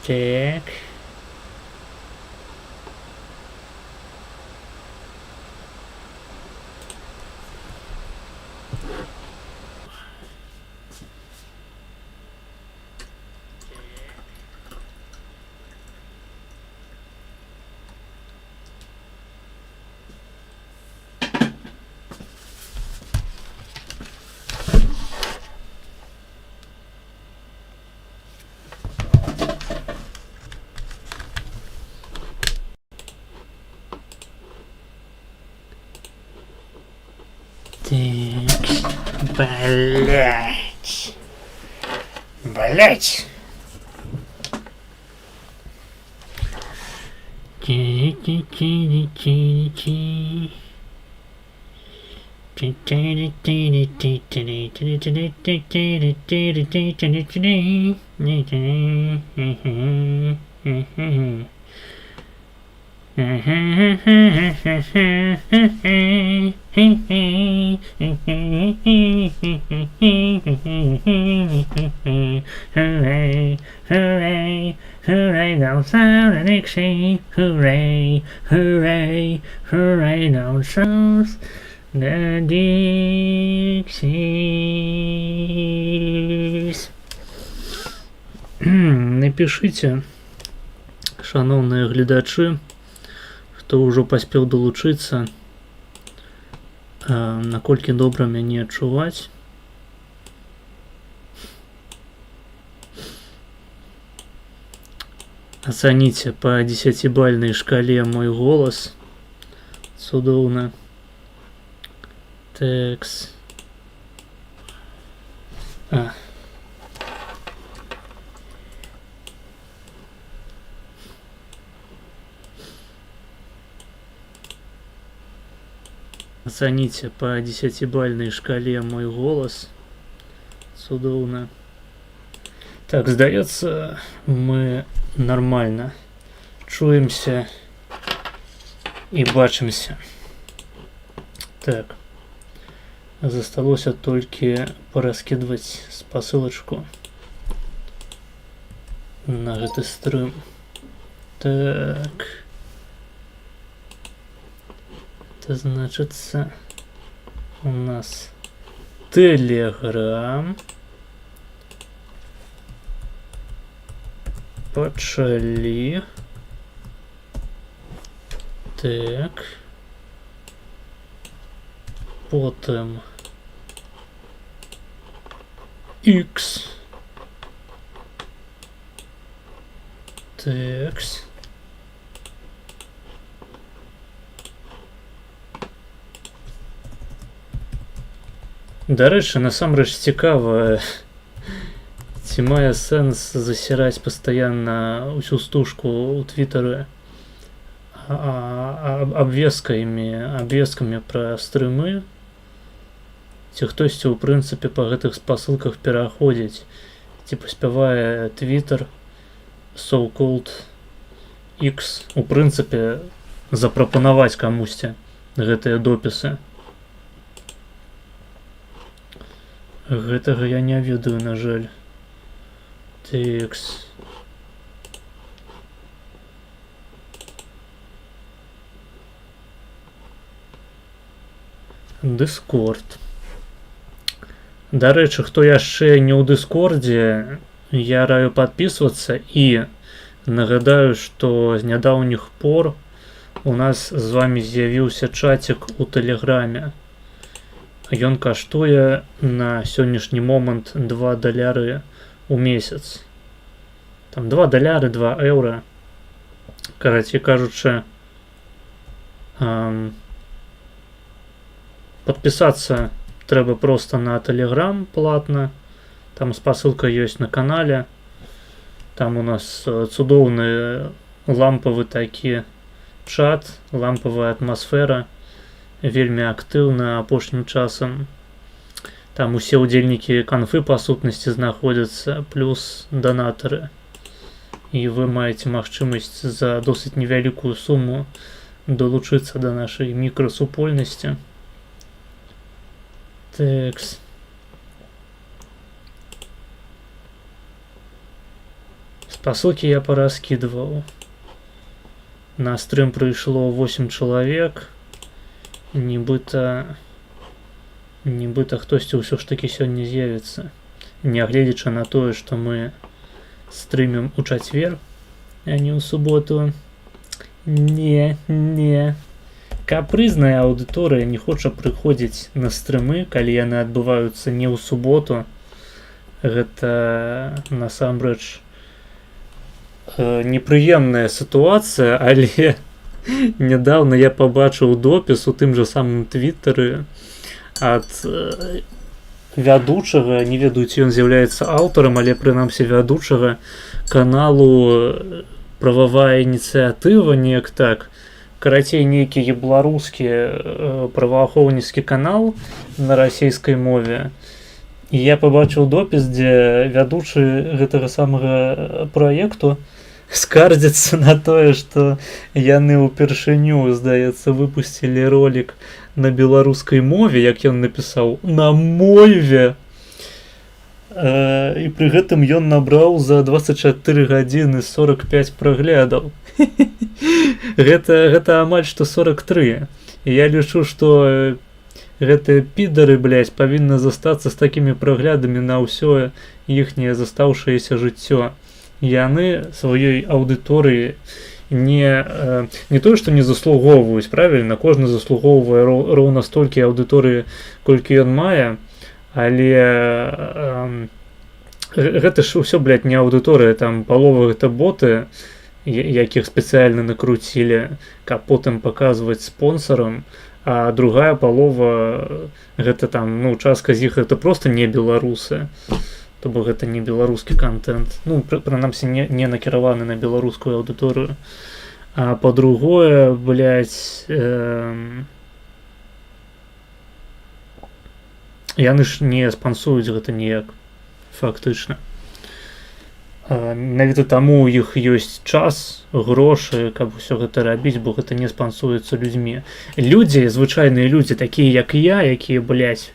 Так. Так. Блять. Блять. Hooray, hooray, hooray, no sound and Dixie. Hooray, hooray, hooray, no sounds the Dixies. Напишите, шановныя гледачы, хто ўжо паспеў далучыцца, наколькі добра мяне адчуваць. Оцените по 10-бальной шкале мой голос. Цудоўна. Такс. Оцените по 10-бальной шкале мой голос. Цудоўна. Так, здаецца, мы нормально чуемся и бачимся. Так, засталося толькі параскідваць спасылачку на гэты стрым. Так, это значится у нас Telegram. Пачалі. Так. Потым X. Такс. Дарэчы, насамрэч цікава, ці мае сэнс засіраць пастаянна ўсю стужку ў твітары абвескамі пра стрымы, ці хтосьці ў прынцыпе па гэтых спасылках пераходзіць, ці паспявае твітер so-called X у прынцыпе запрапанаваць камусьці гэтыя допісы. Гэтага я не ведаю, на жаль. Такс. Дыскорд. Дарэчы, хто яшчэ не ў дыскордзе, я раю падпісвацца і нагадаю, што з нядаўніх пор у нас з вами з'явіўся чацік у Тэлеграме. Ён каштуе на сённяшні момант $2 у месяц. Там $2, 2 еўра. Карацей кажучы, подпісацца трэба проста на Telegram платна. Там спасылка ёсць на канале. Там у нас цудоўны лампавы такі чат, лампавая атмасфера. Вельмі актыўна апошнім часам. Там усе ўдзельнікі канфы па сутнасці знаходзяцца, плюс данатары. І вы маеце магчымасць за досыць невялікую суму долучыцца да нашай мікрасупольнасці. Спасылки я пораскидывал. На стрим прыйшло 8 чалавек. Нібыта хтосьці ўсё ж такі сёння з'явіцца. Нягледзячы на тое, што мы стрымем у чацвер, а не ў суботу. Не. Капрызная аўдыторыя не хоча прыходзіць на стрымы, калі яны адбываюцца не ў суботу. Гэта насамрэч непрыемная сітуацыя, але нядаўна я пабачыў допіс у тым жа самым твиттары ад вядучага, не ведаю, ці ён з'яўляецца аўтарам, але прынамсі вядучага каналу прававая ініцыятыва, неяк так. Карацей, нейкі беларускі праваахоўніцкі канал на расійскай мове. І я пабачыў допіс, дзе вядучы гэтага самага праекту скардзяцца на тое, што яны ўпершыню, здаецца, выпусцілі ролик на беларускай мове, як ён напісаў, на мове. І пры гэтым ён набраў за 24 гадзіны 45 праглядаў. Гэта амаль што 43. І я лічу, што гэтыя підары, блядь, павінны застацца з такімі праглядамі на ўсё іхняе застаўшаеся жыццё. Яны сваёй аўдыторыі не тое, што не заслугоўваюць, правільна, кожны заслугоўвае роўна столькі аўдыторыі, колькі ён мае, але гэта ж ўсё, блядь, не аўдыторыя, там палова гэта боты, якіх спецыяльна накруцілі, каб потым паказваць спонсарам, а другая палова гэта там, ну, частка з іх гэта проста не беларусы. То бок гэта не беларускі контент. Ну, прынамсі, не накіраваны на беларускую аўдыторыю. А па-другое, блядь, яны ж не спансуюць гэта ніяк, фактычна. Навіта таму у іх ёсць час, грошы, каб усё гэта рабіць, бо гэта не спансуецца людзьмі. Людзі, звычайныя людзі, такія як я, якія, блядь,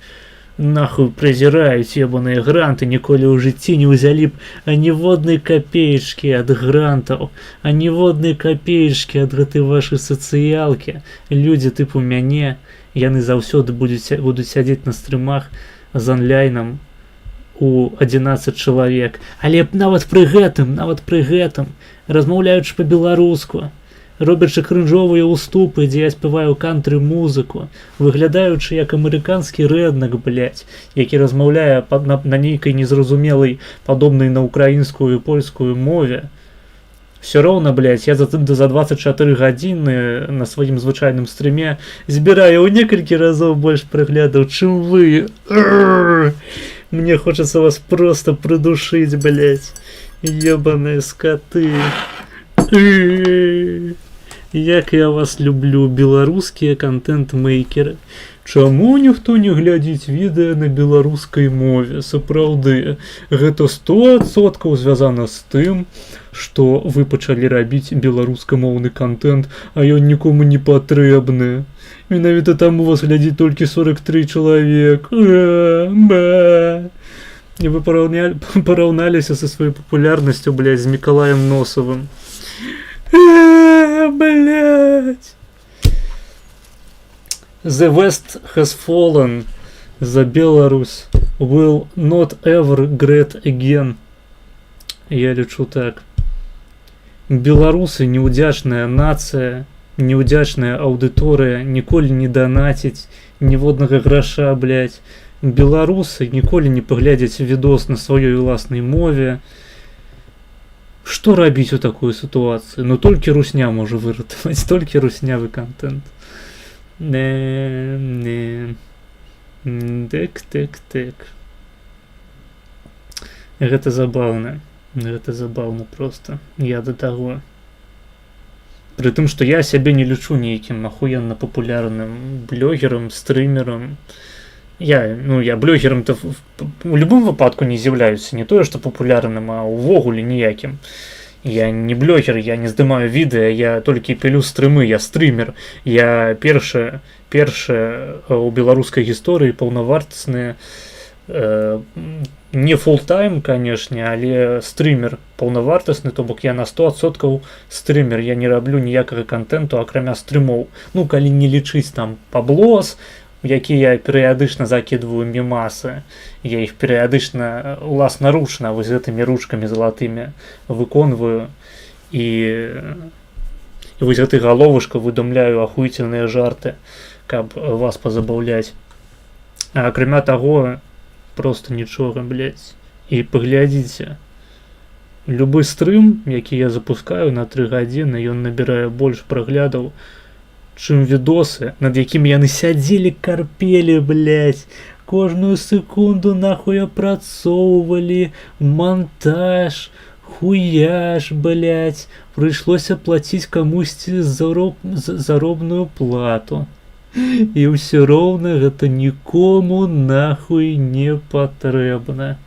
нахуй презираюць ебаные гранты, ніколі ў жыцці не ўзялі б аніводнай капеечкі ад грантаў, аніводнай капеечкі ад гэтай вашай сацыялкі. Людзі тыпу мяне, яны заўсёды будуць сядзець на стрымах з онлайнам у 11 чалавек. Але нават пры гэтым, размаўляючы па-беларуску, робячы крынжовыя ўступы, дзе я спяваю кантры-музыку, выглядаючы як амерыканскі рэднак, блядь, які размаўляе на нейкай незразумелай, падобнай на украінскую і польскую мове. Всё роўна, блядь, я за 24 гадзіны на сваім звычайным стрыме збіраю ў некалькі разоў больш праглядаў, чым вы. Мне хочацца вас просто придушыць, блядь, ебаные скоты. Як я вас люблю, беларускія контент-мейкеры. Чаму ніхто не глядзіць відэа на беларускай мове? Сапраўды, гэта 100% звязана з тым, што вы пачалі рабіць беларускамоўны контент, а ён нікому не патрэбны. Менавіта там у вас глядзіць толькі 43 чалавек. І вы параўналіся са сваёй папулярнасцю, блядь, з Мікалаем Носавым. Блять. The West has fallen. The Belarus will not ever great again. Я лічу так. Беларусы неудзячная нацыя, неудзячная аўдыторыя, ніколі не данаціць ніводнага граша, блять. Беларусы ніколі не паглядзяць відос на сваёй уласнай мове. Што рабіць у такой сітуацыі? Ну толькі русня можа выратаваць, толькі руснявы контент. Тэк. Гэта забаўна. Гэта забаўна просто. Я да таго. Пры тым, што я сябе не лічу нейкім ахуенна папулярным блогерам, стрымерам. Я блогерам-то в любым выпадку не з'яўляюся, не тое, што папулярным, а ўвогуле ніякім. Я не блогер, я не здымаю відэа, я толькі пілю стрымы, я стрымер. Я першы у беларускай гісторыі паўнавартасны не фултайм, канешне, але стрымер паўнавартасны, то бок я на 100% стрымер, я не раблю ніякага контенту акрамя стрымоў. Ну калі не лічыць там паблос, які я перыядычна закидываю мемасы, я іх перыядычна уласнаручна вось гэтымі ручкамі залатымі выконваю, і вось гэты галовушка выдумляю ахуительныя жарты, каб вас пазабаўляць. А акрамя таго, просто нічога, блядь. І паглядзіце, любы стрым, які я запускаю на 3 гадзіны, ён набірае больш праглядаў, чым відосы, над якімі яны сядзелі, карпелі, блядь, кожную секунду нахуй апрацоўвалі, монтаж, хуяж, блядь, прыйшлося плаціць камусьці заробную плату. І ўсё роўна гэта нікому нахуй не патрэбна.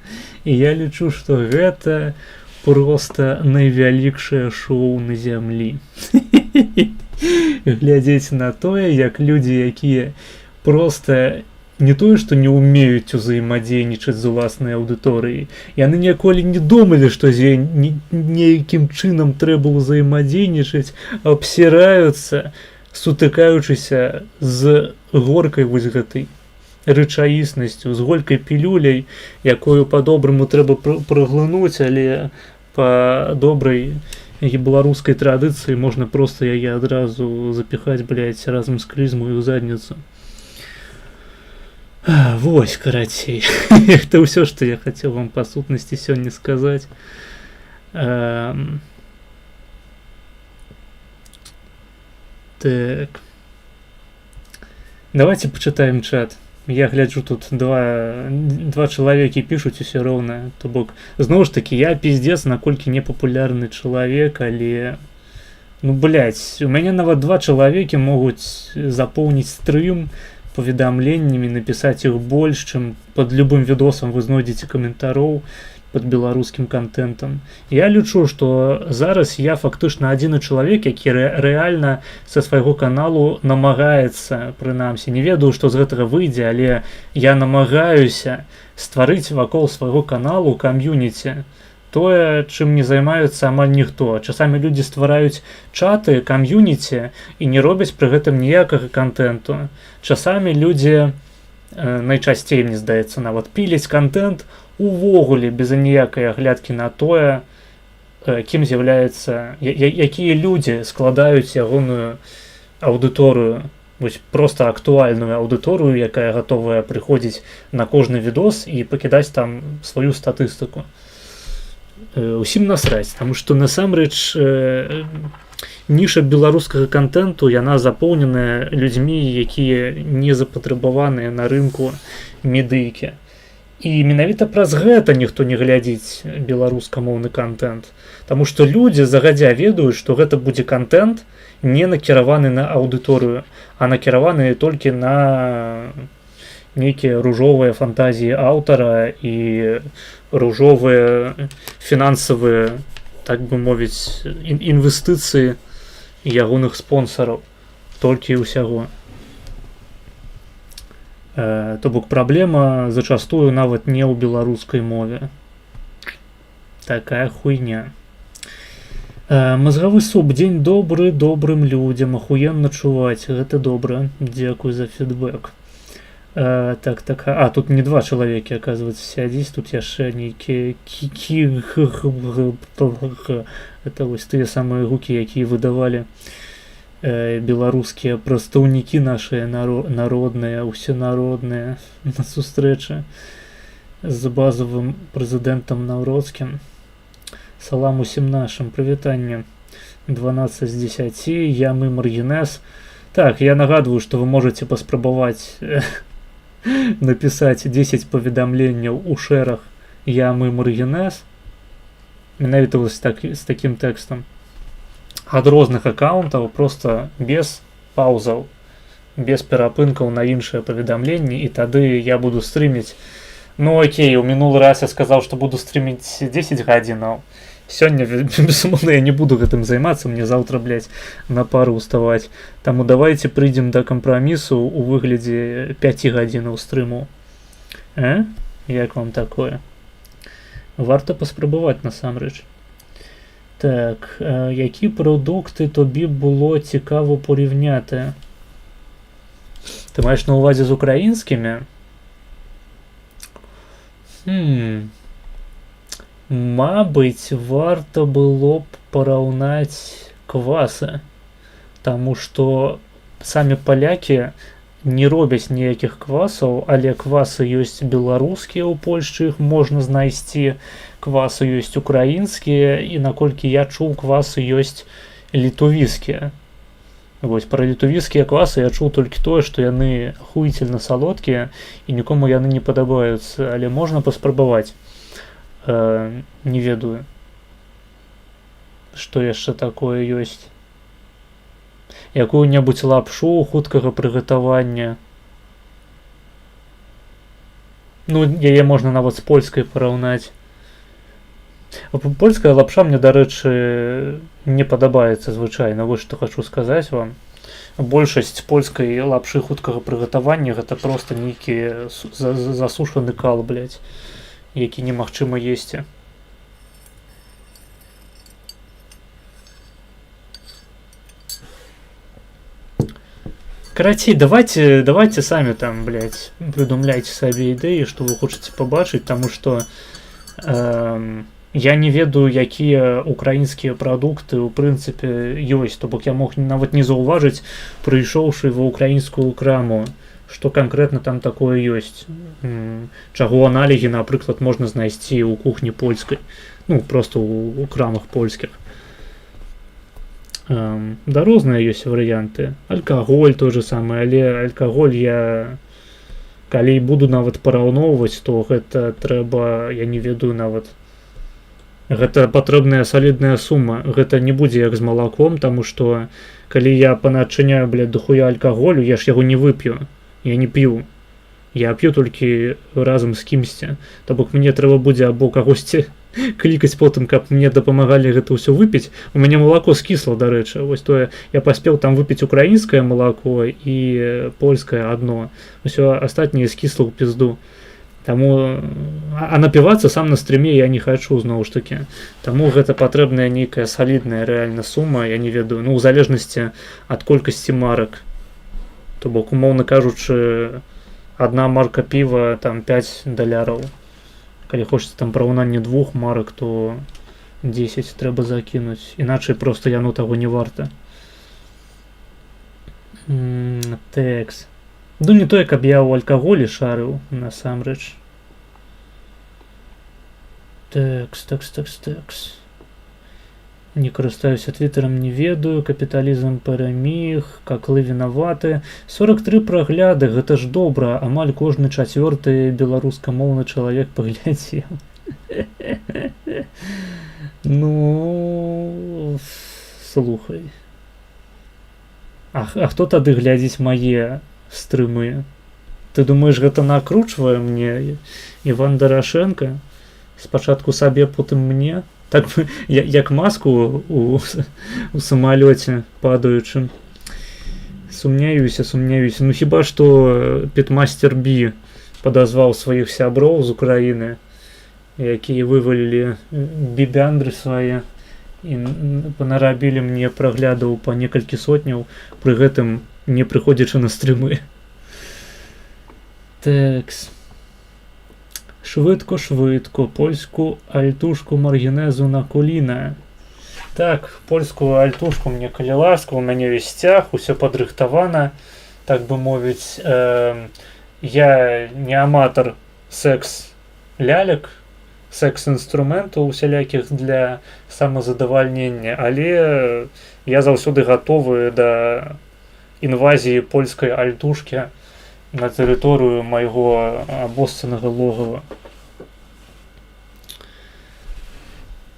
І я лічу, што гэта проста найвялікшае шоу на зямлі. Глядзець на тое, як людзі, якія проста не тое, што не ўмеюць узаемадзейнічаць з уласнай аўдыторыяй, яны ніколі не думалі, што з ёй нейкім чынам трэба ўзаемадзейнічаць, абсіраюцца, сутыкаючыся з горкай вось гэтай рэчаіснасцю, з горкай пілюляй, якую па-добраму трэба праглынуць, але па добрай беларускай традыцыі можна проста яе адразу запіхаць, блядь, разам з клізмой у задніцу. Вось, карацей. Гэта ўсё, што я хацеў вам па сутнасці сёння сказаць. Так. Давайте почитаем чат. Я гляджу, тут два чалавекі пішуць усё роўна. То бок, зноў ж такі, я пиздец, наколькі непапулярны чалавек, але... Ну, блядь, у мяне нават 2 чалавекі могуць запоўніць стрым паведамленнямі, напісаць іх больш, чым пад любым відосам вы знойдзеце каментароў под беларускім контентам. Я лічу, што зараз я фактычна адзіны чалавек, які рэальна са свайго каналу намагаецца, прынамсі, не ведаю, што з гэтага выйдзе, але я намагаюся стварыць вакол свайго каналу кам'юніці. Тое, чым не займаюцца амаль ніхто. Часамі людзі ствараюць чаты, кам'юніці і не робяць пры гэтым ніякага контенту. Часамі людзі, найчасцей, мне здаецца, нават піляць контент увогуле без аніякай аглядкі на тое, кім з'яўляецца, якія людзі складаюць ягоную аўдыторыю, вось проста актуальную аўдыторыю, якая гатовая прыходзіць на кожны відос і пакідаць там сваю статыстыку. Усім насраць, таму што насамрэч ніша беларускага контенту, яна запоўненая людзьмі, якія не запатрабаваныя на рынку медыйкі. І менавіта праз гэта ніхто не глядзіць беларускамоўны контент. Таму што людзі загадзя ведаюць, што гэта будзе контент не накіраваны на аўдыторыю, а накіраваны толькі на нейкія ружовыя фантазіі аўтара і ружовыя фінансавыя, так бы мовіць, інвестыцыі ягоных спонсараў. Толькі і ўсяго. То бок праблема зачастую нават не ў беларускай мове. Такая хуйня. Мазгавы суп. Дзень добры добрым людзям. Ахуенна чуваць. Гэта добра. Дзякуй за фідбэк. Так. А, тут не 2 чалавекі, аказваецца, сядзіць. Тут яшчэ нейкія это вось тыя самыя гукі, якія выдавалі беларускія прадстаўнікі нашыя народныя, усенародныя на сустрэчы з базавым прэзідэнтам Наўроцкім. Салам усім нашым, прывітанне. 12 з 10, я мы Маргінес. Так, я нагадваю, што вы можаце паспрабаваць напісаць 10 паведамленняў у шэраг я мы Маргінес. Менавіта вось з такім тэкстам. Ад розных аккаунтаў, просто без паўзаў, без перапынкаў на іншыя паведамленні, і тады я буду стрыміць. Ну окей, у мінулы раз я сказаў, што буду стрыміць 10 гадзінаў. Сёння, безумоўна, я не буду гэтым займацца, мне заўтра, блядь, на пару ўставаць. Таму давайте прыйдзем да кампрамісу ў выглядзе 5 гадзінаў стрыму. Як вам такое? Варто паспрабаваць насамрэч. Так, які продукти тобі було цікаво порівняти? Ти маєш на увазі з українськими? Мабуть, варто було б пораўнаць квасы. Таму што самі палякі не робяць ніякіх квасаў, але квасы ёсць беларускія, у Польшчы іх можна знайсці, квасы ёсць украінскія, і наколькі я чуў, квасы ёсць літувійскія. Вось, пра літувійскія квасы я чуў толькі тое, што яны ахуіцельна салодкія, і нікому яны не падабаюцца, але можна паспрабаваць. Не ведаю, што яшчэ такое ёсць. Якую-небудзь лапшу хуткага прыгатавання. Ну, яе можна нават з польскай параўнаць. Польская лапша мне, дарэчы, не падабаецца звычайна. Вось што хачу сказаць вам. Большасць польскай лапшы хуткага прыгатавання гэта проста нейкі засушаны кал, блядь, які немагчыма есці. Карацей, давайте самі там, блядь, придумляйте сабе ідэі, што вы хочаце пабачыць, таму што я не ведаю, якія украінскія прадукты ў прынцыпе ёсць, то бок я мог нават не заўважыць, прыйшоўшы ва ўкраінскую краму, што канкрэтна там такое ёсць. Чаго аналігі, напрыклад, можна знайсці ў кухні польскай, ну, проста ў крамах польскіх. Да, розныя ёсць варыянты. Алкаголь той же самы, але алкаголь я, калі буду нават параўноўваць, то гэта трэба, я не ведаю нават. Гэта патрэбная салідная сума. Гэта не будзе як з малаком, таму што калі я паначыняю, блядь, дохуя алкаголю, я ж яго не вып'ю. Я не п'ю. Я п'ю толькі разам з кімсьці. То бок мне трэба будзе або кагосьці клікаць потым, каб мне дапамагалі гэта ўсё выпіць. У мяне малако скісла, дарэчы. Вось тое, я паспеў там выпіць украінскае малако і польскае адно. Усё астатняе скісла ў пізду. Таму, а напівацца сам на стрыме я не хачу, зноў ж такі. Таму гэта патрэбная нейкая салідная рэальна сума, я не ведаю, ну, у залежнасці ад колькасці марак. То бок, умоўна кажучы, одна марка піва там $5. Калі хочацца там параўнанне двух марак, то 10 трэба закінуць. Іначай проста яно таго не варта. Тэкс. Ну не тое, каб я ў алкаголі шарыў, насамрэч. Тэкс. Не карыстаюся твіттерам, не ведаю, капіталізм пераміг, каклы вінаваты. 43 прагляды, гэта ж добра, амаль кожны чацвёрты беларускамоўны чалавек паглядзеў. Ну, слухай. А хто тады глядзіць мае стрымы? Ты думаеш, гэта накручвае мне Іван Дарашенко? Спачатку сабе, потым мне? Так бы, як маску у самалёце падаючым. Сумняюся. Ну хіба што Питмастер Би падазваў сваіх сяброў з Украіны, якія вывалілі бібяндры свае і панарабілі мне праглядаў па некалькі сотняў, пры гэтым не прыходзячы на стрымы. Тэкс. Швидко, польську альтушку маргінезу на коліна. Так, польскую альтушку мне калі ласка, у мяне весь сцяг, усё падрыхтавана, так бы мовіць. Я не аматар секс-лялек, секс-інструментаў усялякіх для самазадавальнення, але я заўсёды гатовы да інвазіі польскай альтушкі на тэрыторыю майго абоссанага логава.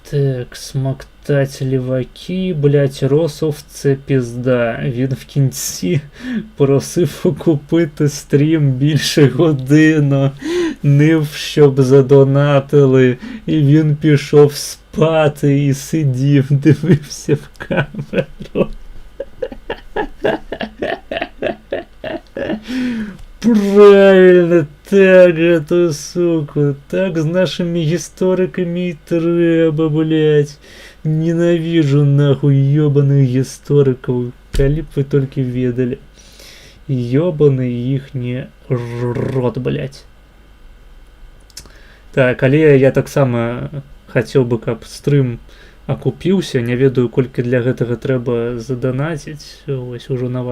Так, смактать леваки, блять, росовце пізда. Він в кінці просив окупити стрім більше годину. Нив, щоб задонатили. І він пішов спати і сидів, дивився в камеру. Правильно, Так эту суку, так з нашими гісториками і треба, блять. Ненавижу нахуй ёбаных гісторикаў, калі б вы толькі ведалі. Ёбаны іхні рот, блять. Так, але я таксама хацеў бы, каб стрым акупіўся, не ведаю, колькі для гэтага трэба заданаціць. Вось ужо на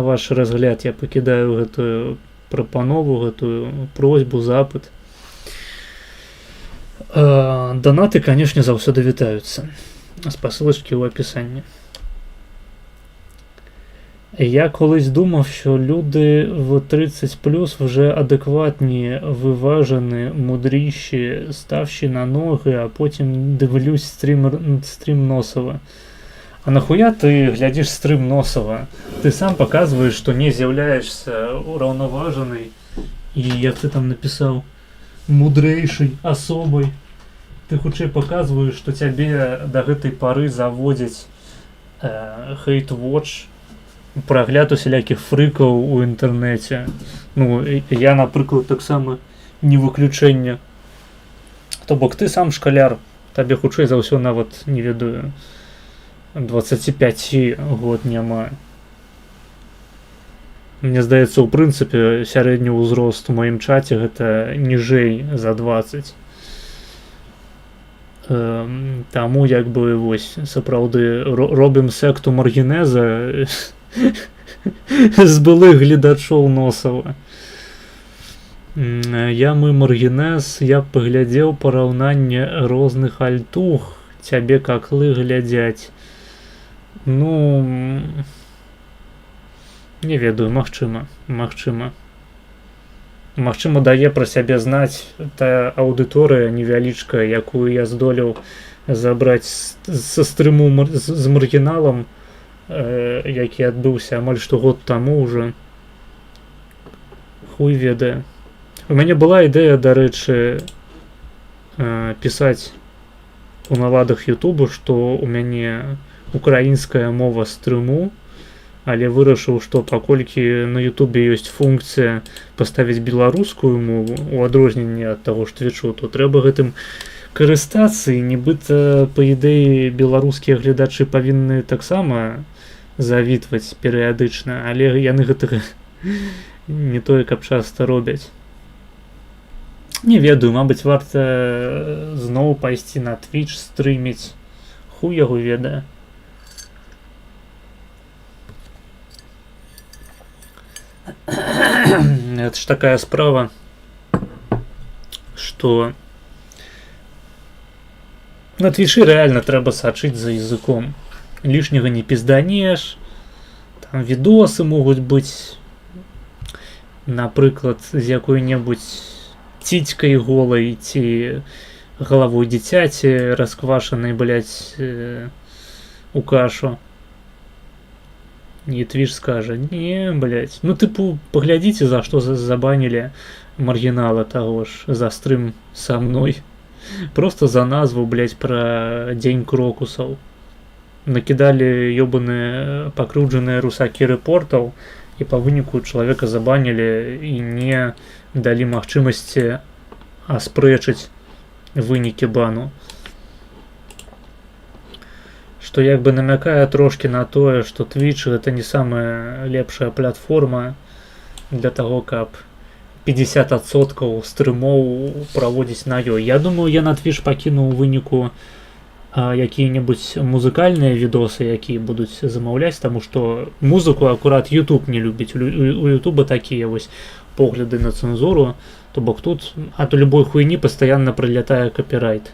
ваш разгляд я пакідаю гэтую прапанову, гэтую просьбу, запыт. Донаты, канешне, заўсёды вітаюцца. Спасылачкі ў апісанні. Я колись думав, що люди в 30+ вже адекватні, виважені, мудріші, ставші на ноги, а потім дивлюсь стрім Носова. А нахуя ти глядиш стрім Носова? Ти сам показуєш, що не з'являєшся уравноважений і, як ти там написав, мудрейший, особой. Ти хутчэй показуєш, що тебе до гэтай пары заводять хейт-вотч, прагляд усялякіх фрыкаў у інтэрнэце. Ну, я, напрыклад, таксама не выключэнне. То бок ты сам шкаляр, табе хутчэй за ўсё нават, не ведаю, 25 год няма. Мне здаецца, у прынцыпе, сярэдні ўзрост у маім чаце гэта ніжэй за 20. Таму, як бы, вось, сапраўды, робім секту маргінеза з былых гледачоў Носава. Мы маргінез, я б паглядзеў параўнанне розных альтух, цябе каклы глядзяць. Ну, не ведаю, магчыма. Магчыма, дае пра сябе знаць та аўдыторыя невялічкая, якую я здолеў забраць са стрыму з маргіналам, які адбыўся амаль што год таму ўжо. Хуй ведае. У мяне была ідэя, дарэчы, пісаць у наладах Ютубу, што у мяне украінская мова стрыму, але вырашыў, што паколькі на Ютубе ёсць функцыя паставіць беларускую мову, у адрозненне ад таго ж твічу, то трэба гэтым карыстацца, і нібыта, па ідэі, беларускія гледачы павінны таксама завітваць перыядычна, але яны гэтага не тое, каб часта робяць. Не ведаю, мабыць, варта зноў пайсці на Twitch стрыміць. Хуй яго ведае. Это ж такая справа, што на Твічы рэальна трэба сачыць за языком. Лішняга не пізданеш, там відосы могуць быць, напрыклад, з якой-небудзь цицькай голай ці галавой дзіцяці расквашанай, блядь, у кашу. І Твіч скажа: не, блядь, ну тыпу, паглядзіце, за што забанілі маргінала таго ж, за стрым са мной. Просто за назву, блядь, пра дзень крокусаў. Накідалі ёбаныя пакрыўджаныя русакі рэпортаў, і па выніку чалавека забанілі і не далі магчымасці аспрэчыць вынікі бану. Што як бы намякае трошкі на тое, што Twitch гэта не самая лепшая платформа для таго, каб 50% стрымоў праводзіць на ёй. Я думаю, я на Twitch пакінуў у выніку якія-небудзь музыкальныя відосы, якія будуць замаўляць, таму што музыку акурат YouTube не любіць. У YouTube такія вось погляды на цэнзуру, то бок тут ад любой хуйні пастаянна прылятае капірайт.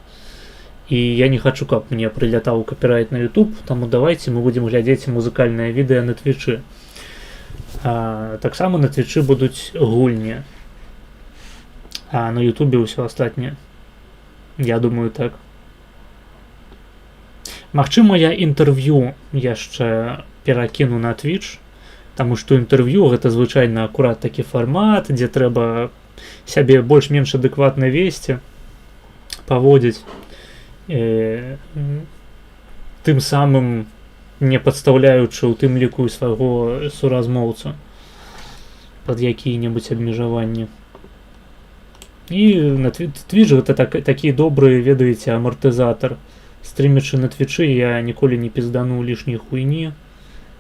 І я не хачу, каб мне прылятаў капірайт на YouTube, таму давайце мы будзем глядзець музыкальныя відэа на Твічы. Таксама на Твічы будуць гульні, а на Ютубе ўсё астатняе. Я думаю, так. Магчыма, я інтэрв'ю яшчэ перакіну на Twitch, таму што інтэрв'ю гэта звычайна акурат такі фармат, дзе трэба сябе больш-менш адэкватна весці, паводзіць, тым самым не падстаўляючы ў тым ліку і свайго суразмоўцу. пад якія-небудзь абмежаванні. І на Twitch гэта такі добры, ведаеце, амартызатар. Стрымячы на Твічы я ніколі не піздану лішняй хуйні.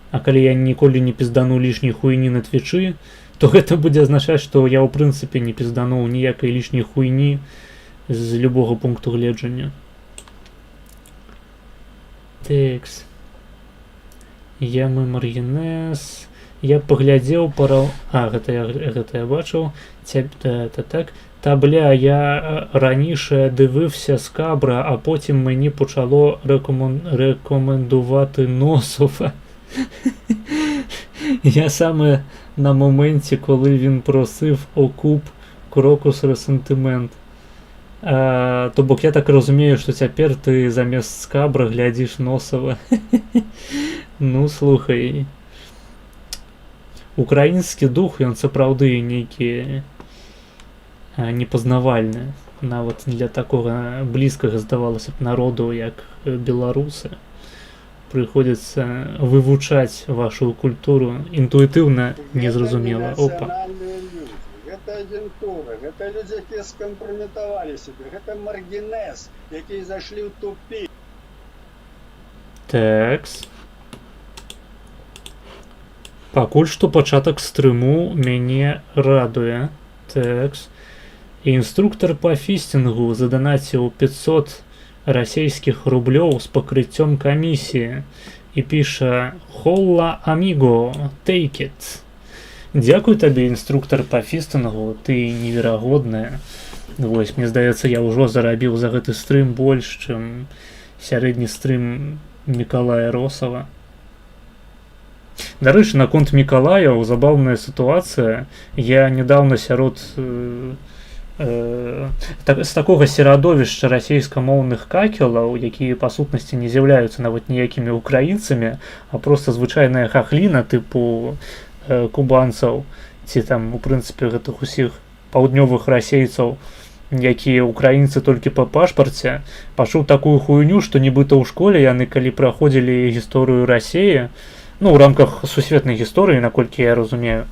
А калі я ніколі не піздану лішняй хуйні на Твічы, то гэта будзе азначаць, што я ў прынцыпе не піздануў ніякай лішняй хуйні з любога пункту гледжання. Тэкс. Ямы маргінез. Я паглядзеў гэта я бачыў. Так. Та бля, я раніше дивився Скабра, а потім мені почало рекомендувати Носова. Я саме на моменті, коли він просив окуп Крокус Ресентимент. То бок я так розумію, що тепер ти замість Скабра глядиш Носова. Ну, слухай. Український дух, він сапраўды нейкі непазнавальны. Нават для такога блізкага, здавалася б, народу, як беларусы. Прыходзіцца вывучаць вашу культуру інтуітыўна, незразумела. Опа. Гэта агентура, гэта людзі, якія скампраметавалі сябе, гэта маргінез, якія зайшлі ў тупік. Тэкс. Пакуль што пачатак стрыму мяне радуе. Тэкс. Інструктор по фістингу заданаціў 500 расійскіх рублёў з пакрыццём камісіі і піша «Холла аміго, take it». Дзякуй табе, інструктор по фістингу, ты неверагодная. Вось, мне здаецца, я ўжо зарабіў за гэты стрым больш, чым сярэдні стрым Мікалая Росава. Дарэчы, наконт Мікалаяў забаўная сітуацыя. Я нядаўна сярод з такога серадовішча расійскамоўных какелаў, якія па сутнасці не з'яўляюцца нават ніякімі украінцамі, а проста звычайная хахліна тыпу кубанцаў ці там, у прынцыпе, гэтых усіх паўднёвых расейцаў, якія украінцы толькі па пашпарце, пачуў такую хуйню, што нібыта ў школе яны, калі праходзілі гісторыю Расіі, ну, ў рамках сусветнай гісторыі, наколькі я разумею,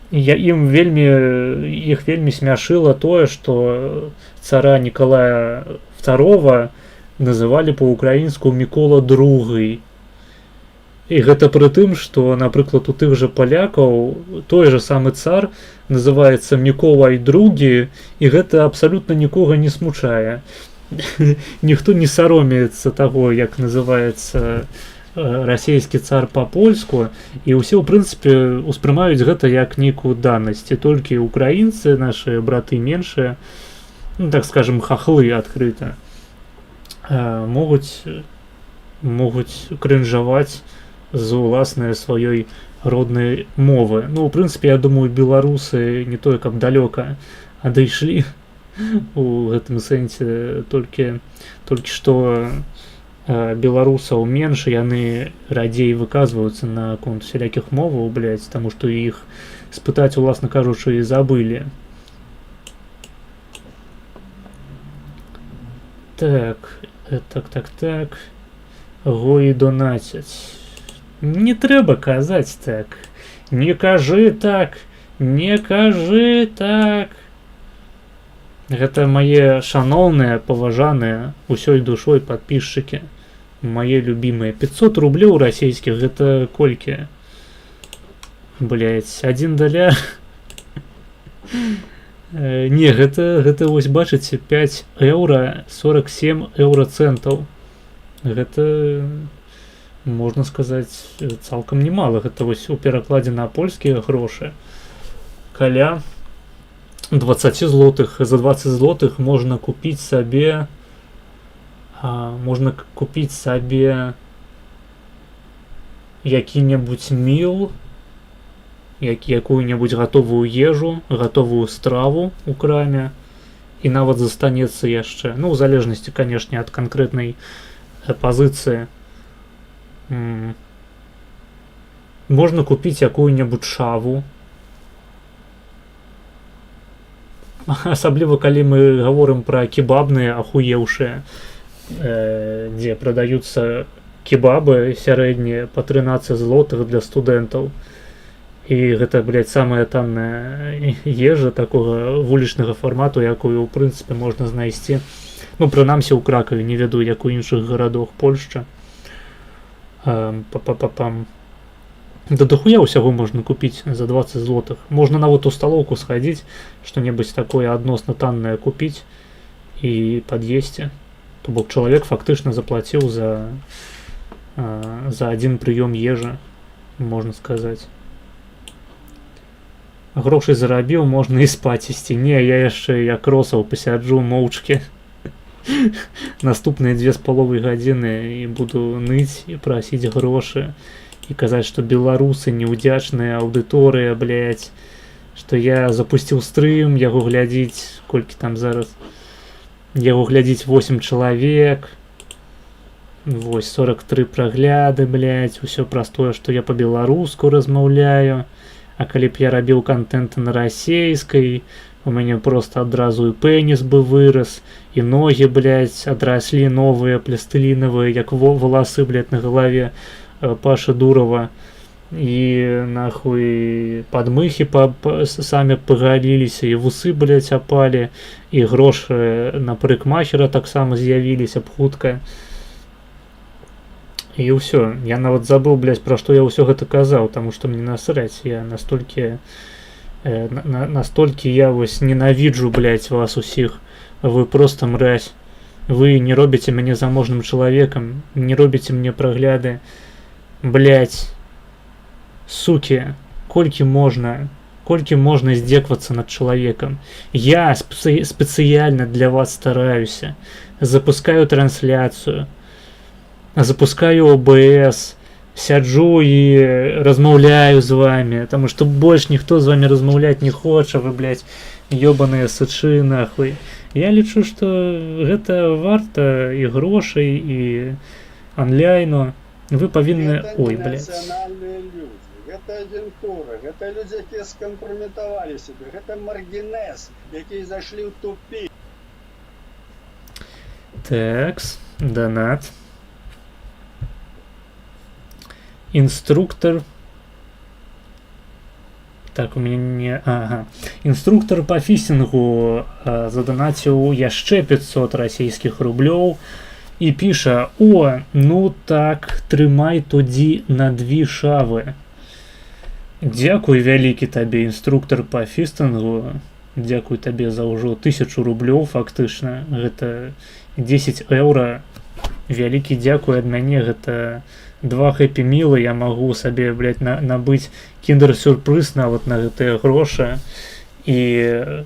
іх вельмі смяшыла тое, што цара Нікалая II называлі па-украінску Мікола II. І гэта пры тым, што, напрыклад, у тых жа палякаў той жа самы цар называецца Міколай II, і гэта абсалютна нікога не смучае. Ніхто не саромеецца таго, як называецца расійскі цар па-польску, і ўсе, ў прынцыпе, успрымаюць гэта як нейкую данасць. І толькі украінцы, нашы браты меншыя, ну, так скажем, хахлы адкрыта, могуць крынжаваць з уласнай сваёй роднай мовы. Ну, ў прынцыпе, я думаю, беларусы не тое, каб далёка адышлі у гэтым сэнсе, толькі што беларусаў менш, яны радзей выказваюцца на конт всялякіх моваў, блядь, таму што іх спытаць, уласна кажучы, і забылі. Так. Гої донацяць. Не трэба казаць так. Не кажы так. Не кажы так. Гэта мае шаноўныя, паважаныя усёй душой падпісчыкі. Мае любімыя. 500 рублёў расійскіх, гэта колькі? Блядь, $1. Не, гэта вось бачыце, 5 еўра 47 еўрацэнтаў. Гэта, можна сказаць, цалкам немало. Гэта вось у перакладзе на польскія грошы. Каля 20 злотых. За 20 злотых можна купіць сабе які-небудзь міл, якую-небудзь гатовую ежу, гатовую страву ў краме, і нават застанецца яшчэ. Ну, у залежнасці, канешне, ад канкрэтнай пазіцыі. Можна купіць якую-небудзь шаву. Асабліва, калі мы гаворым пра кебабныя ахуеўшыя, дзе прадаюцца кебабы сярэднія па 13 злотых для студэнтаў. І гэта, блядь, самая танная ежа такога вулічнага фармату, якую, ў прынцыпе, можна знайсці. Ну, прынамсі, ў Кракаве, не ведаю, як у іншых гарадах Польшчы. Па-па-па-пам. Да дохуя ўсяго можна купіць за 20 злотых. Можна нават у сталоўку схадзіць, што-небудзь такое адносна таннае купіць і пад'есці. То бок чалавек фактычна заплаціў за адзін прыём ежы, можна сказаць. Грошай зарабіў, можна і спаць ісці. Не, я яшчэ як росаў пасяджу моўчкі. Наступныя 2,5 гадзіны і буду ныць і прасіць грошы. І казаць, што беларусы неўдзячная аўдыторыя, блядь, што я запусціў стрым, яго глядзіць, колькі там зараз, яго глядзіць 8 чалавек, вось 43 прагляды, блядь, усё праз тое, што я па-беларуску размаўляю, а калі б я рабіў контент на расейскай, у мяне просто адразу і пэніс бы вырас, і ногі, блядь, адраслі новыя, пластылінавыя, як валасы, блядь, на галаве Паша Дурова, і нахуй падмыхі самі пагаліліся, і вусы, блядь, апалі, і грошы на парикмахера таксама з'явіліся б хутка. І ўсё, я нават забыў, блядь, пра што я ўсё гэта казаў, таму што мне насраць, я настолькі я вось ненавіджу, блядь, вас усіх, вы просто мразь, вы не робіце мяне заможным чалавекам, не робіце мне прагляды. Блять, суки, колькі можна здзеквацца над чалавекам. Я спецыяльна для вас стараюся, запускаю трансляцыю, запускаю ОБС, сяджу і размаўляю з вами, таму што больш ніхто з вами размаўляць не хоча, вы, блять, ёбаныя сычы, нахуй. Я лічу, што гэта варта і грошай, і онлайну. Вы павінны... Ой, блядь. Гэта агентура, гэта людзі, якія скампраметавалі сябе, гэта маргінез, якія зашлі ў тупік. Такс, донат. Инструктор. Так, у меня не... Ага. Инструктор по фісінгу задонаціў яшчэ 500 расійскіх рублёў. І піша: о, ну так, трымай тоді на 2 шавы. Дзякуй вялікі табе, інструктор па фістингу. Дзякуй табе за ўжо 1000 рублёў, фактычна. Гэта 10 еўра. Вялікі дзякуй ад мяне, гэта 2 хэпі-мілы. Я магу сабе, блядь, набыць кіндер-сюрпрыз нават на гэтыя грошы. І...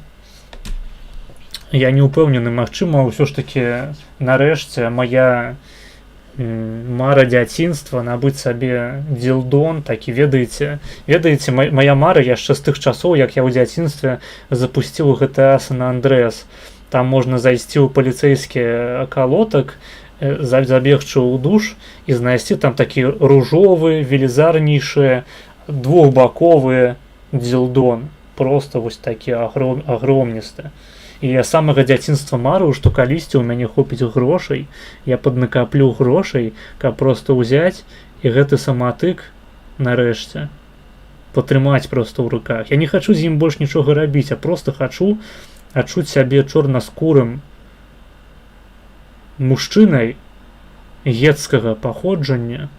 я не ўпэўнены, магчыма, ўсё ж такі нарэшце моя мара дзяцінства набыць сабе дзілдон, такі, ведаеце, моя мара яшчэ з тых часоў, як я ў дзяцінстве запусціў GTA San Andreas. Там можна зайсці ў паліцэйскі акалотак, забегчы ў душ і знайсці там такі ружовы, велізарнейшы, двухбаковы дзілдон. Просто вось такі агромністы. І я самага дзяцінства марыў, што калісьці ў мяне хопіць грошай, я паднакаплю грошай, каб просто ўзяць і гэты саматык нарэшце патрымаць просто ў руках. Я не хачу з ім больш нічога рабіць, а просто хачу адчуць сябе чорнаскурым мужчынай гетскага паходжання,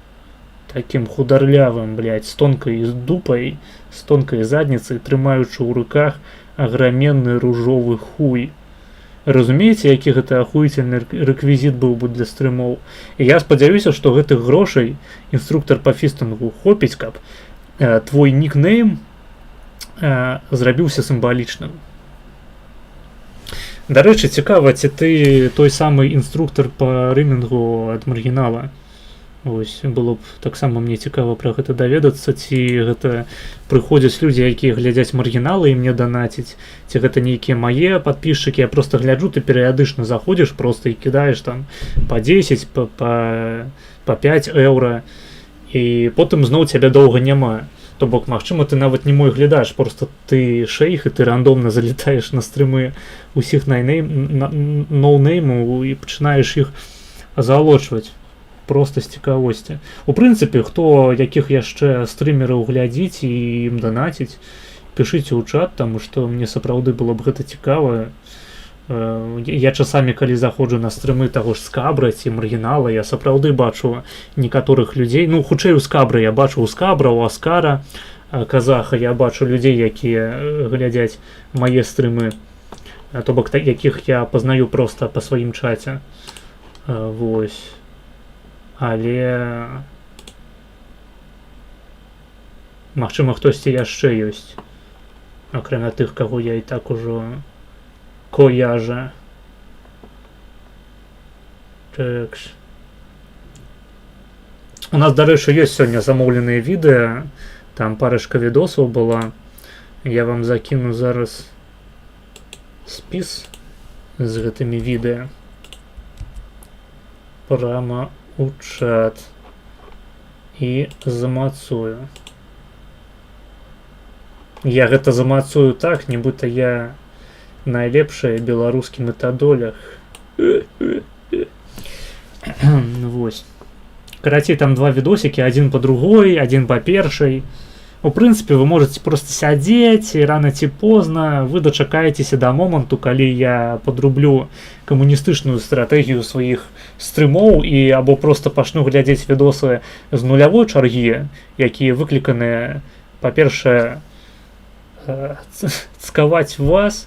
таким хударлявым, блядь, з тонкай дупай, з тонкай задніцай, трымаючы ў руках аграменны ружовы хуй. Разумееце, які гэта ахуительны рэквізіт быў бы для стрымоў. І я спадзяюся, што гэтых грошай інструктор па фістингу хопіць, каб твой нікнейм зрабіўся сімвалічным. Дарэчы, цікава, ці ты той самы інструктор па рымінгу ад маргінала. Ось, было б таксама мне цікава пра гэта даведацца, ці гэта прыходзяць людзі, якія глядзяць маргіналы і мне данаціць, ці гэта нейкія мае падпісчыкі. Я просто гляджу, ты перыядычна заходзіш просто і кідаеш там па 10, па 5 еўра, і потым зноў цябе доўга няма. То бок, магчыма, ты нават не мой глядач, просто ты шэйх, і ты рандомна залетаеш на стрымы усіх ноунеймаў і пачынаеш іх залочваць. проста з цікавосці. У прынцыпе, хто якіх яшчэ стрымераў глядзіць і ім данаціць, пішыце ў чат, таму што мне сапраўды было б гэта цікава. Я часамі, калі заходжу на стрымы таго ж Скабра ці Маргінала, я сапраўды бачу некаторых людзей, ну, хутчэй у Скабры я бачу у Скабра, у Аскара, Казаха, я бачу людзей, якія глядзяць мае стрымы, то бок якіх я пазнаю проста па сваім чаце. Вось. Але магчыма, хтосьці яшчэ ёсць, акрамя тых, каго я і так ужо кояжа. Такс. У нас, дарэчы, ёсць сёння замоўленыя відэа, там парачка відосаў была. Я вам закіну зараз спіс з гэтымі відэа прама у чат і замацую. Я гэта замацую так, нібыта я найлепшая беларускі метадолях. Вось. Карацей, там два відосікі, адзін па другой, адзін па першай. У прынцыпе, вы можете просто сядзець, і рана ці позна вы дачакаецеся да моманту, калі я подрублю камуністычную стратэгію сваіх стрымоў і або просто пачну глядзець відосы з нулявой чаргі, якія выкліканыя, па-першае, цкаваць вас,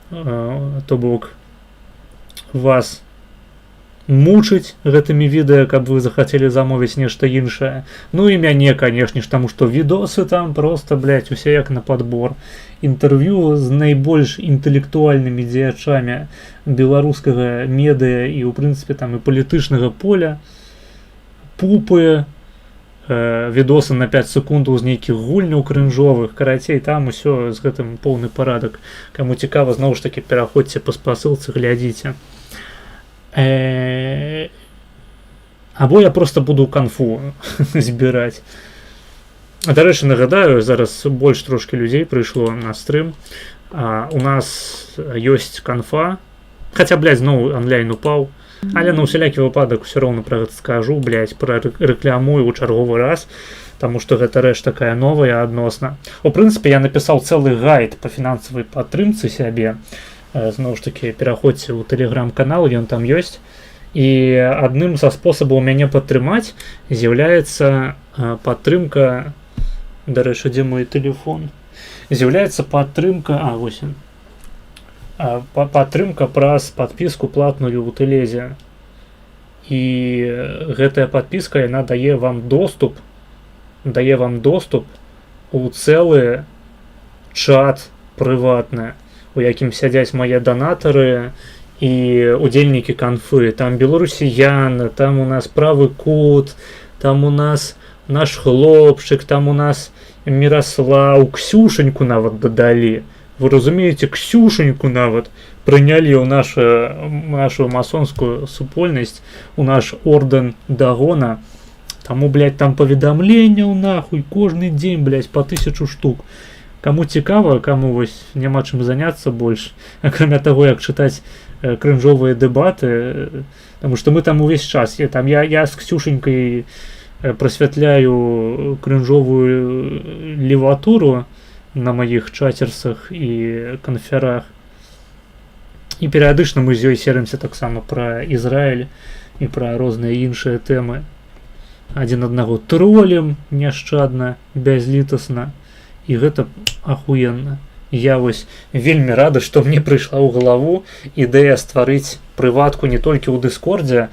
то бок вас мучыць гэтымі відэа, каб вы захацелі замовіць нешта іншае. Ну і мяне, канешне ж, таму што відосы там просто, блядь, усе як на падбор. Інтэрв'ю з найбольш інтэлектуальнымі дзеячамі беларускага медыа і, у прынцыпе, там і палітычнага поля, пупы, відосы на 5 секундаў з нейкіх гульняў крынжовых. Карацей, там усё з гэтым поўны парадак. Каму цікава, зноў ж такі, пераходзьце па спасылцы, глядзіце. Або я просто буду канфу збіраць. Дарэчы, нагадаю, зараз больш трошкі людзей прыйшло на стрым. У нас ёсць канфа, хаця, блядь, зноў онлайн упаў, але на ўсялякі выпадак усё роўна пра гэта скажу, блядь, прарэкламую ў чарговы раз, таму што гэта рэч такая новая адносна. У прынцыпе, я напісаў цэлы гайд па фінансавай падтрымцы сябе. Зноў ж такі, пераходзьце ў тэлеграм-канал, ён там ёсць. І адным са спосабаў мяне падтрымаць з'яўляецца падтрымка, дарэчы, дзе мой тэлефон? З'яўляецца падтрымка, вось ён. Падтрымка праз падпіску платную ў Тэлезе. І гэтая падпіска, яна дае вам доступ у цэлы чат прыватны, у якім сядзяць мае данатары і удзельнікі канфы. Там беларусіян, там у нас правы кут, там у нас наш хлопчык, там у нас Міраслаў, Ксюшеньку нават дадалі. Вы разумееце, Ксюшеньку нават прынялі ў нашу масонскую супольнасць, у наш ордэн дагона. Таму, блядь, там паведамленняў нахуй кожны дзень, блядь, по 1000 штук. Каму цікава, каму вось няма чым заняцца больш, акрамя таго, як чытаць крынжовыя дэбаты, таму што мы там увесь час, я з Ксюшенькай прасвятляю крынжовую леватуру на маіх чацерсах і канферах, і перыядычна мы з ёй серымся таксама пра Ізраіль і пра розныя іншыя тэмы. Адзін аднаго тролем няшчадна, бязлітасна. І гэта ахуенна. Я вось вельмі рада, што мне прыйшла ў галаву ідэя стварыць прыватку не толькі ў Дыскордзе,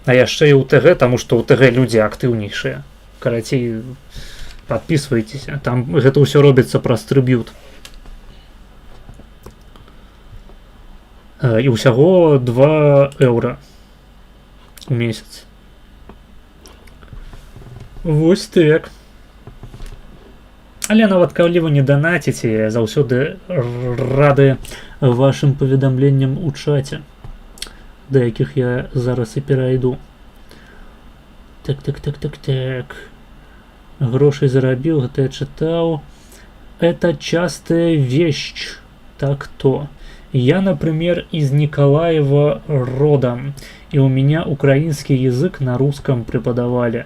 а яшчэ і ў ТГ, таму што ў ТГ людзі актыўнейшыя. Карацей, падпісвайцеся. Там гэта ўсё робіцца праз трыб'ют. І ўсяго 2 еўра у месяц. Вось так. Але нават калі вы не данаціце, заўсёды рады вашым паведамленням у чаце, да якіх я зараз і перайду. Так. Грошай зарабіў, гэта я чытаў. Это частая вещь. Так то. Я, например, из Николаева родом, и у меня украинский язык на русском преподавали.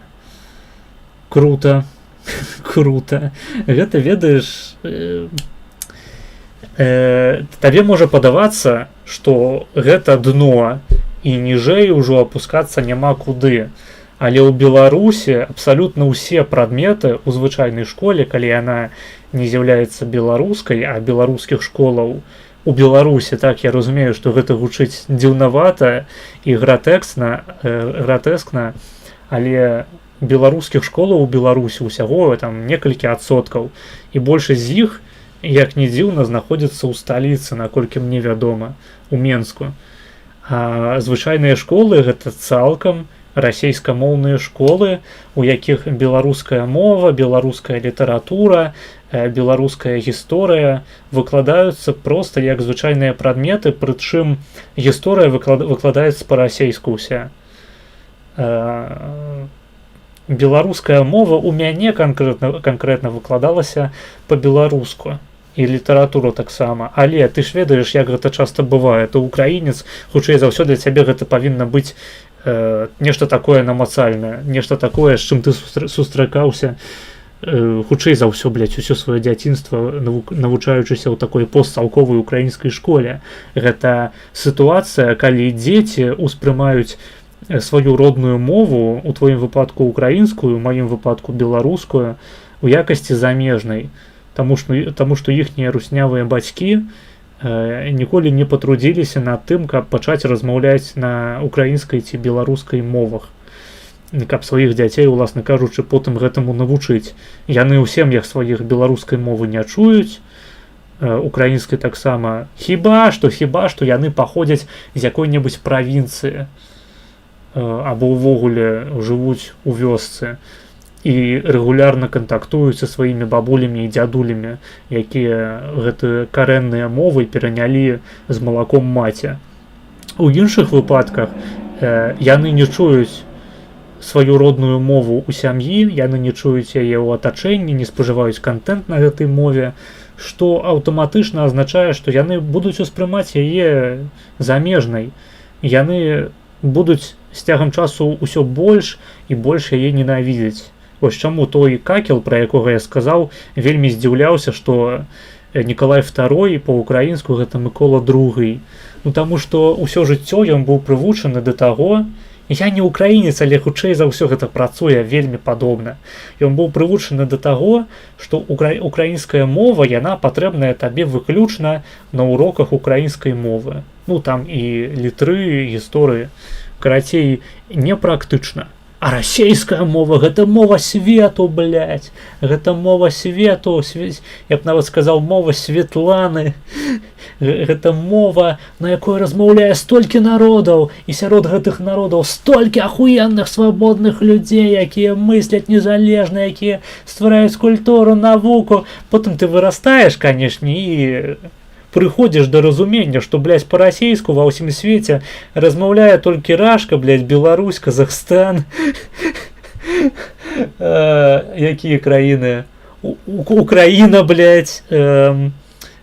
Круто. Круто. Гэта, ведаеш, табе можа падавацца, што гэта дно, і ніжэй ужо апускацца няма куды. Але ў Беларусі абсалютна ўсе прадметы ў звычайнай школе, калі яна не з'яўляецца беларускай, а беларускіх школаў у Беларусі, так я разумею, што гэта гучыць дзіўнавата і гратэскна, але беларускіх школаў у Беларусі ўсяго там некалькі адсоткаў, і большасць з іх, як не дзіўна, знаходзіцца ў сталіцы, наколькі мне вядома, у Менску. А звычайныя школы гэта цалкам расейскамоўныя школы, у якіх беларуская мова, беларуская літаратура, беларуская гісторыя выкладаюцца проста як звычайныя прадметы, прычым гісторыя выкладаецца па-расейску ўся. Беларуская мова у мяне канкрэтна выкладалася па-беларуску. І літаратуру таксама. Але ты ж ведаеш, як гэта часта бывае. То украінец, хутчэй за ўсё, для цябе гэта павінна быць нешта такое намацальнае, нешта такое, з чым ты сустракаўся хутчэй за ўсё, блядь, усё сваё дзяцінства, навучаючыся ў такой постцалковай украінскай школе. Гэта сітуацыя, калі дзеці ўспрымаюць сваю родную мову, у твоім выпадку украінскую, у маім выпадку беларускую, у якасці замежнай. Таму што іхнія руснявыя бацькі ніколі не патрудзіліся над тым, каб пачаць размаўляць на украінскай ці беларускай мовах, каб сваіх дзяцей, уласна кажучы, потым гэтаму навучыць. Яны ў сем'ях сваіх беларускай мовы не чуюць, украінскай таксама, хіба што яны паходзяць з якой-небудзь правінцыі або ўвогуле жывуць у вёсцы і рэгулярна кантактуюць са сваімі бабулямі і дзядулямі, якія гэтыя карэнныя мовы перанялі з малаком маці. У іншых выпадках яны не чуюць сваю родную мову ў сям'і, яны не чуюць яе ў атачэнні, не спажываюць кантэнт на гэтай мове, што аўтаматычна азначае, што яны будуць успрымаць яе замежнай. Яны будуць з цягам часу ўсё больш і больш яе ненавідзець. Вось чаму той Какел, пра якога я сказаў, вельмі здзіўляўся, што Нікалай II па-украінску гэта Мыкола II. Ну таму што ўсё жыццё ён быў прывучаны да таго, я не украінец, але хутчэй за ўсё гэта працуе вельмі падобна. Ён быў прывучаны да таго, што украінская мова, яна патрэбная табе выключна на уроках украінскай мовы. Ну там і літры, гісторыі. Карацей, непрактычна. А расейская мова, гэта мова свету, блядь. Гэта мова свету, я б нават сказаў, мова Светланы. Гэта мова, на якой размаўляе столькі народаў, і сярод гэтых народаў столькі ахуенных свабодных людзей, якія мысляць незалежна, якія ствараюць культуру, навуку. Потым ты вырастаеш, канешне, і прыходзіш да разумення, што, блядь, па-расейску ва ўсім свеце размаўляе толькі Рашка, блядь, Беларусь, Казахстан. Якія краіны? Украіна, блядь,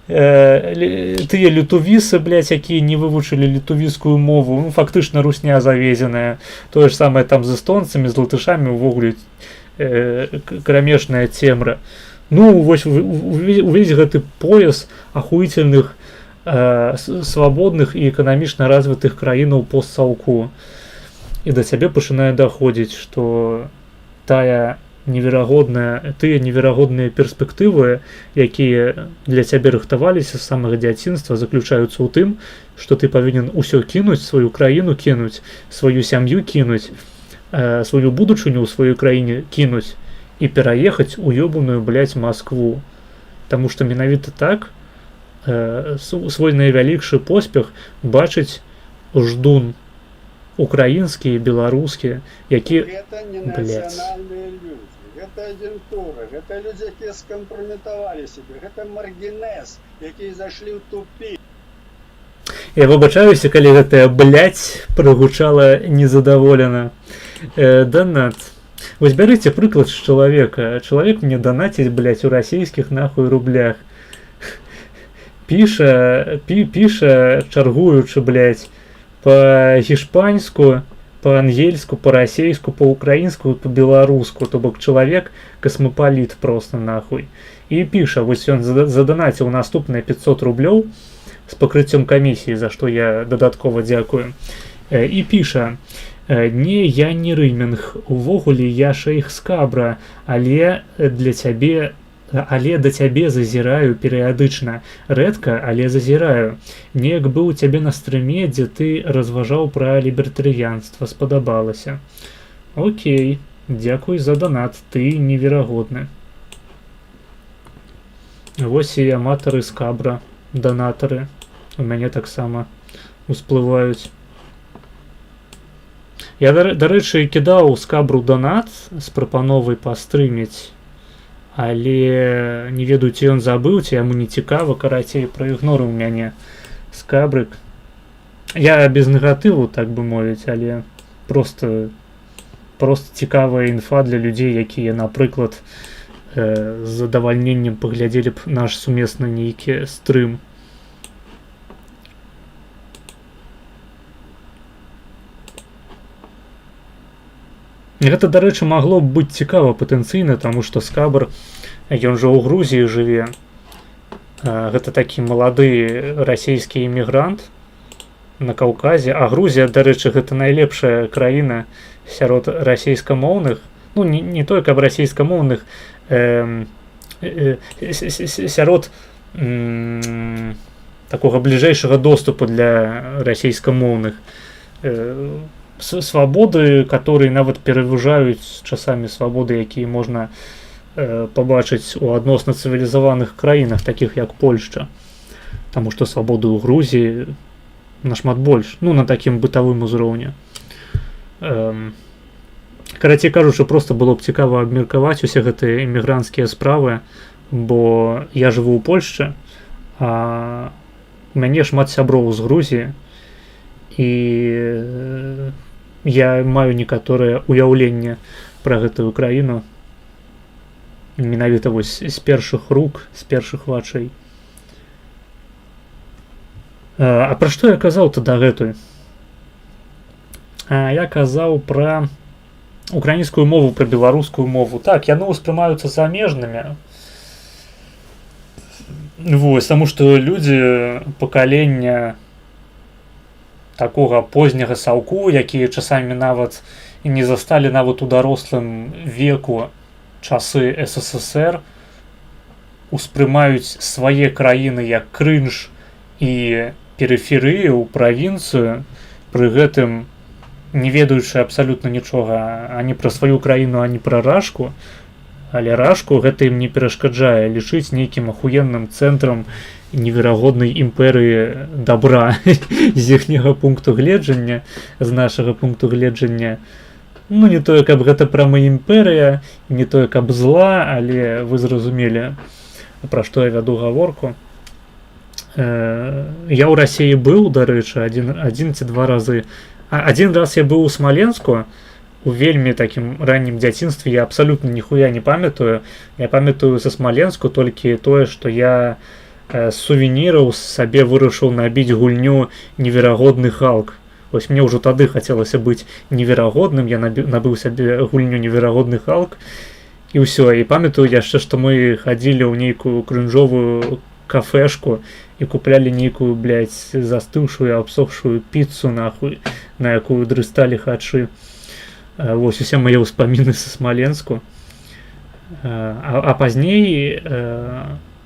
тыя літувісы, блядь, якія не вывучылі літувіскую мову, ну, фактычна русня завезеная. Тое ж самае там з эстонцамі, з латышамі, увогуле крамешная цемра. Ну, вось увесь гэты пояс ахуительных, свабодных і эканамічна развітых краінаў постсаўку. І да цябе пачынае даходзіць, што тыя неверагодныя перспектывы, якія для цябе рыхтаваліся з самага дзяцінства, заключаюцца ў тым, што ты павінен усё кінуць, сваю краіну кінуць, сваю сям'ю кінуць, сваю будучыню ў сваёй краіне кінуць, і пераехаць у ёбаную, блядь, Маскву. Таму што менавіта так свой найвялікшы поспех бачыць ждун украінскі і беларускі, які, блядь. Гэта агентура, гэта людзі, якія скампраметавалі сябе, гэта маргінез, якія зайшлі ў тупік. Я выбачаюся, калі гэтая, блядь, прагучала незадаволена. Донат. Вось бярыце прыклад з чалавека. Чалавек мне данаціць, блядь, у расійскіх нахуй рублях. піша чаргуючы, блядь, па-гішпанску, па-ангельску, па-расейску, па-украінску, па-беларуску, то бок чалавек касмапаліт просто нахуй. І піша, вось ён заданаціў наступныя 500 рублёў з пакрыццём камісіі, за што я дадаткова дзякую. І піша: не, я не рымінг, увогуле я шэйх Скабра, але да цябе зазіраю перыядычна, рэдка, але зазіраю. Неяк быў у цябе на стрыме, дзе ты разважаў пра лібертарыянства, спадабалася. Окей, дзякуй за данат, ты неверагодны. Вось і аматары Скабра, данатары у мяне таксама усплываюць. Я, дарэчы, кідаў Скабру данат з прапановай пастрыміць, але не ведаю, ці ён забыў, ці яму не цікава, карацей, праігнорыў мяне Скабрык. Я без негатыву, так бы мовіць, але просто цікавая інфа для людзей, якія, напрыклад, з задавальненнем паглядзелі б наш сумесны нейкі стрым. Гэта, дарэчы, магло б быць цікава патэнцыйна, таму што Скабр, ён жа ў Грузіі жыве. Гэта такі малады расійскі імігрант на Каўказе. А Грузія, дарэчы, гэта найлепшая краіна сярод расейскамоўных, ну, не той, каб расейскамоўных, сярод такога бліжэйшага доступу для расейскамоўных. Свабоды, которые нават пераважаюць часамі свабоды, якія можна пабачыць у адносна цывілізаваных краінах, такіх як Польшча. Таму што свабоды ў Грузіі нашмат больш, ну, на такім бытавым узроўні. Карацей кажучы, проста было б цікава абмеркаваць усе гэтыя імігранцкія справы, бо я жыву ў Польшчы, а у мяне шмат сяброў з Грузіі, і я маю некаторае ўяўленне пра гэтую краіну менавіта вось з першых рук, з першых вачэй. А пра што я казаў-то дагэтуль? Я казаў пра украінскую мову, пра беларускую мову. Так, яны ўспрымаюцца замежнымі. Вось, таму што людзі пакалення такога позняга саўку, якія часамі нават не засталі нават у дарослым веку часы СССР, успрымаюць свае краіны як крынж і перыферыю, правінцыю, пры гэтым не ведаючы абсалютна нічога ані пра сваю краіну, ані пра Рашку, але Рашку гэта ім не перашкаджае лічыць нейкім ахуенным цэнтрам неверагоднай імперыі добра з іхняга пункту гледжання, з нашага пункту гледжання. Ну, не тое, каб гэта прама імперыя, не тое, каб зла, але вы зразумелі, пра што я вяду гаворку. Я ў Расіі быў, дарэчы, адзін ці два разы. Адзін раз я быў у Смаленску, у вельмі такім раннім дзяцінстве, я абсалютна ніхуя не памятаю. Я памятаю са Смаленску толькі тое, што я з сувеніраў сабе вырашыў набіць гульню «Неверагодны Халк». Вось мне ўжо тады хацелася быць неверагодным, я набыў сабе гульню «Неверагодны Халк», і ўсё. І памятаю яшчэ, што мы хадзілі ў нейкую крынжовую кафешку і куплялі нейкую, блядь, застыўшую, абсохшую піцу, нахуй, на якую дрысталі хачы. Вось усе мае ўспаміны са Смаленску. А пазней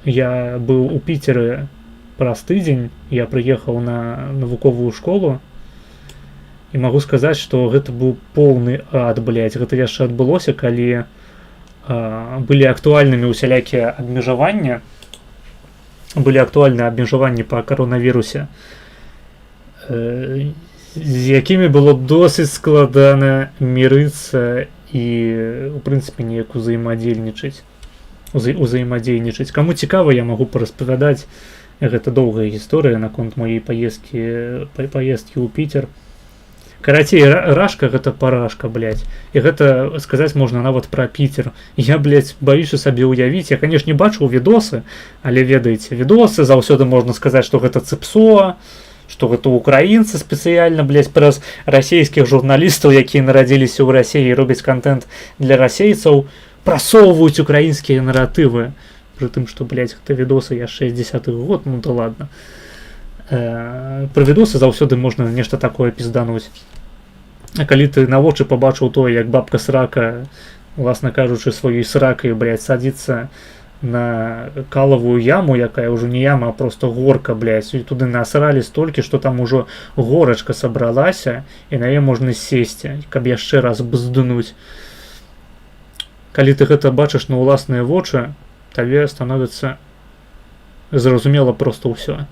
я быў у Піцеры праз тыдзень, я прыехаў на навуковую школу, і магу сказаць, што гэта быў поўны ад, блядь. Гэта яшчэ адбылося, калі былі актуальнымі усялякія абмежаванні, былі актуальныя абмежаванні па каронавірусе, з якімі было досыць складана мірыцца і, у прынцыпе, неяк узаемадзейнічаць. Каму цікава, я магу параспавядаць, гэта доўгая гісторыя наконт маёй паездкі ў Піцер. Карацей, рашка гэта парашка, блядь. І гэта сказаць можна нават пра Пітер. Я, блядь, баюся сабе ўявіць. Я, канешне, бачыў відосы, але ведаеце, відосы заўсёды можна сказаць, што гэта цыпсо, што гэта украінцы спецыяльна, блядь, праз расійскіх журналістаў, якія нарадзіліся ў Расіі і робяць контент для расейцаў, прасоўваюць украінскія наратывы. Пры тым, што, блядь, гэта відосы яшчэ 60-х год, ну то ладно. Пра відосы заўсёды можна нешта такое піздануць. А калі ты на вочы пабачыў тое, як бабка срака, уласна кажучы, сваёй сракай, блядь, садзіцца на калавую яму, якая ўжо не яма, а просто горка, блядь, і туды насралі столькі, што там ужо горачка сабралася, і на яе можна сесці, каб яшчэ раз бздунуць. Калі ты гэта бачыш на ўласныя вочы, табе становіцца зразумела проста ўсё.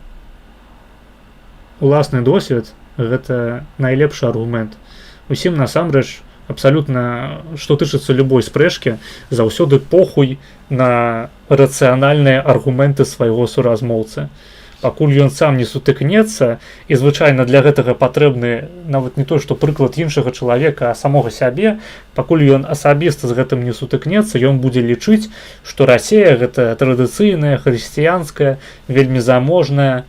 Уласны досвед – гэта найлепшы аргумент. Усім насамрэч, абсалютна, што тычыцца любой спрэчкі, заўсёды похуй на рацыянальныя аргументы свайго суразмоўцы. Пакуль ён сам не сутыкнецца, і звычайна для гэтага патрэбны нават не то, што прыклад іншага чалавека, а самога сябе, пакуль ён асабіста з гэтым не сутыкнецца, ён будзе лічыць, што Расія гэта традыцыйная, хрысціянская, вельмі заможная,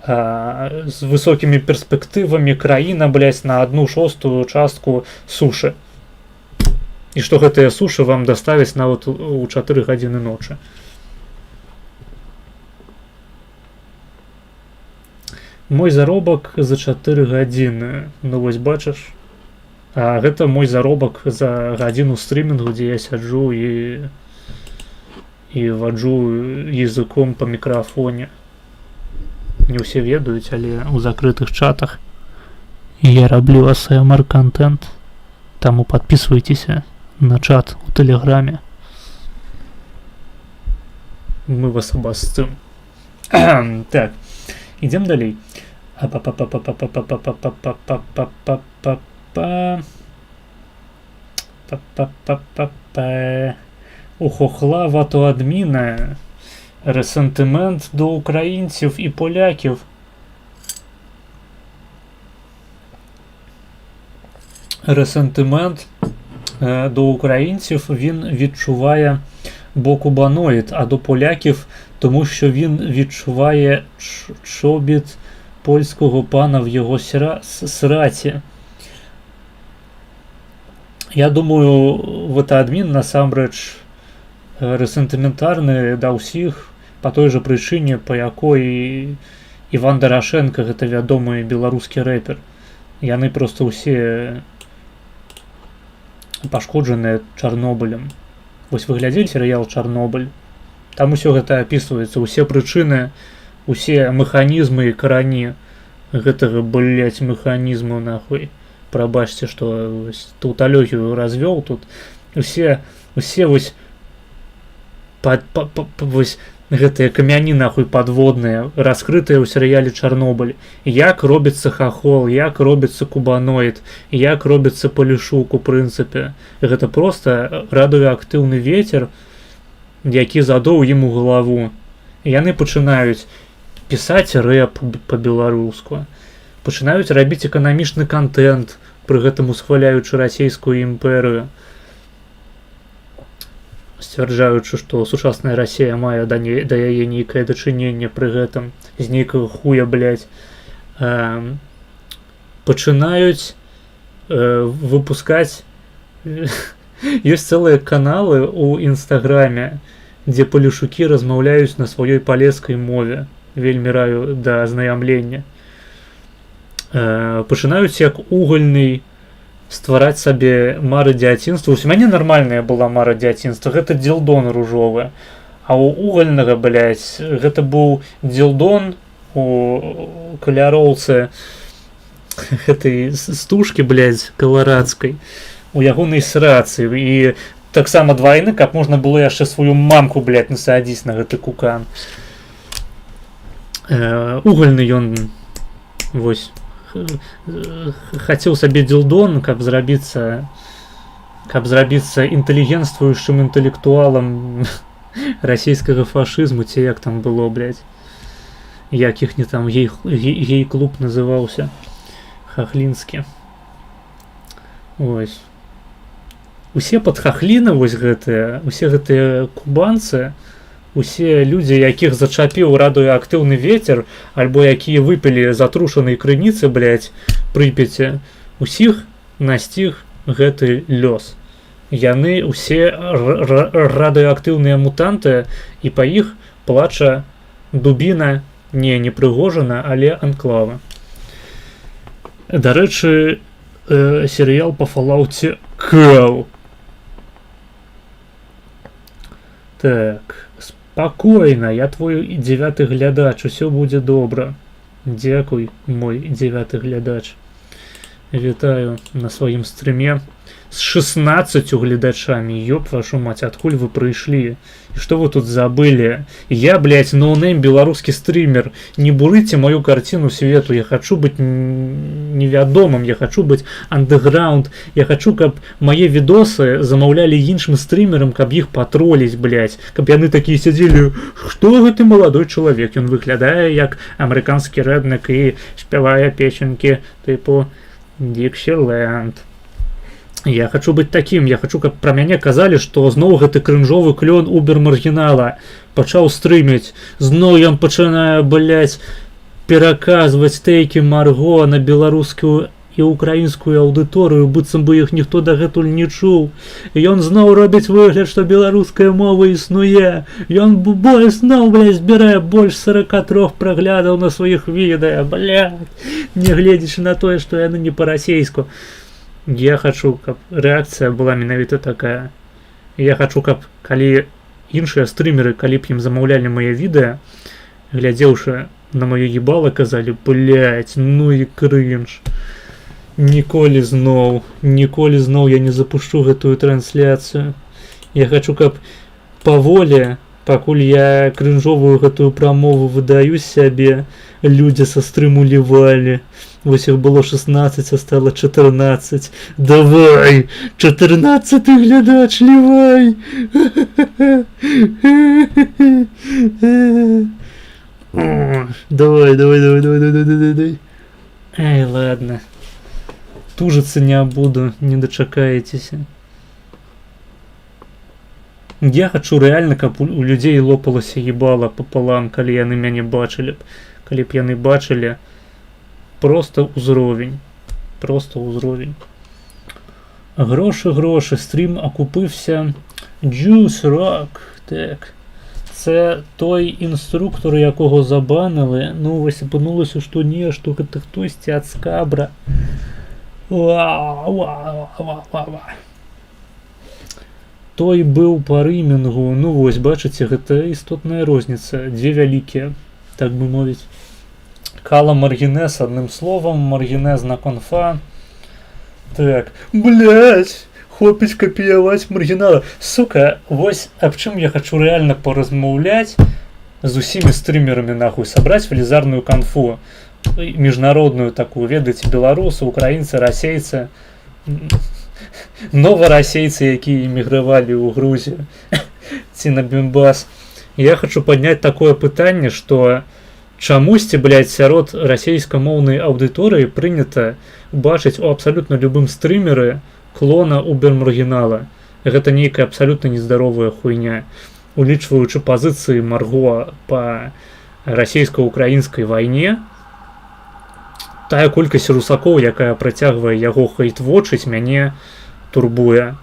з высокімі перспектывамі краіна, блядь, на 1/6 частку сушы. І што гэтыя сушы вам даставяць нават у 4 гадзіны ночы. Мой заробак за 4 гадзіны. Ну вось бачыш. А гэта мой заробак за гадзіну стрімінгу, дзе я сяджу і ваджу языком па мікрафоне. Не ўсе ведаюць, але ў закрытых чатах я раблю ASMR контент, таму подписывайтеся на чат у Тэлеграме. Мы вас абасцым. Так, ідзем далей. У хохла ватоадміна ресентимент до українців і поляків. Ресентимент до українців він відчуває бокубаноїд, а до поляків тому, що він відчуває чобіт польського пана в його сраці. Я думаю, ватаадмін насамрэч ресентыментарны да ўсіх па той жа прычыне, па якой Іван Дарашенко, гэта вядомы беларускі рэпер. Яны проста ўсе пашкоджаныя Чарнобылем. Вось вы глядзелі серыял «Чарнобыль»? Там усё гэта апісваецца, усе прычыны, усе механізмы і карані гэтага, блядь, механізму, нахуй. Прабачце, што тауталогію развёў тут. Усе вось вось гэтыя камяні, нахуй, падводныя, раскрытыя ў серыяле «Чарнобыль». Як робіцца хахол, як робіцца кубаноід, як робіцца палішук, у прынцыпе. Гэта проста радыеактыўны вецер, які задоў ім у галаву. Яны пачынаюць пісаць рэп па-беларуску, пачынаюць рабіць эканамічны контент, пры гэтым усхваляючы расійскую імперыю, сцвярджаючы, што сучасная Расія мае да яе нейкае дачыненне пры гэтым, з нейкага хуя, блядь. Пачынаюць выпускаць... Ёсць цэлыя каналы ў Інстаграме, дзе палішукі размаўляюць на сваёй палескай мове. Вельмі раю да азнаямлення. Пачынаюць як угольны ствараць сабе мары дзяцінства. У мяне нармальная была мара дзяцінства, гэта дзелдон ружовы. А у угольнага, блядь, гэта быў дзелдон у каляроўцы гэтай стужкі, блядь, каларадскай, у ягонай срацы. І таксама двайны, каб можна было яшчэ сваю мамку, блядь, насадзіць на гэты кукан. Угольны ён, вось, хацеў сабе дзелдон, каб зрабіцца інтэлігентствуючым інтэлектуалам расійскага фашызму, ці як там было, блядь, як іхні там гей-клуб называўся, хахлінскі. Вось. Усе падхахліны вось гэтыя, усе гэтыя кубанцы, усе людзі, якіх зачапіў радыеактыўны вецер, альбо якія выпілі затрушаныя крыніцы, блядь, Прыпяці, усіх насціг гэты лёс. Яны усе радыеактыўныя мутанты, і па іх плача дубіна, не Прыгожина, але Анклава. Дарэчы, серыял па Fallout кал. Так, спакойна, я твой 9-ы глядач, усё будзе добра. Дзякуй, мой 9-ы глядач. Вітаю на сваім стрыме з 16 глядачамі. Ёб вашу мать, адкуль вы прыйшлі? І што вы тут забылі? Я, блядь, ноунейм беларускі стрімер. Не бурыце мою карціну свету. Я хочу быць невядомым, я хочу быць андэграунд. Я хочу, каб мае відосы замаўлялі іншым стрімерам, каб іх патроліць, блядь. Каб яны такія сядзелі: што гэты маладой чалавек? Ён выглядае як амерыканскі рэднэк і спявае песенькі тыпу Dixieland. Я хочу быць такім, я хочу, каб пра мяне казалі, што зноў гэты крынжовы клён убер-маргінала пачаў стрыміць. Зноў ён пачынае, блядь, пераказваць тэйкі Марго на беларускую і украінскую аўдыторыю, быццам бы іх ніхто дагэтуль не чуў. Ён зноў робіць выгляд, што беларуская мова існуе. Ён зноў, блядь, збірае больш 43 праглядаў на сваіх відэа, блядь, нягледзячы на тое, што яны не па-расейску. Я хочу, каб рэакцыя была менавіта такая. Я хочу, каб калі іншыя стрымеры, калі б ім замаўлялі мае відэа, глядзеўшы на маё ебало, казалі: блядь, ну і крынж. Ніколі зноў я не запушчу гэтую трансляцыю. Я хочу, каб паволі, пакуль я крынжовую гэтую прамову выдаю сябе, людзі са стрыму лівалі. Вось іх было 16, а стало 14. Давай, 14-й глядач, лівай. Давай. Эй, ладно. Тужиться не буду, не дачакаецеся. Я хочу рэальна, каб у людзей лопалася ебала пополам, калі яны мяне бачылі б. Калі б яны бачылі просто ўзровень. Грошы, стрім окупився. Juice Rock. Так. Це той інструктор, якого забанили. Ну, вось апынулася, што не, што гэта хтосьці ад скабра. Той быў па рымінгу. Ну вось, бачыце, гэта істотная розніца. Дзве вялікія, так бы мовіць. Кала Маргінез, адным словам, Маргінезна конфа. Так, блять, хопіць капіяваць маргінала. Сука, вось аб чым я хочу рэальна паразмаўляць з усімі стрімерамі, нахуй, сабраць велізарную конфу. Міжнародную такую, ведаеце, беларусы, украінцы, расейцы, новорасейцы, якія эмігравалі ў Грузію ці на Бімбас. Я хочу падняць такое пытанне, што чамусьці, блядь, сярод расейскамоўнай аўдыторыі прынята бачыць у абсалютна любым стрымеры клона убер-маргінала. Гэта нейкая абсалютна нездаровая хуйня. Улічваючы пазіцыі Марго па расейска-украінскай вайне, тая колькасць русакоў, якая працягвае яго хейтвочыць, мяне турбуе.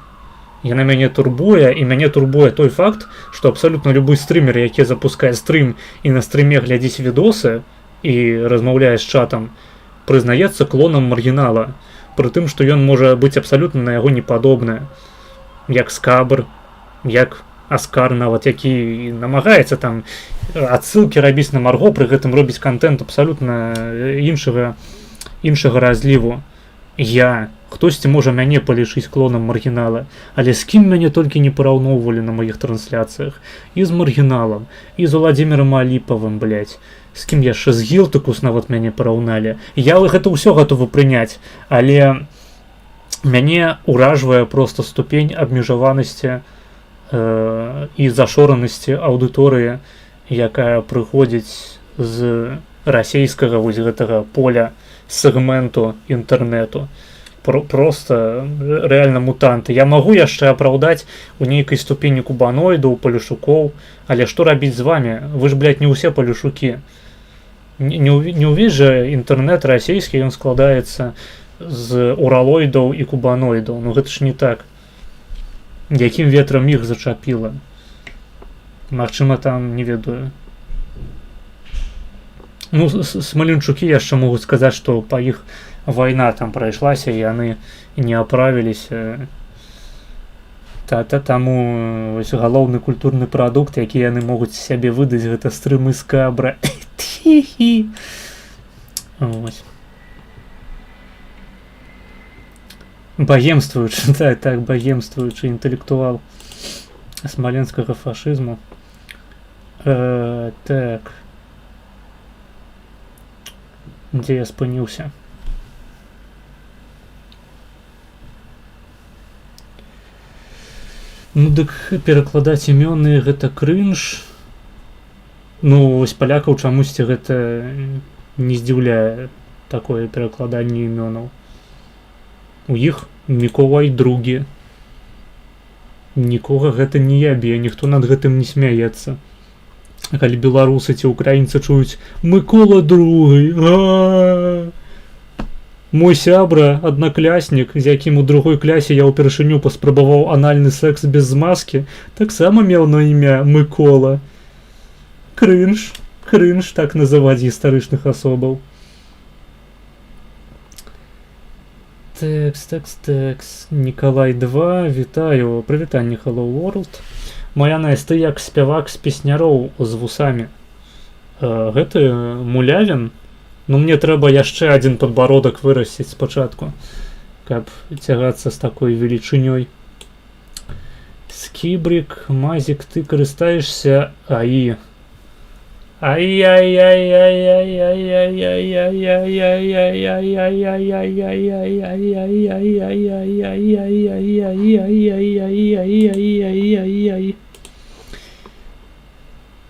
Яна мяне турбуе, і мяне турбуе той факт, што абсалютна любы стрымер, які запускае стрым і на стрыме глядзіць відосы і размаўляе з чатам, прызнаецца клонам маргінала, пры тым, што ён можа быць абсалютна на яго непадобны, як Скабр, як Аскар нават, які намагаецца там адсылкі рабіць на Марго, пры гэтым робіць контент абсалютна іншага разліву. Хтосьці можа мяне палічыць клонам маргінала, але з кім мяне толькі не параўноўвалі на маіх трансляцыях. І з маргіналам, і з Владзімірам Аліпавым, блядь. З кім яшчэ, з Гілтыкус нават мяне параўналі. Я гэта ўсё гатовы прыняць, але мяне ўражвае проста ступень абмежаванасці і зашоранасці аўдыторыі, якая прыходзіць з расейскага вось гэтага поля сегменту інтэрнету. просто рэальна мутанты. Я магу яшчэ апраўдаць у нейкай ступені кубаноідаў, палюшукоў, але што рабіць з вами? Вы ж, блядь, не ўсе палюшукі. Не ўвесь жа інтэрнэт расійскі, ён складаецца з уралоідаў і кубаноідаў. Ну гэта ж не так. Якім ветрам іх зачапіла? Магчыма, там, не ведаю. Ну, смаленчукі яшчэ могуць сказаць, што па іх вайна там прайшлася, і яны не аправіліся. Таму вось галоўны культурны прадукт, які яны могуць сябе выдаць, гэта стрымы з кабра. Вось. Багемствуючы, так, багемствуючы інтэлектуал смаленскага фашызму. Так. Дзе я спыніўся? Ну дык перакладаць імёны гэта крынж. Ну вось палякаў чамусьці гэта не здзіўляе, такое перакладанне імёнаў. У іх Міколай другі. Нікога гэта не ябе, ніхто над гэтым не смяецца. Калі беларусы ці украінцы чуюць Мыкола другі, мой сябра, аднакляснік, з якім у другой клясе я ўпершыню паспрабаваў анальны секс без змазкі, таксама меў на імя Мыкола. Крынж, так называць гістарычных асобаў. Тэкс. Нікалай 2, вітаю, прывітанне, Hello World. Моя Настя, ты як спявак з песняроў з вусамі. Гэты мулявін? Ну мне трэба яшчэ адзін падбародак вырасціць спачатку, каб цягацца з такой велічынёй. Скібрик, Мазік, ты карыстаешся АІ.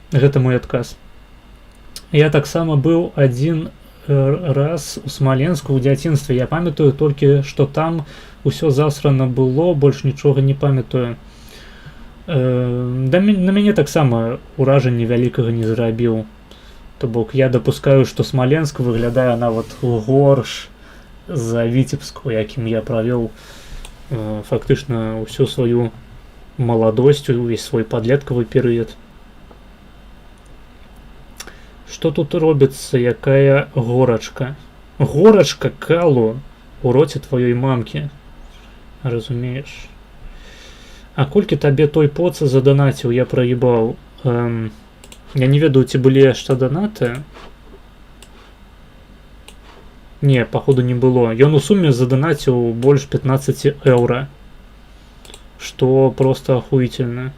Гэта мой адказ. Я таксама быў адзін раз у Смаленску ў дзяцінстве. Я памятаю толькі, што там усё засрана было, больш нічога не памятаю. На мяне таксама ўражанне вялікага не зрабіў. То бок я дапускаю, што Смаленск выглядае нават горш за Віцебску, якім я правёў фактычна ўсю сваю маладосць, увесь свой падлеткавы перыяд. Што тут робіцца, якая горачка? Горачка калу у роце тваёй мамкі. Разумееш? А колькі табе той поца заданаціў, я праебаў. Я не ведаю, ці былі яшчэ данаты. Не, паходу не было. Ён у суме заданаціў больш 15 еўра. Што проста ахуительна.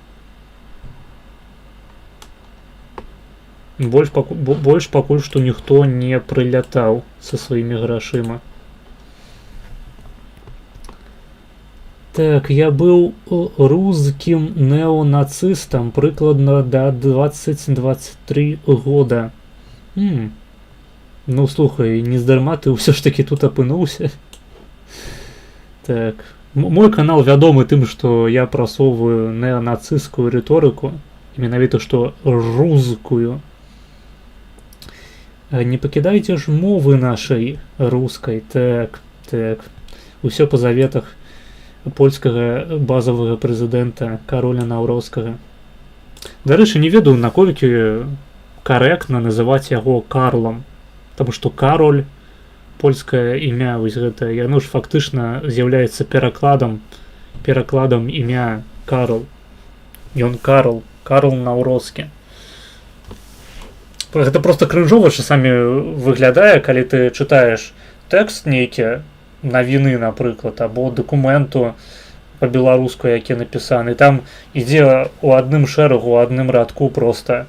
Больш пакуль што ніхто не прылятаў са сваімі грашыма. Так, я быў рускім неонацыстам прыкладна да 20-23 года. Ну, слухай, нездарма ты ўсё ж такі тут апынуўся. Так, мой канал вядомы тым, што я прасоўваю неонацысцкую рыторыку, менавіта што рускую. Не пакідайце ж мовы нашай рускай. Так. Усё па заветах польскага базавага прэзідэнта Кароля Наўроўскага. Дарэчы, не ведаю, наколькі карэктна называць яго Карлам, таму што Кароль, польскае імя, вось гэта, яно ж фактычна з'яўляецца перакладам імя Карл. Ён Карл Наўроўскі. Гэта проста крынжова часамі выглядае, калі ты чытаеш тэкст нейкі, навіны, напрыклад, або дакументу па-беларуску, які напісаны. Там ідзе ў адным шэрагу, у адным радку проста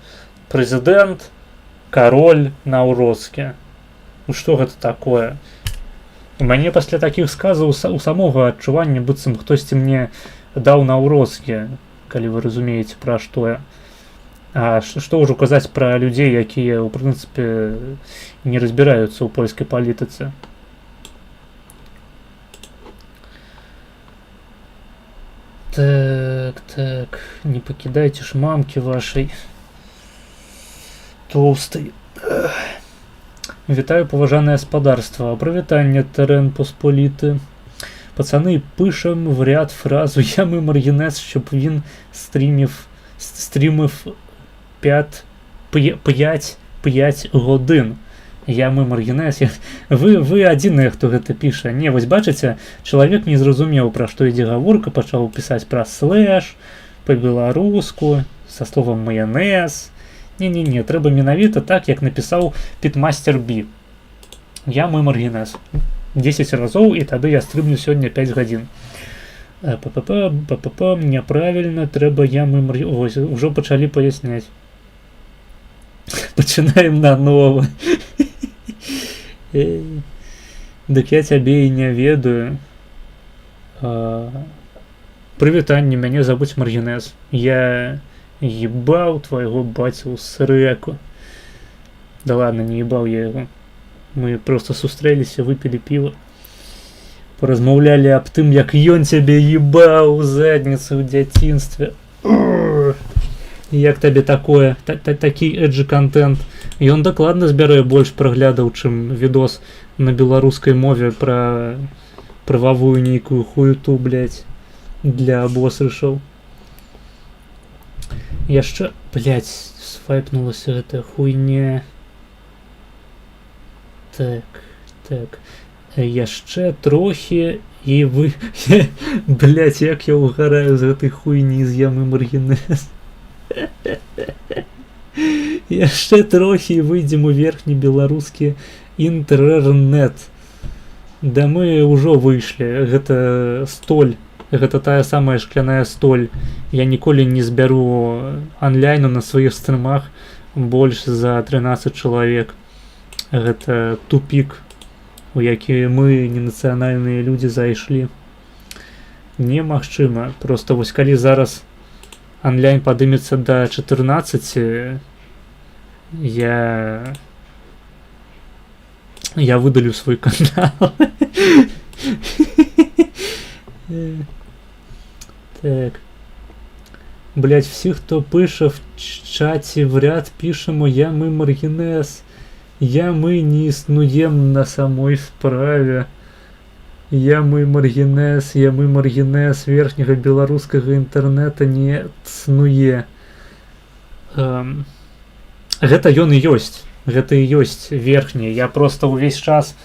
прэзідэнт, Кароль Наўроцкі. Ну што гэта такое? У мяне пасля такіх сказаў у самога адчування, быццам хтосьці мне даў Наўроцкі, калі вы разумееце, пра што я. А што ўжо казаць пра людзей, якія, у прынцыпе, не разбіраюцца ў польскай палітыцы. Так, так, не покидайте ж мамки вашей толстой. Вітаю, поважане господарство. Привітання, терен посполіти. Пацани, пишем в ряд фразу «Я ми маргінез», щоб він стрімив 5 годин. Я мы маргінез. Вы адзіныя, хто гэта піша. Не, вось бачыце, чалавек не зразумеў, пра што ідзе гаворка, пачаў пісаць пра слэш, па-беларуску, са словам маянез. Не, трэба менавіта так, як напісаў Питмастер Би. Я мы маргінез. 10 разоў, і тады я стрымлю сёння 5 гадзін. Няправільна, трэба я мы маргінез. Вось, ужо пачалі паясняць. Пачынаем нанова. Дык я цябе і не ведаю. Прывітанне, мяне завуць маргінез. Я ебаў твайго бацю ў срэку. Да ладно, не ебаў я яго. Мы просто сустрэліся, выпілі піва. Паразмаўлялі аб тым, як ён цябе ебаў у задніцу ў дзяцінстве. Як табе такое, такі эджы-кантэнт? Ён дакладна збярэ больш праглядаў, чым відос на беларускай мове пра прававую нейкую хуету, блядь, для абосрышаў. Яшчэ, блядь, свайпнулася гэтая хуйня. Так. Яшчэ трохі і вы... Блядь, як я угараю з гэтай хуйні з ямы маргінез. Яшчэ трохі выйдзем у верхні беларускі інтэрнэт. Да мы ўжо выйшлі. Гэта столь. Гэта тая самая шкляная столь. Я ніколі не збяру анлайну на сваіх стрымах больш за 13 чалавек. Гэта тупік, у які мы, ненацыянальныя людзі, зайшлі. Немагчыма. Просто вось калі зараз онлайн падымецца до 14, я выдалю свой канал. Так. Блять, всіх, хто пише в чаті в ряд, пишемо «Я мы маргінез». Я мы не існуєм на самой справе. Я мы маргінез, верхняга беларускага інтэрнэта не існуе. Гэта ён і ёсць. Гэта і ёсць верхні. Я просто ўвесь час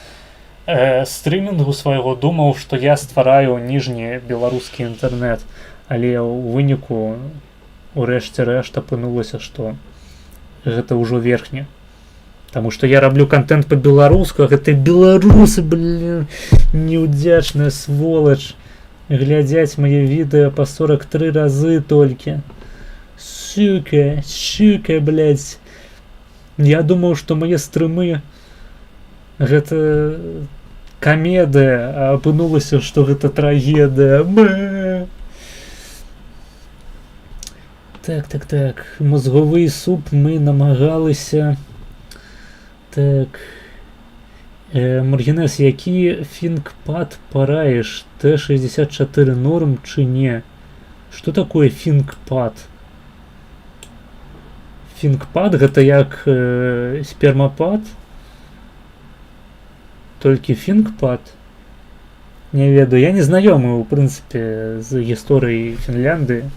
стрымінгу свайго думаў, што я ствараю ніжні беларускі інтэрнэт. Але ў выніку урэшце рэшт апынулася, што гэта ўжо верхні. Таму што я раблю контент по-беларуску, а гэта беларусы, блин, неудзячная сволач. Глядзяць мае відэа па 43 разы толькі. Сука, блядь. Я думаў, што мае стрымы гэта камедыя, а апынулася, што гэта трагедыя. Так. Мозговый суп мы намагалися. Так. Маргінез, які ThinkPad параеш? Т64 норм чи не? Што такое ThinkPad? ThinkPad гэта як спермапад? Толькі ThinkPad? Не ведаю, я не знаёмы, у прынцыпе, з гісторыяй Фінляндыі.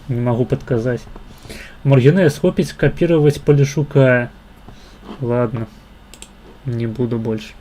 Не могу подказать. Маргінез, хопіць копировать Полішука. Ладно. Не буду больше.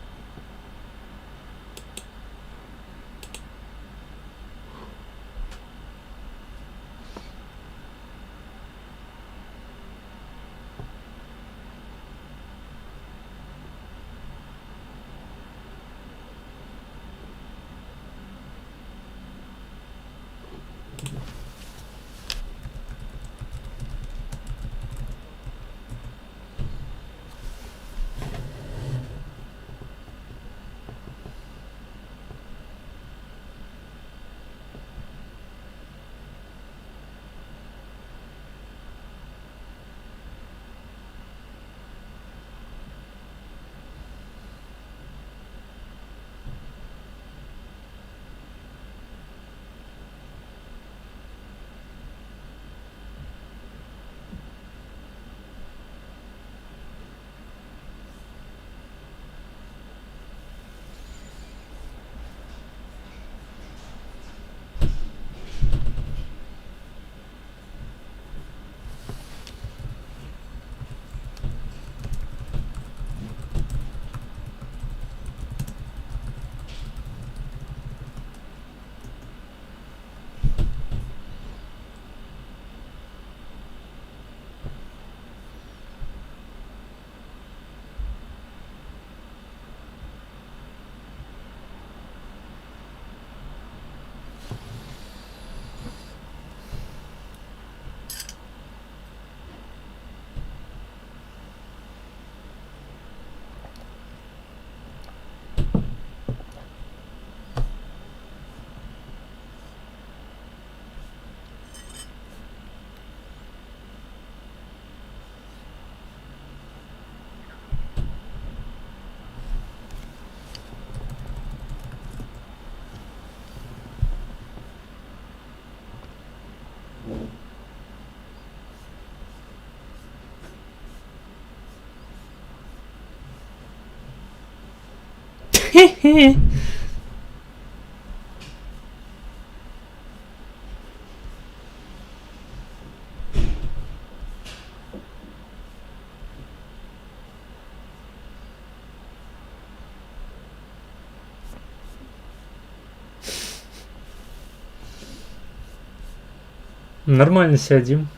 Нормально сядем.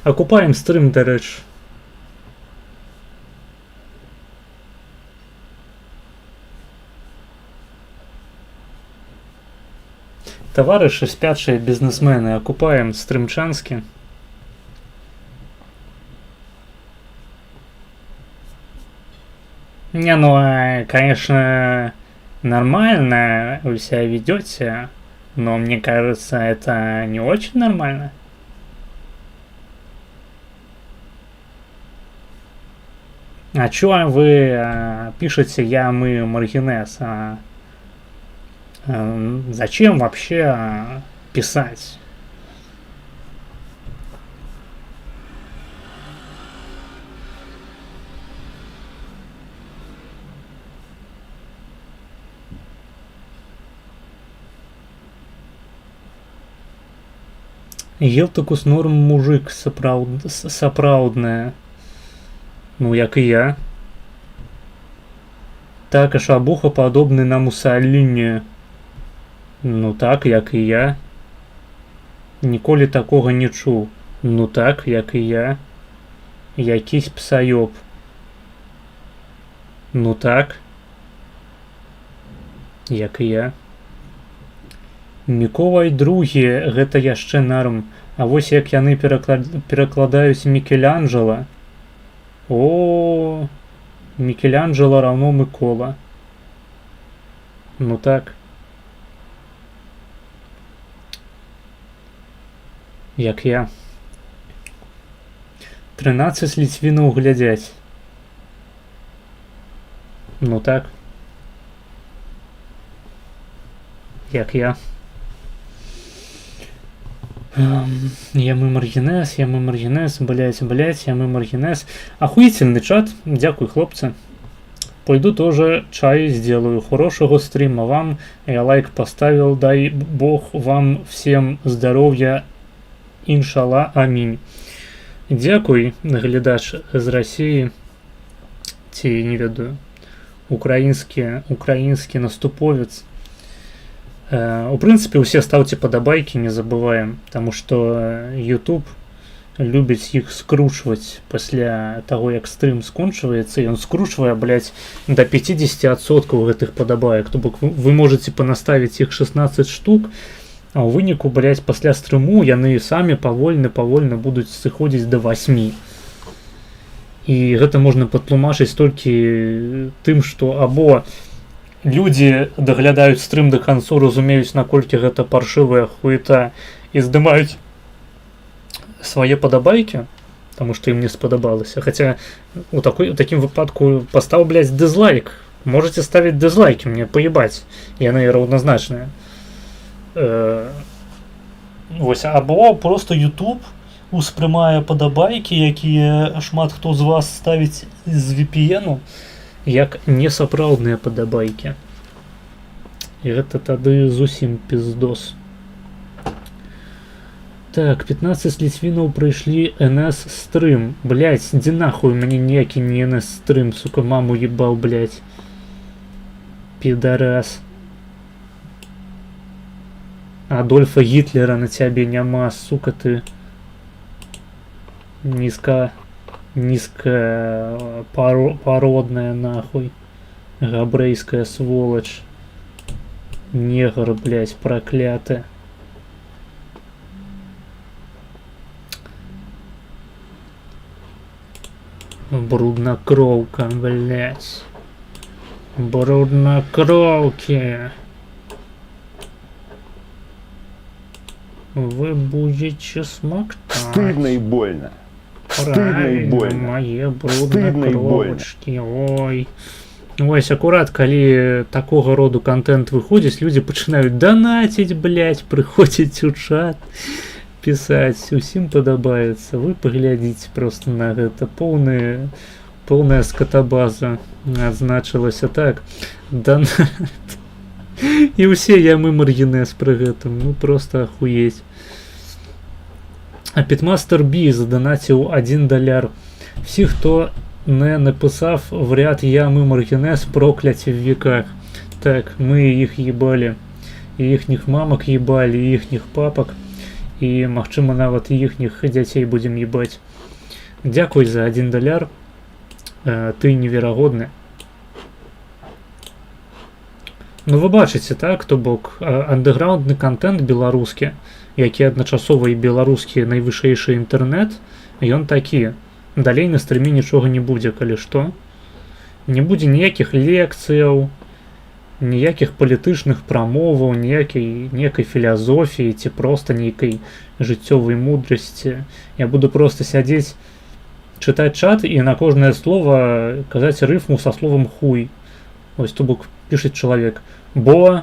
Окупаем стрим, до речі. Товариші спятшие бизнесмены, окупаем стримчански. Не, ну, конечно, нормально вы себя ведете, но мне кажется, это не очень нормально. А чё вы пишете «я, мы, маргинез»? Зачем вообще писать? Елтакус норм мужик сапраўдная. Ну, як і я. Так, шабуха падобны на Мусаліні. Ну так, як і я. Ніколі такога не чуў. Ну так, як і я. Якісь псаёб. Ну так. Як і я. Міколай другі, гэта яшчэ нарм. А вось як яны перакладаюць Мікеланджела. О, Мікеланджела равно Микола. Ну так. Як я. 13 ліцвінаў глядзяць. Ну так. Як я. Ямы маргинез, блять, ямы маргинез. Охуительный чат, дякую, хлопцы. Пойду тоже чай сделаю. Хорошего стрима вам. Я лайк поставил, дай бог вам всем здоровья. Иншалла, аминь. Дякуй, глядач з России. Ці, не ведаю, украинский наступовец. У прынцыпе, усе ставьте падабайкі, не забываем, потому что YouTube любіць іх скручваць пасля таго, як стрым скончваецца, і ён скручвае, блядь, до 50% гэтых падабаек. То бок вы можете понаставіць іх 16 штук, а ў выніку, блядь, пасля стрыму яны самі павольна будуць сыходзіць до 8. І гэта можна патлумачыць толькі тым, што або люди даглядаюць стрым до канцу, разумеюць, наколькі гэта паршывая хуета, і здымаюць свае падабайкі, таму што ім не спадабалася. Хаця у такім выпадку пастаў, блядь, дызлайк. Можете ставіць дызлайки, мне поебаць, яны раўназначныя. Вось, або просто YouTube успрымае падабайкі, якія шмат хто з вас ставіць з VPN-у, як несапраўдныя падабайкі. І гэта тады зусім пиздос. Так, 15 ліцвінаў прыйшлі NS стрым. Блять, дзе нахуй мне ніякі не NS стрым, сука, маму ебал, блять. Пидарас. Адольфа Гітлера на цябе няма, сука ты. Низкая породная нахуй. Габрейская сволочь. Негр, блять, проклятый. Бруднокровка, блять. Бруднокровки. Вы будете смоктать. Стыдно и больно. Стыдно и больно. Мои бруднокровочки. Ой. Ось, акурат, калі такого роду контент выходзіць, люди пачынаюць донатить, блять, прыходзіць у чат, писать, усім падабаецца. Вы паглядзіце просто на гэта. Полная скотобаза адзначылася. Так, донат. І ўсе ямы маргінез пры гэтым. Ну, просто ахуеть. А Pitmaster B задонатил $1. Всі, хто не написав в ряд ямы маргінез, прокляті в віках. Так, ми їх їбали. І їхніх мамок їбали, і їхніх папок. І, магчыма, нават і їхніх дзяцей будем їбать. Дякуй за $1. Ты неверагодны. Ну вы бачыце, так, то бок андэграундны контент беларускі, які адначасова і беларускі найвышэйшы інтэрнэт, ён такі. Далей на стрыме нічога не будзе, калі што. Не будзе ніякіх лекцыяў, ніякіх палітычных прамоваў, ніякай філазофіі ці проста нейкай жыццёвай мудрасці. Я буду просто сядзець, чытаць чат і на кожнае слово казаць рыфму са словам хуй. Ось то бок пішет чалавек. Бо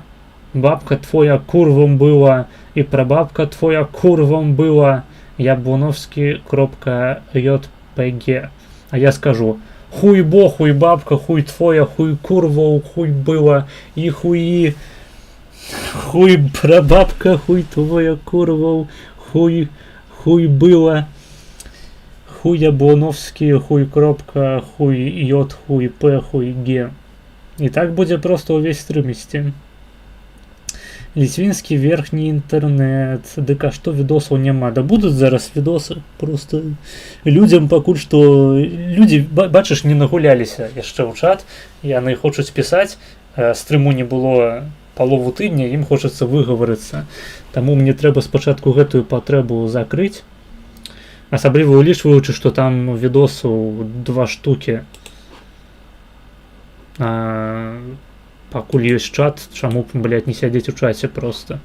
бабка твоя курвом была, і прабабка твоя курвом была, Яблоновский.jpg. А я скажу: хуй бо, хуй бабка, хуй твоя, хуй курвом, хуй было, і хуи, хуй прабабка, хуй твоя курвом, хуй было, хуй Яблоновский, хуй кропка, хуй йод, хуй п, хуй г. І так будзе просто ўвесь стрым ісці. Ліцвінскі верхні інтэрнэт. Дык а што відосаў няма? Да будуць зараз відосы. Просто людзям пакуль што... Людзі, бачыш, не нагуляліся яшчэ ў чат. Яны хочуць пісаць. Стрыму не было палову тыдня, ім хочацца выгаварыцца. Таму мне трэба спачатку гэтую патрэбу закрыць. Асабліва улічваючы, што там відосаў 2 штукі. Пакуль ёсць чат, чаму, блядь, не сядзець у чаце просто.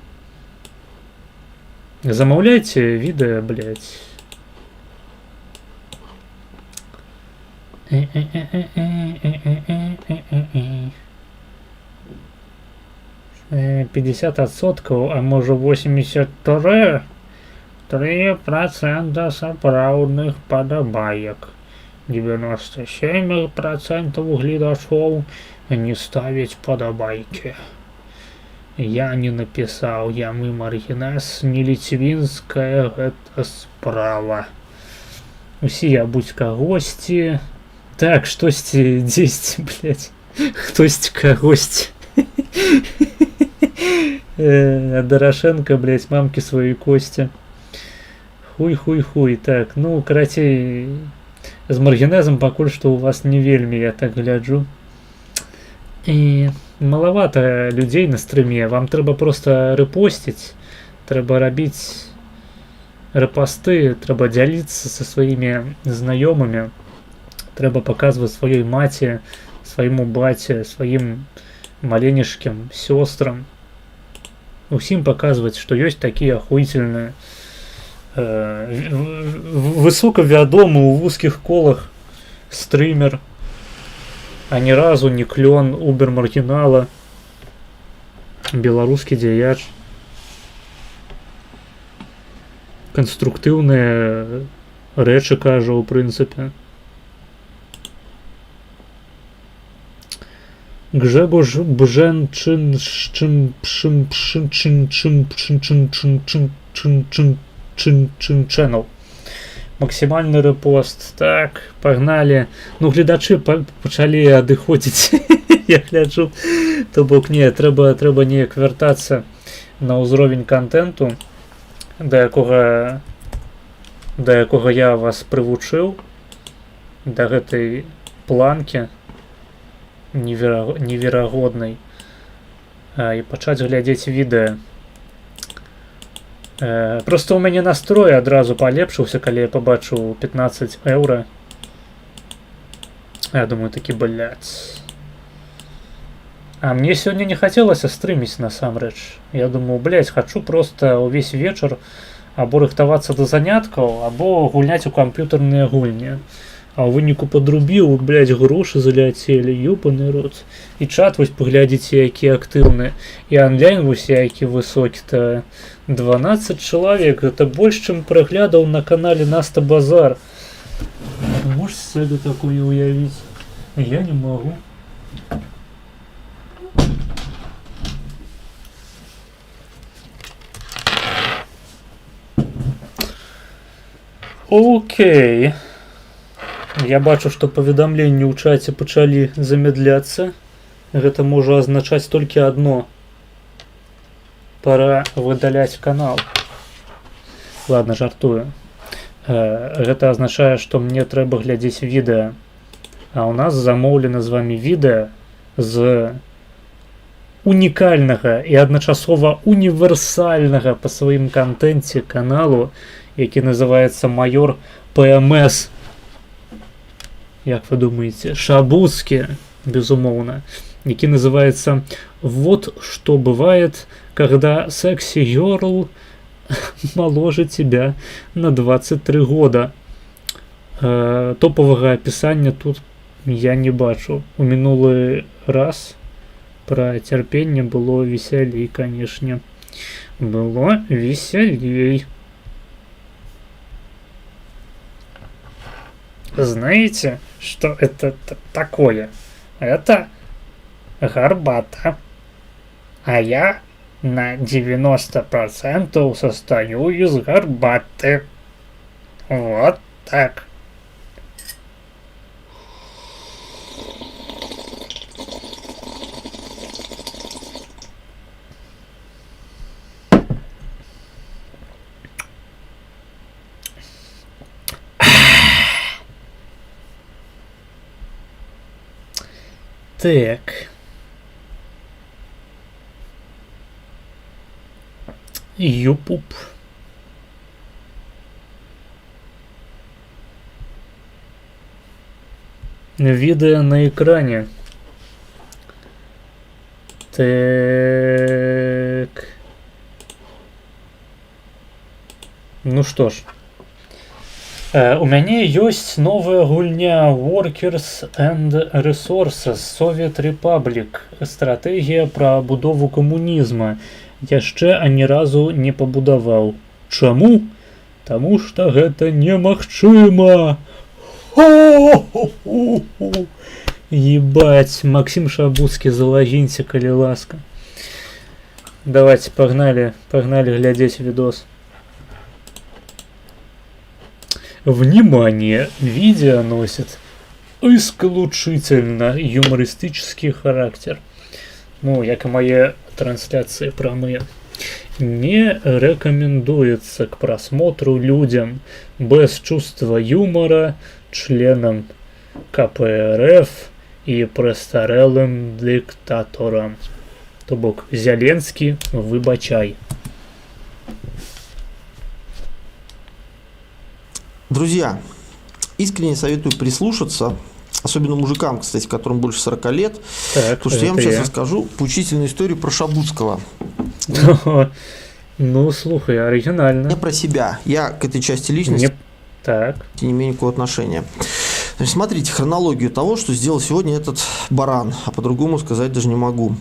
Замаўляйце відэа, блядь. 50%, а можа 83%? 3% сапраўдных падабаек. 97% гледачоў не ставяць падабайкі. Я не напісаў ямы маргінез, не ліцвінская гэта справа. Усе ябуць кагосьці. Так, штосьці, дзесьці, блядь. Хтосьці кагосьці. Дорошенко, блядь, мамкі сваёй косці. Хуй. Так, ну, карацей, з маргінезам пакуль што у вас не вельмі, я так гляджу. І малавата людзей на стрыме. Вам трэба просто рэпосціць, трэба рабіць рэпасты, трэба дзяліцца са сваімі знаёмымі, трэба паказваць сваёй маці, свайму баце, сваім маленечкім сёстрам. Усім паказваць, што ёсць такія ахуительныя, высокавядомы ў вузкіх колах стрымер, а ні разу не клён убер-маргінала, беларускі дзеяч. Канструктыўныя рэчы кажа, у прынцыпе. Гжегош Бжен чин channel. Максімальны рэпост. Так, пагналі. Ну, гледачы пачалі адыходзіць. Я гляджу. То бок не, трэба неяк вяртацца на ўзровень контенту, да якога я вас прывучыў, да гэтай планкі неверагоднай, і пачаць глядзець відэа. Просто ў мяне настрой адразу палепшыўся, калі я пабачыў 15 еўра. Я думаю, такі, блядь. А мне сёння не хацелася стрыміць насамрэч. Я думаю, блядь, хачу просто ўвесь вечар або рыхтавацца да заняткаў, або гульняць у камп'ютарныя гульні. А ў выніку падрубіў, блядь, грошы заляцелі, ёбаны рот. І чат вось паглядзіце, які актыўны. І онлайн вось які высокі-то. 12 чалавек, гэта больш, чым праглядаў на канале Наста Базар. можешь себе такое уявить? Я не могу. Окей. Я бачу, што паведамленні ў чаце пачалі замедляцца. Гэта можа азначаць толькі адно. Пора выдаляць канал. Ладно, жартую. Гэта азначае, што мне трэба глядзець відэа. А ў нас замоўлена з вамі відэа з унікальнага і адначасова універсальнага па сваім кантэнце каналу, які называецца Майор ПМС. Як вы думаете? Шабуцкі, безумоўна. Які называется «Вот что бывает, когда секси-герл моложе тебя на 23 года». Топовага описания тут я не бачу. У мінулы раз про терпение было веселей, конечно. Было веселей. Знаете, что это такое? Это горбата. А я на 90% состою из горбаты. Вот так. Так. Юпуп. Видео на экране. Так. Ну что ж. У мяне ёсць новая гульня Workers and Resources Soviet Republic. Стратэгія пра будову камунізма. Яшчэ ані разу не пабудаваў. Чаму? Таму што гэта немагчыма. Ебать, Максим Шабуцкі, залогіньце, калі ласка. Давайте, погнали глядзець видос. Внимание! Видео носит исключительно юмористический характер. Ну, як и мои трансляции прямые. Не рекомендуется к просмотру людям без чувства юмора, членам КПРФ и престарелым диктаторам. То бок, Зеленский, выбачай. Друзья, искренне советую прислушаться, особенно мужикам, кстати, которым больше 40 лет, Так, потому что я вам сейчас расскажу поучительную историю про Шабуцкого. Ну, слушай, оригинально. Не про себя, я к этой части личности Так. не имею никакого отношения. Значит, смотрите хронологию того, что сделал сегодня этот баран, а по-другому сказать даже не могу.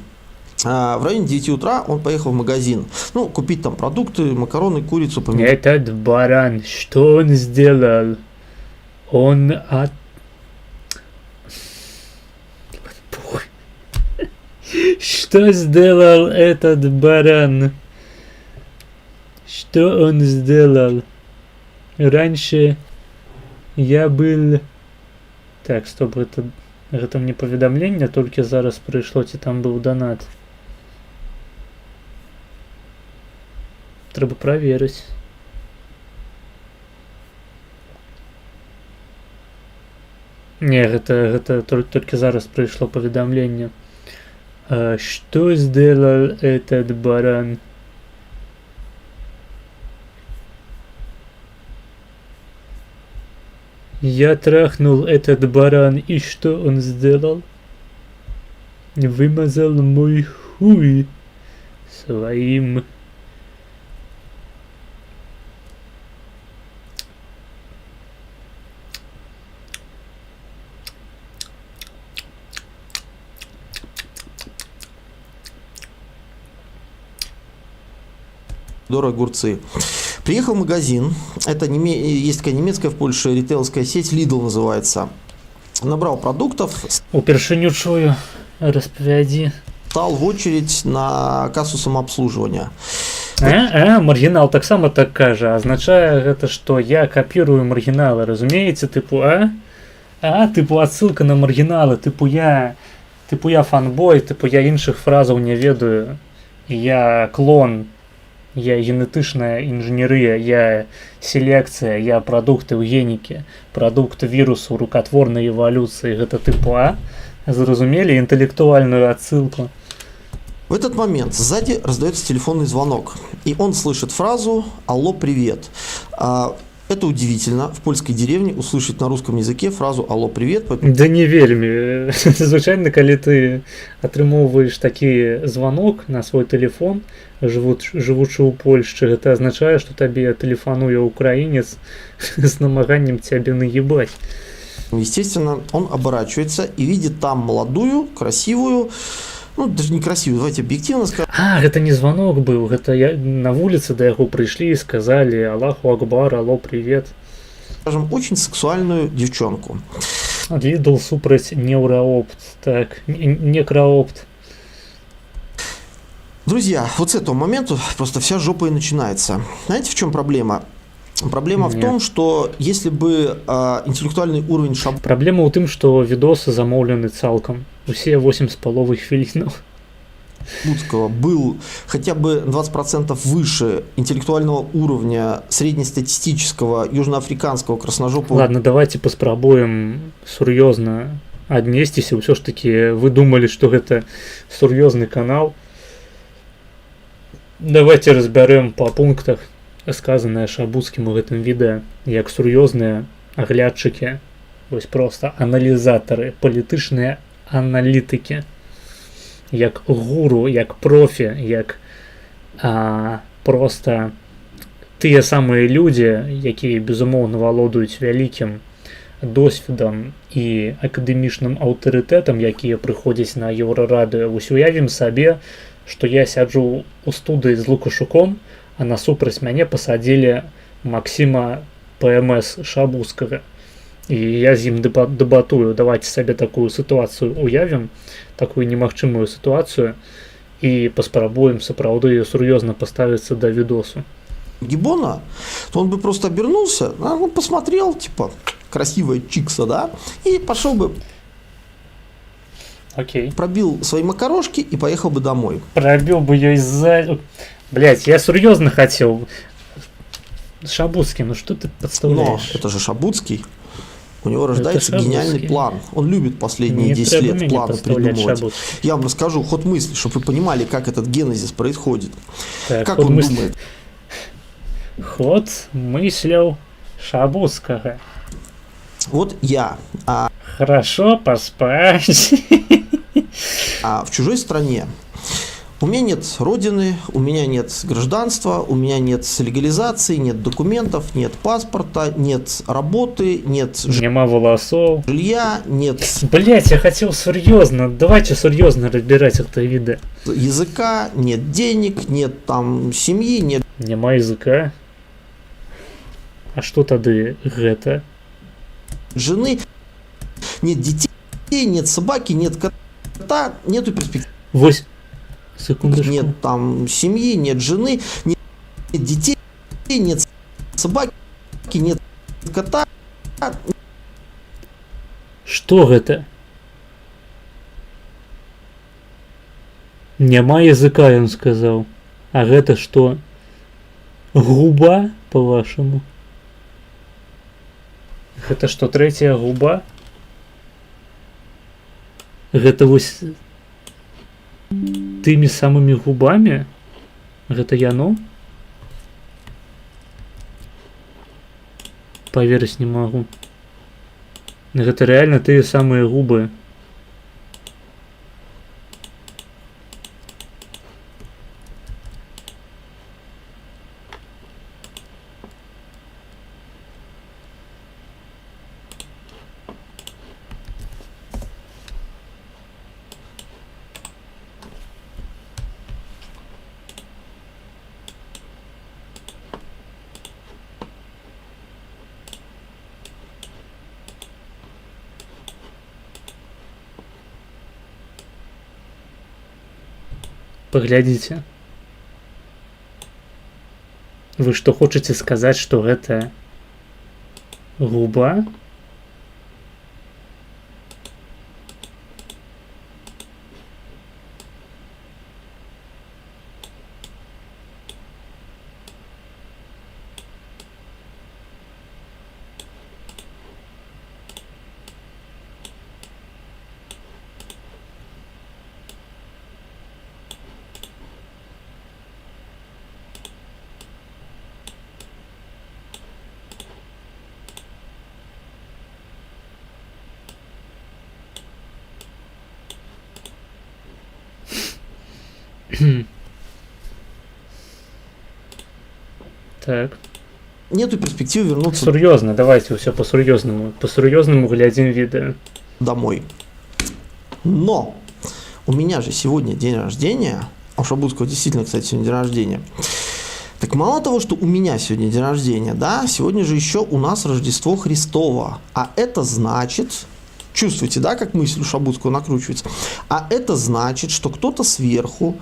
В районе 9 утра он поехал в магазин. Ну, купить там продукты, макароны, курицу, помидоры. Этот баран, что он сделал? Он от... Что сделал этот баран? Что он сделал? Раньше я был... Так, стоп, это мне поведомление, только зараз прийшло, ці там був донат. Треба проверить. Не, это только зараз пришло поведомление. Что сделал этот баран? Я трахнул этот баран, и что он сделал? Вымазал мой хуй своим... огурцы. Приехал в магазин, это есть такая немецкая в Польше ритейловская сеть, Lidl называется. Набрал продуктов, Упершыню чую, распавядзі. стал в очередь на кассу самообслуживания. Маргінал таксама так кажа, азначае гэта, што я капірую маргіналы, разумееце, тыпу, тыпу адсылка на маргіналы, тыпу я фанбой, тыпу я іншых фразаў не ведаю, я клон, я генетычная інжынерыя, я селекцыя, я прадукты ў генікі, прадукт вірусу рукатворнай эвалюцыі, гэта тыпу, зразумелі інтэлектуальную адсылку. В этот момент сзади раздается телефонный звонок, и он слышит фразу «Алло, привет». Это удивительно, в польской деревне услышать на русском языке фразу «Алло, привет». Да не вельмі. Звычайна, калі ты атрымоўваеш такі звонок на свой телефон, жывучы ў Польшчы, гэта азначае, што табе тэлефануе украінец з намаганнем цябе наебаць. Естественно, он оборачивается и видит там молодую, красивую, ну, даже не красивую, давайте объективно скажем. Гэта не звонок быў, гэта на вуліцы да яго прыйшлі і сказалі «Аллаху Акбар, алло, привет». Скажем, очень сексуальную девчонку. Lidl супраць Неўраопт, так, Некраопт. Друзья, вот с этого момента просто вся жопа и начинается. Знаете, в чем проблема? Проблема в том, что если бы интеллектуальный уровень Праблема ў тым, што відосы замоўлены цалкам. Усе 8,5 хвілінаў. Шабуцкого был хотя бы 20% выше интеллектуального уровня среднестатистического южноафриканского красножопого. Ладно, давайте паспрабуем сур'ёзна аднесціся. Ўсё ж таки вы думалі, што гэта сур'ёзны канал. Давайте разбярем по пунктах сказанае Шабуцкім у гэтым відэа, як сур'ёзныя аглядчыкі, вось проста аналізатары, палітычныя аналітыкі, як гуру, як профі, як проста тыя самыя людзі, якія безумоўна валодаюць вялікім досведам і акадэмічным аўтарытэтам, якія прыходзяць на Еўрарадыё. Вось уявім сабе, што я сяджу ў студыі з Лукашуком, а насупраць мяне пасадзілі Максіма ПМС Шабуцкага. І я з ім дэбатую. Давайте сабе такую сітуацыю уявім, такую немагчымую сітуацыю, і паспрабуем сапраўды сур'ёзна паставіцца да відосу. Гиббона, то он бы просто обернулся, он посмотрел, типа, красивая чикса, да, и пошел бы, пробил свои макарошки и поехал бы домой. Пробил бы ее из-за... Блять, я серьезно хотел. Шабуцкий, ну что ты подставляешь? Но это же Шабуцкий. У него рождается гениальный план. Он любит последние 10 лет планы придумывать. Я вам расскажу ход мысли, чтобы вы понимали, как этот генезис происходит. Так, как он думает. Ход мыслил Шабуцкого. Вот я. Хорошо поспать. А в чужой стране у меня нет родины, у меня нет гражданства, у меня нет легализации, нет документов, нет паспорта, нет работы, нет нема волосов, жилья, нет... Блять, я хотел серьезно, давайте серьезно разбирать это видео. Языка, нет денег, нет там семьи, нет... Нема языка. А что тады гэта? Жены, нет детей, нет собаки, нет кота, нету перспектив. Вось. Секундочку. Нет там семьи, нет жены, нет детей, нет собаки, нет кота. Что гэта? Нема языка, он сказал. А гэта что? Губа, по-вашему? Гэта что, третья губа? Гэта вось тымі самымі губамі? Гэта яно? Поверыць не магу. Гэта реально тыя самыя губы. Паглядзіце. Вы што хочаце сказаць, што гэта губа? Так. Нету перспективы вернуться Сур'ёзна, давайте ўсё па-сур'ёзнаму. Па-сур'ёзнаму глядзім відэо. домой. Но у меня же сегодня день рождения, а у Шабутского действительно, кстати, сегодня день рождения. Так мало того, что у меня сегодня день рождения, да, сегодня же еще у нас Рождество Христово. А это значит, чувствуете, да, как мысль у Шабутского накручивается? А это значит, что кто-то сверху,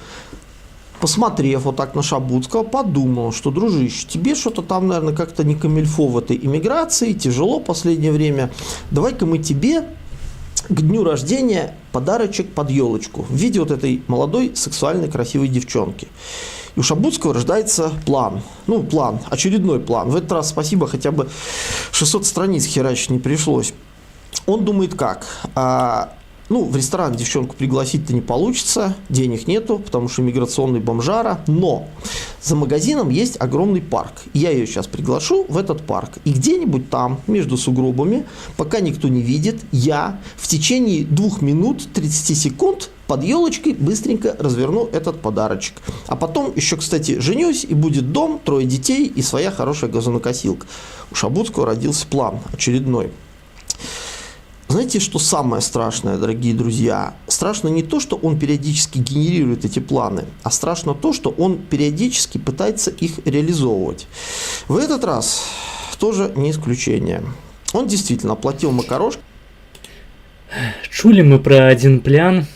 посмотрев вот так на Шабутского, подумал, что, дружище, тебе что-то там, наверное, как-то не камильфо в этой иммиграции, тяжело в последнее время. Давай-ка мы тебе к дню рождения подарочек под елочку в виде вот этой молодой, сексуальной, красивой девчонки. И у Шабутского рождается план. Ну, план, очередной план. В этот раз, спасибо, хотя бы 600 страниц херачить не пришлось. Он думает как? В ресторан девчонку пригласить-то не получится, денег нету, потому что миграционный бомжара, но за магазином есть огромный парк. Я ее сейчас приглашу в этот парк. И где-нибудь там, между сугробами, пока никто не видит, я в течение 2 минут 30 секунд под елочкой быстренько разверну этот подарочек. А потом еще, кстати, женюсь, и будет дом, 3 детей и своя хорошая газонокосилка. У Шабутского родился план очередной. Знаете, что самое страшное, дорогие друзья? Страшно не то, что он периодически генерирует эти планы, а страшно то, что он периодически пытается их реализовывать. В этот раз тоже не исключение. Он действительно оплатил макарошки. Чулі мы пра адзін плян.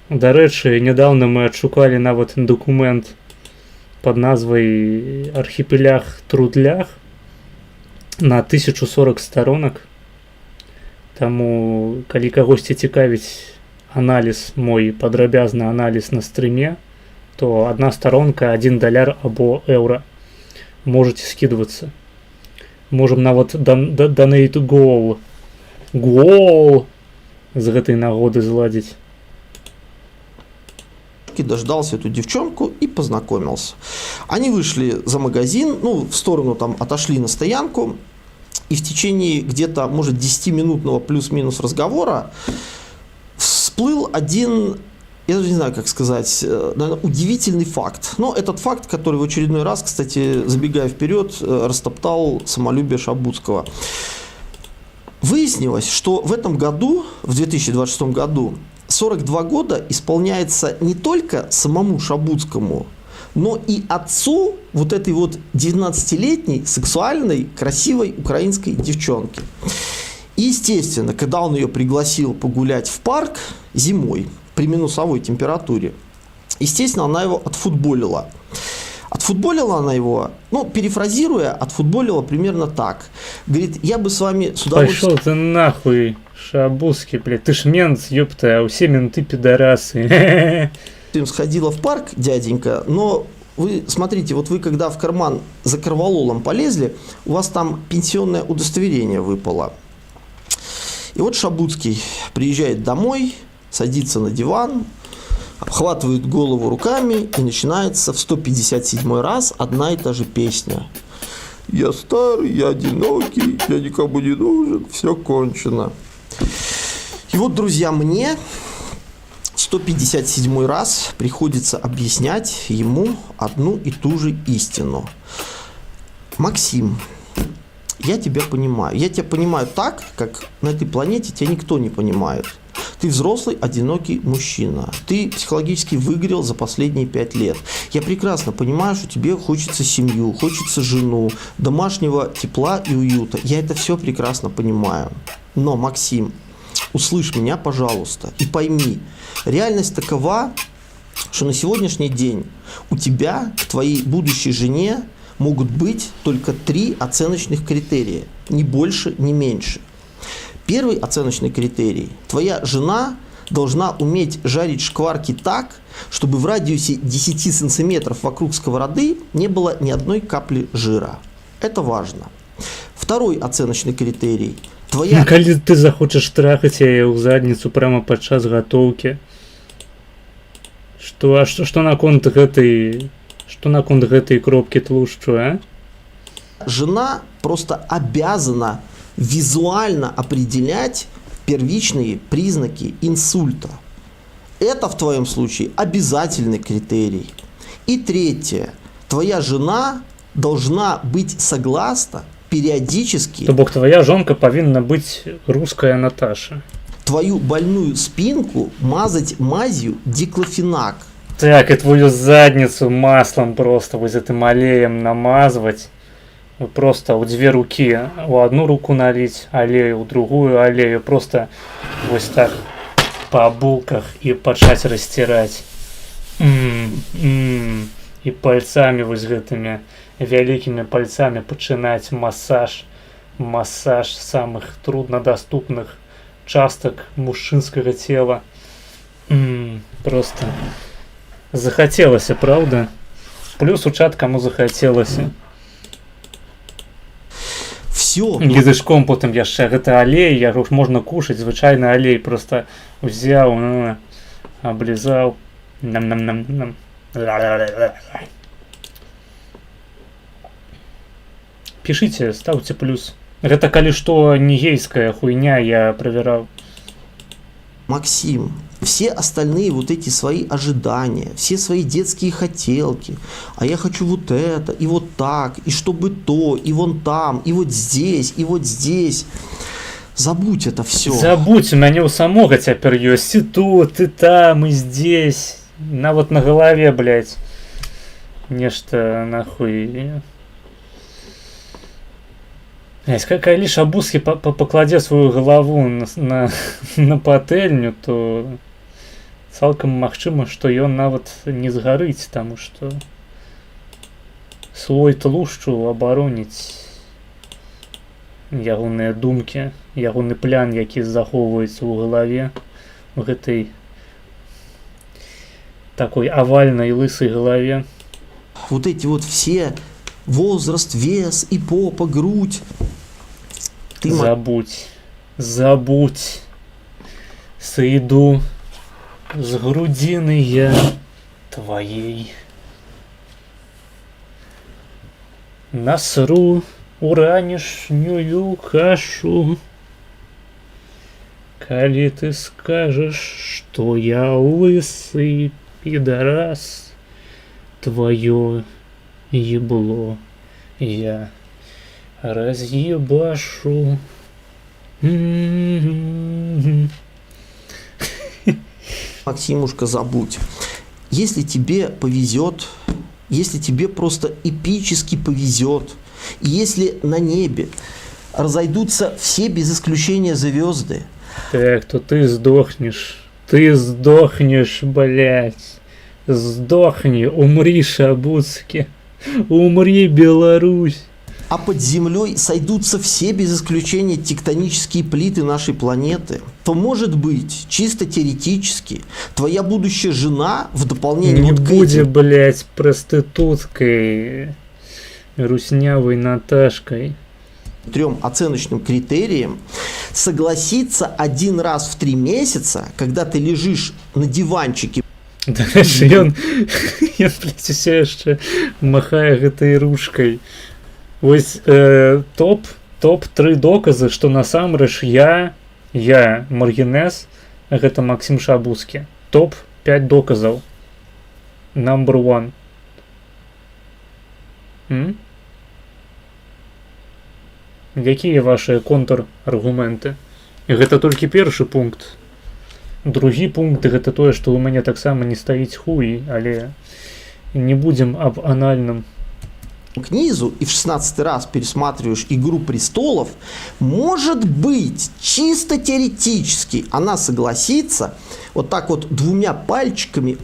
Дарэчы, нядаўна мы адшукалі нават дакумент пад назвай «Архіпелях Трудлях» на 1040 сторонак. Таму, калі кагосьці цікавіць аналіз мой, падрабязны аналіз на стрыме, то одна сторонка $1 або еўра. Можете скидываться. Можем нават donate goal з гэтай нагоды зладзіць. Дождался эту девчонку и познакомился. Они вышли за магазин, в сторону там отошли на стоянку. И в течение где-то, может, 10-минутного плюс-минус разговора всплыл один, я даже не знаю, как сказать, наверное, удивительный факт. Но этот факт, который в очередной раз, кстати, забегая вперед, растоптал самолюбие Шабутского. Выяснилось, что в этом году, в 2026 году, 42 года исполняется не только самому Шабутскому, но и отцу вот этой вот 19-летней сексуальной, красивой украинской девчонки. И, естественно, когда он ее пригласил погулять в парк зимой при минусовой температуре, естественно, она его отфутболила. Отфутболила она его, перефразируя, отфутболила примерно так. Говорит, я бы с вами с удовольствием... Пошел ты нахуй, Шабутский, блядь, ты ж мент, ёпта, а все менты пидорасы. Сходила в парк, дяденька, но вы смотрите, вот вы когда в карман за корвалолом полезли, у вас там пенсионное удостоверение выпало. И вот Шабутский приезжает домой, садится на диван, обхватывает голову руками и начинается в 157 раз одна и та же песня. Я старый, я одинокий, я никому не нужен, все кончено. И вот, друзья, мне 157 раз приходится объяснять ему одну и ту же истину. Максим, я тебя понимаю. Я тебя понимаю так, как на этой планете тебя никто не понимает. Ты взрослый, одинокий мужчина. Ты психологически выгорел за последние 5 лет. Я прекрасно понимаю, что тебе хочется семью, хочется жену, домашнего тепла и уюта. Я это все прекрасно понимаю. Но, Максим, услышь меня, пожалуйста, и пойми, реальность такова, что на сегодняшний день у тебя к твоей будущей жене могут быть только 3 оценочных критерия, ни больше, ни меньше. Первый оценочный критерий. Твоя жена должна уметь жарить шкварки так, чтобы в радиусе 10 сантиметров вокруг сковороды не было ни одной капли жира. Это важно. Второй оценочный критерий. Твоя... Калі ты захочаш трахаць яе ў задніцу прямо падчас гатоўкі, што наконт гэтай кропкі тлушчу, а? Жена просто обязана визуально определять первичные признаки инсульта. Это в твоем случае обязательный критерий. И третье. Твоя жена должна быть согласна периодически... То бок твоя жонка павінна быць руская Наташа. Твою больную спинку мазать мазью диклофенак. Так, и твою задницу маслом просто вот этим аллеем намазывать. Просто у 2 руки. У одну руку налить аллею, у другую аллею. Просто вот так по булках и почать растирать. И пальцами вот этими великими пальцами починать массаж. Массаж самых труднодоступных часток мужчинского тела. Просто захотелось, правда? Плюс у чат кому захотелось. Все. Язычком потом яшчэ гэта алей, я уж можно кушать, звычайны алей просто взял, облизал. Нам. Пишите, ставьте плюс. Это калі что не гейская хуйня, я проверял. Максим, все остальные вот эти свои ожидания, все свои детские хотелки, а я хочу вот это, и вот так, и чтобы то, и вон там, и вот здесь, и вот здесь. Забудь это все. Забудь, у меня у самого теперь есть и тут, и там, и здесь. Вот на голове, блядь. Нечто нахуй. Калі Шабузкі покладе свою галаву на патэльню, то цалкам магчыма, што ён нават не згарыць, таму што слой тлушчу абароніць ягоныя думкі, ягоны план, які захоўваецца ў галаве, у гэтай такой овальной лысой голове. Вот эти вот все возраст, вес и попа, грудь. Ты забудь. Сойду с грудины я твоей. Насру уранішнюю кашу. Коли ты скажешь, что я лысый пидорас, твое ебло я разъебашу. Максимушка, забудь. Если тебе повезет, если тебе просто эпически повезет, и если на небе разойдутся все без исключения звезды, так, то ты сдохнешь, блять. Сдохни, умри, Шабузский, умри, Беларусь. А под землей сойдутся все без исключения тектонические плиты нашей планеты, то, может быть, чисто теоретически, твоя будущая жена в дополнение не вот к будь, этим... блять, проституткой, руснявой Наташкой. 3 оценочным критериям согласиться 1 раз в 3 месяца, когда ты лежишь на диванчике. Дальше ён, блядь, усе яшчэ махае гэтай ручкой. Вось топ-3 доказы, што насамрэч я Маргінез, а гэта Максим Шабузкі. Топ-5 доказаў. Number 1. Якія вашыя контраргументы? І гэта толькі першы пункт. Другі пункт гэта тое, што ў мяне таксама не стаіць хуй, але не будем об анальным. К низу и в 16 раз пересматриваешь «Игру престолов», может быть, чисто теоретически она согласится вот так вот 2 пальчиками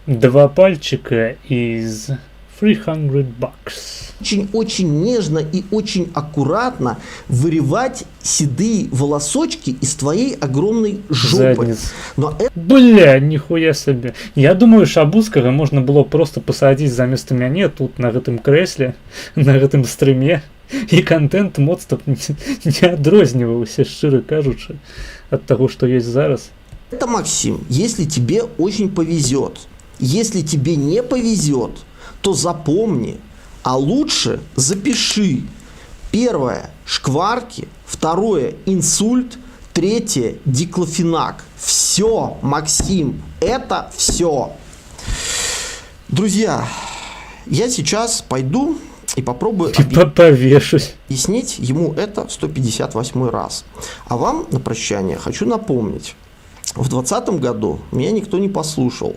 2 пальчика из $300. Очень нежно и очень аккуратно вырывать седые волосочки из твоей огромной жопы. Задница. Но это Бля, нихуя себе. Я думаю, Шабуцкага можно было просто посадить заместо меня тут, на этом кресле, на этом стриме, и контент моцтв не адрозніваўся, шчыра кажучы, от того, что есть зараз. Это, Максим, если тебе очень повезет. Если тебе не повезет, то запомни, а лучше запиши. Первое – шкварки, второе – инсульт, третье – диклофенак. Все, Максим, это все. Друзья, я сейчас пойду и попробую Повешусь. объяснить ему это в 158 раз. А вам на прощание хочу напомнить. В 2020 году меня никто не послушал.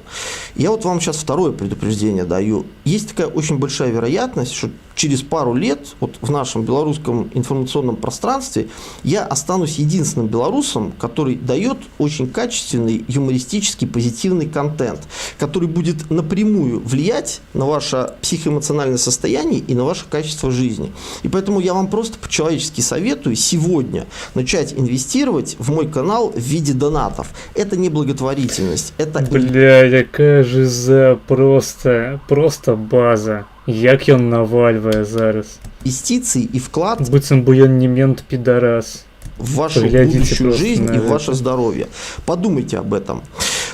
Я вот вам сейчас второе предупреждение даю. Есть такая очень большая вероятность, что через пару лет вот в нашем белорусском информационном пространстве я останусь единственным белорусом, который дает очень качественный, юмористический, позитивный контент, который будет напрямую влиять на ваше психоэмоциональное состояние и на ваше качество жизни. И поэтому я вам просто по-человечески советую сегодня начать инвестировать в мой канал в виде донатов. Это не благотворительность, это... Бля, якая жиза, просто база. Як ён навальвае зараз. инвестиции и вклад Быццам бы ён не мент пидорас. в вашу Поглядите будущую просто жизнь на и в это. ваше здоровье. Подумайте об этом.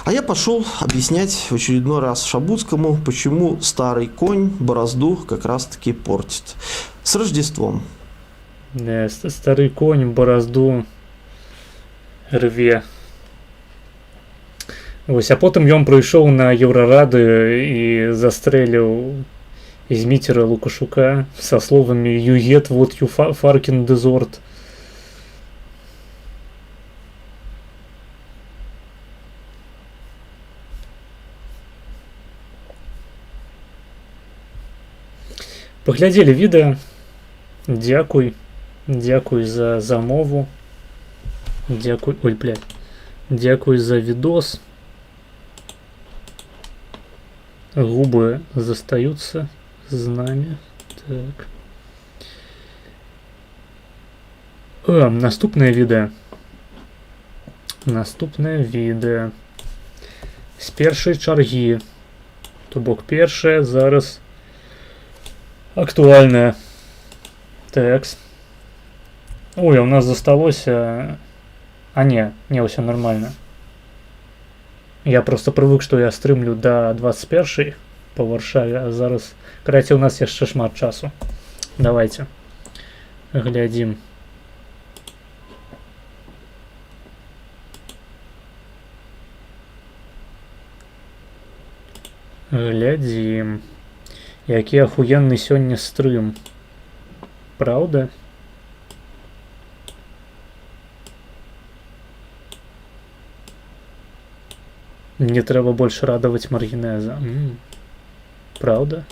А я пошел объяснять в очередной раз Шабуцкому, почему старый конь борозду как раз-таки портит. С Рождеством! Старый конь борозду рве. Вось, а потым ён прыйшоў на Еўрарады і застрэліў Зміцера Лукашука со словами «You get what you fucking deserve». Паглядзелі відэа. Дзякуй за замову. Дзякуй за видос. Губы застаются с нами. Так. Наступное відэа. З першай чаргі. То бок першая зараз актуальная. Текст. Ой, у нас засталося... не, все нормально. Я просто привык, что я стрымлю до 21 по Варшаве, а зараз... Караце, у нас яшчэ шмат часу. Давайте. Глядзім. Які ахуенны сёння стрым. Правда? Не трэба больше радовать маргінеза. Правда?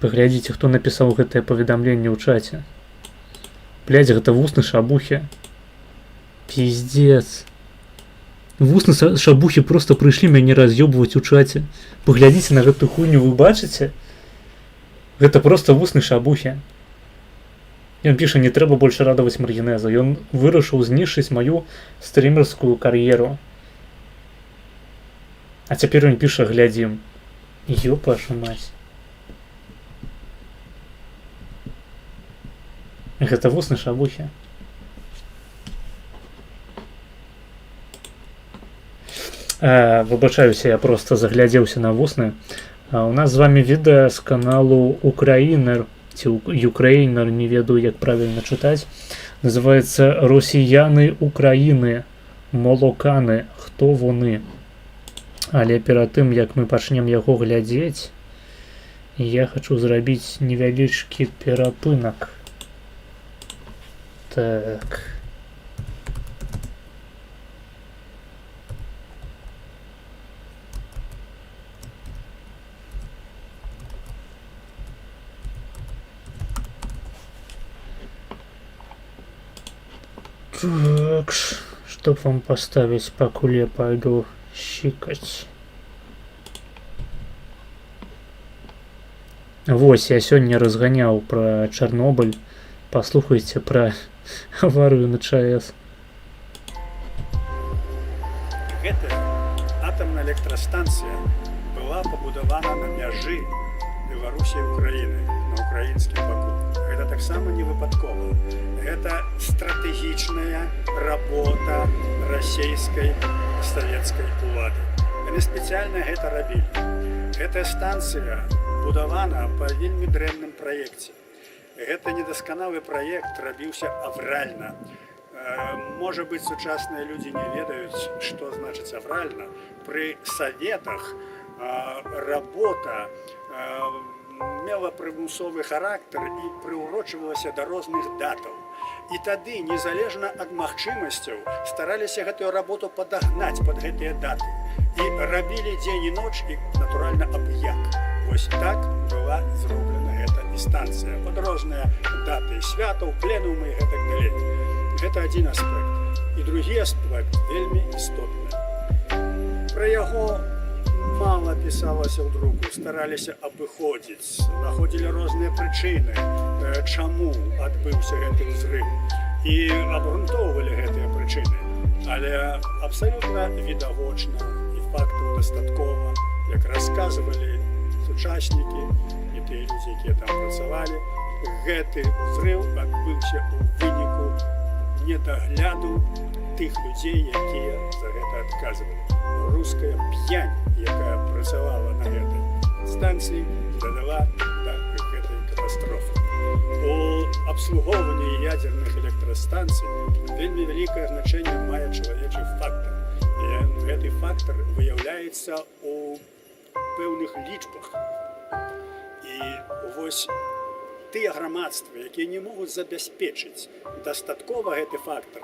Паглядзіце, хто напісаў гэтае паведамленне ў чаце. Блядь, гэта вусны Шабухі. Пиздец. Вусны Шабухі просто прыйшлі мяне раз'ёбваць у чаце. Паглядзіце на гэту хуйню, вы бачыце? Гэта просто вусны Шабухі. Ён піша, не трэба больше радаваць маргінеза. Ён вырашыў знішчыць маю стрімерскую кар'еру. А цяпер ён піша, глядзім. Ёпа вашу мать. Гэта вусны Шабухі. Выбачаюся, я просто заглядзеўся на вусны. У нас з вами відэа з каналу Украінер. Украинер, не ведаю, як правильно читать. Называется «Росіяни України, молокани, хто вони?». Але перад тым, як мы пачнем яго глядзець, я хочу зрабіць невялічкі перапынак. Так. Так, Чтоб вам поставить, покуль я пойду щикать. Вось, я сёння разганяў пра Чарнобыль. Паслухайце пра аварыю на ЧАЭС. Гэтая атамная электрастанцыя была пабудавана на мяжы Беларусі і Украіны, на украінскім баку. Гэта таксама не выпадкова. Гэта стратэгічная работа расійскай савецкай улады. Яны спецыяльна гэта рабілі. Гэтая станцыя будавана па вельмі дрэнным праекце. Гэта недасканалы праект рабіўся авральна. Можа быць, сучасныя людзі не ведаюць, што значыць авральна. Пры саветах работа мела прымусовы характар і прыўрочвалася да розных датаў. І тады, незалежна ад магчымасцяў, стараліся гэтую работу падагнаць пад гэтыя даты. І рабілі дзень і ноч, і, натуральна, аб-як. Вось так была зроблена гэта станцыя. Пад розныя даты святаў, пленумы і гэтак далей. Гэта адзін аспект. І другі аспект вельмі істотны. Пра яго мала пісалася ў друку, стараліся абыходзіць, знаходзілі розныя прычыны, чаму адбыўся гэты ўзрыв, і абгрунтоўвалі гэтыя прычыны. Але абсалютна відавочна і фактаў дастаткова, як расказвалі сучаснікі і тыя людзі, якія там працавалі, гэты ўзрыў адбыўся ў выніку недагляду тых людзей, якія за гэта адказвалі. Руская п'янь, якая працавала на гэтай станцыі, дадала да гэтай катастрофы. У абслугоўванні ядзерных электрастанцый вельмі вялікае значэнне мае чалавечы фактар. І гэты фактар выяўляецца у пэўных лічбах. І вось тыя грамадствы, якія не могуць забяспечыць дастаткова гэты фактар,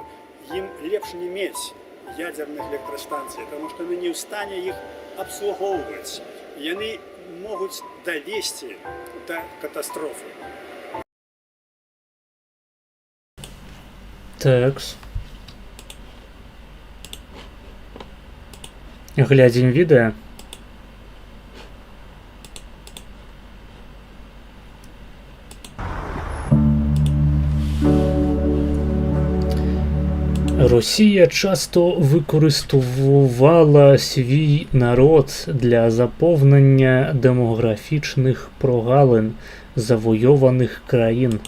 ім лепш не мець ядзерных электрастанцый, таму што яны не ў стане іх абслугоўваць. Яны могуць давесці да катастрофы. Такс. Глядзім відэа. Росія часто використовувала свій народ для заповнення демографічних прогалин завойованих країн.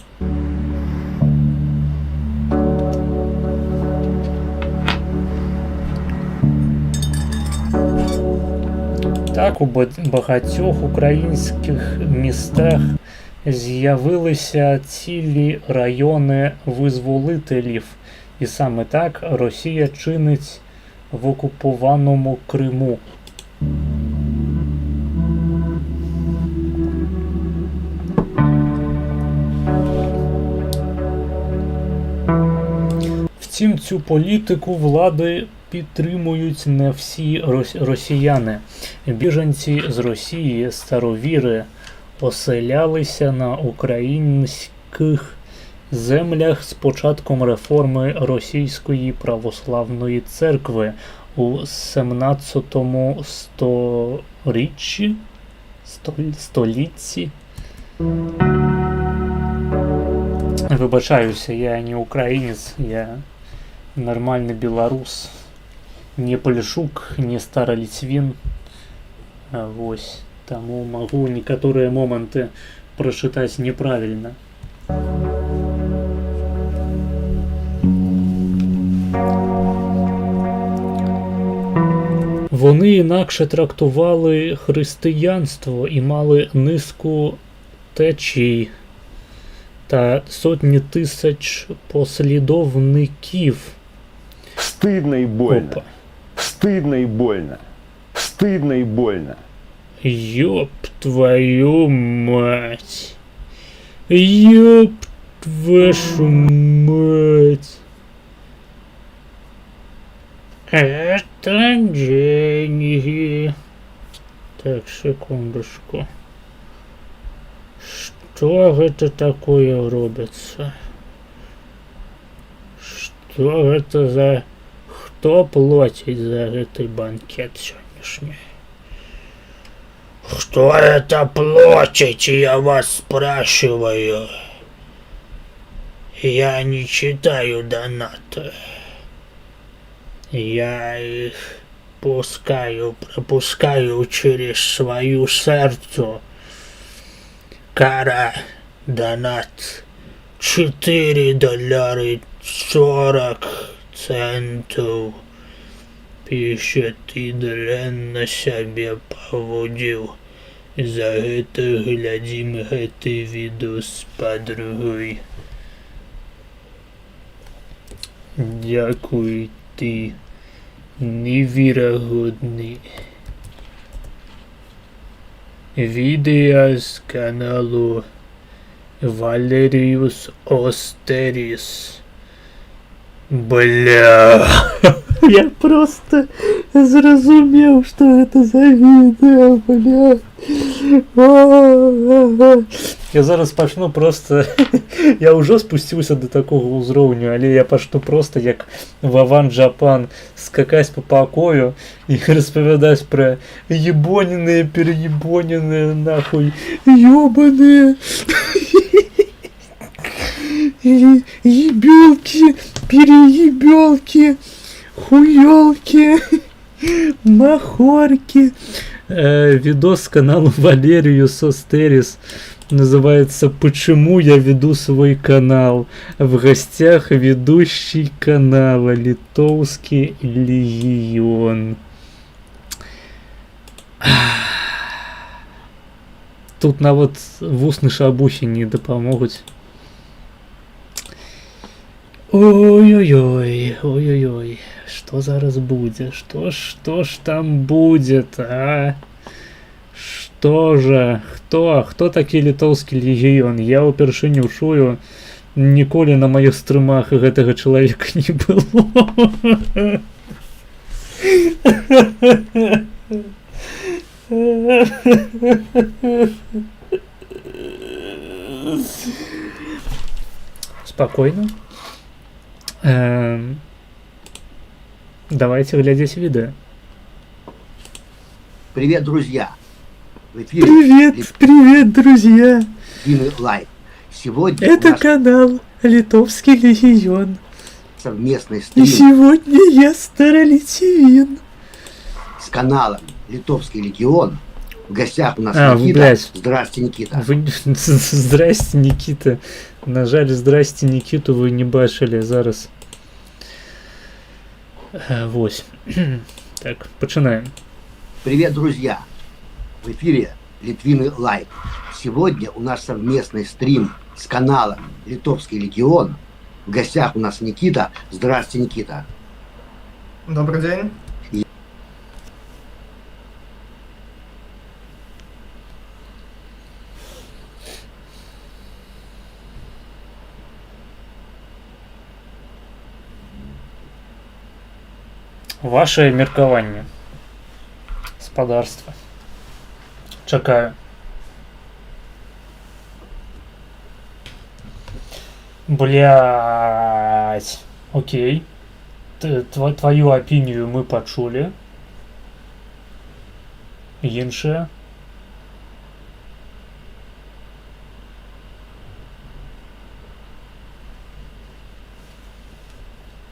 Так, у багатьох українських містах з'явилися цілі райони визволителів. І саме так Росія чинить в окупованому Криму. Втім, цю політику влади підтримують не всі росіяни. Біженці з Росії, старовіри, оселялися на українських землях з початком реформи Російської православної церкви у 17 столітті. Вибачаюся, я не українець, я нормальний білорус. Не Полішук, не Старолітвін. Ось, тому можу некоторые моменты прочитать неправильно. Вони інакше трактували християнство і мали низку течій та сотні тисяч послідовників. Стыдно и больно. Опа. Стыдно и больно. Стыдно и больно. Ёб твою мать. Ёб вашу мать. Это деньги. Так, секундочку. Что это такое робится? Что это за Хто платить за гэты банкет сённяшні? Кто это платит, я вас спрашиваю? Я не читаю донаты. Я их пропускаю через свою сердцу. Кара, донат. $4.40. Пишет і дрэнна сябе паводзіў. За гэта глядзім гэты відос па-другой. Дякуй, ты неверагодны. Відео з каналу Валеріус Остеріс. Бля. Я просто зразумеў, што гэта за відео, бля. Я зараз пачну просто... Я ўжо спусціўся до такого ўзроўню, але я пачну просто як Вован Джапан скакаць по пакою і распавядаць пра ебоненыя, переебоненыя, нахуй, ёбаныя. Ебёлки, переебёлки, хуёлки, махорки. Видос с канала Валериус Остерис называется «Почему я веду свой канал?» В гостях ведущий канала Литовский Легион. Тут нават вусны шабухи не дапамогуць. Ой-ой-ой, ой-ой-ой, что зараз будет? Что ж там будет, а? Что же? Кто такі літоўскі легіён? Я ўпершыню чую, ніколі на маіх стрымах гэтага чалавека не было. Спокойно. Давайте глядеть видео. Привет, друзья! В эфире Привет, друзья! Литвины Лайв. Сегодня Это у нас канал Литовский Легион. совместный И стрим сегодня я Старолитвин. с каналом Литовский Легион. В гостях у нас Никита. блядь. Здравствуйте, Никита. Здрасте, Никита. На жаль, здрасте, Никиту вы не бачили зараз. Вось. Так, починаем. Привет, друзья! В эфире Литвины Лайв. Сегодня у нас совместный стрим с каналом Литовский Легион. В гостях у нас Никита. Здравствуйте, Никита. Добрый день. Ваше меркаванне. Спадарства. Чакаю. Блять. Окей. Твою опинию мы почули. Іншая.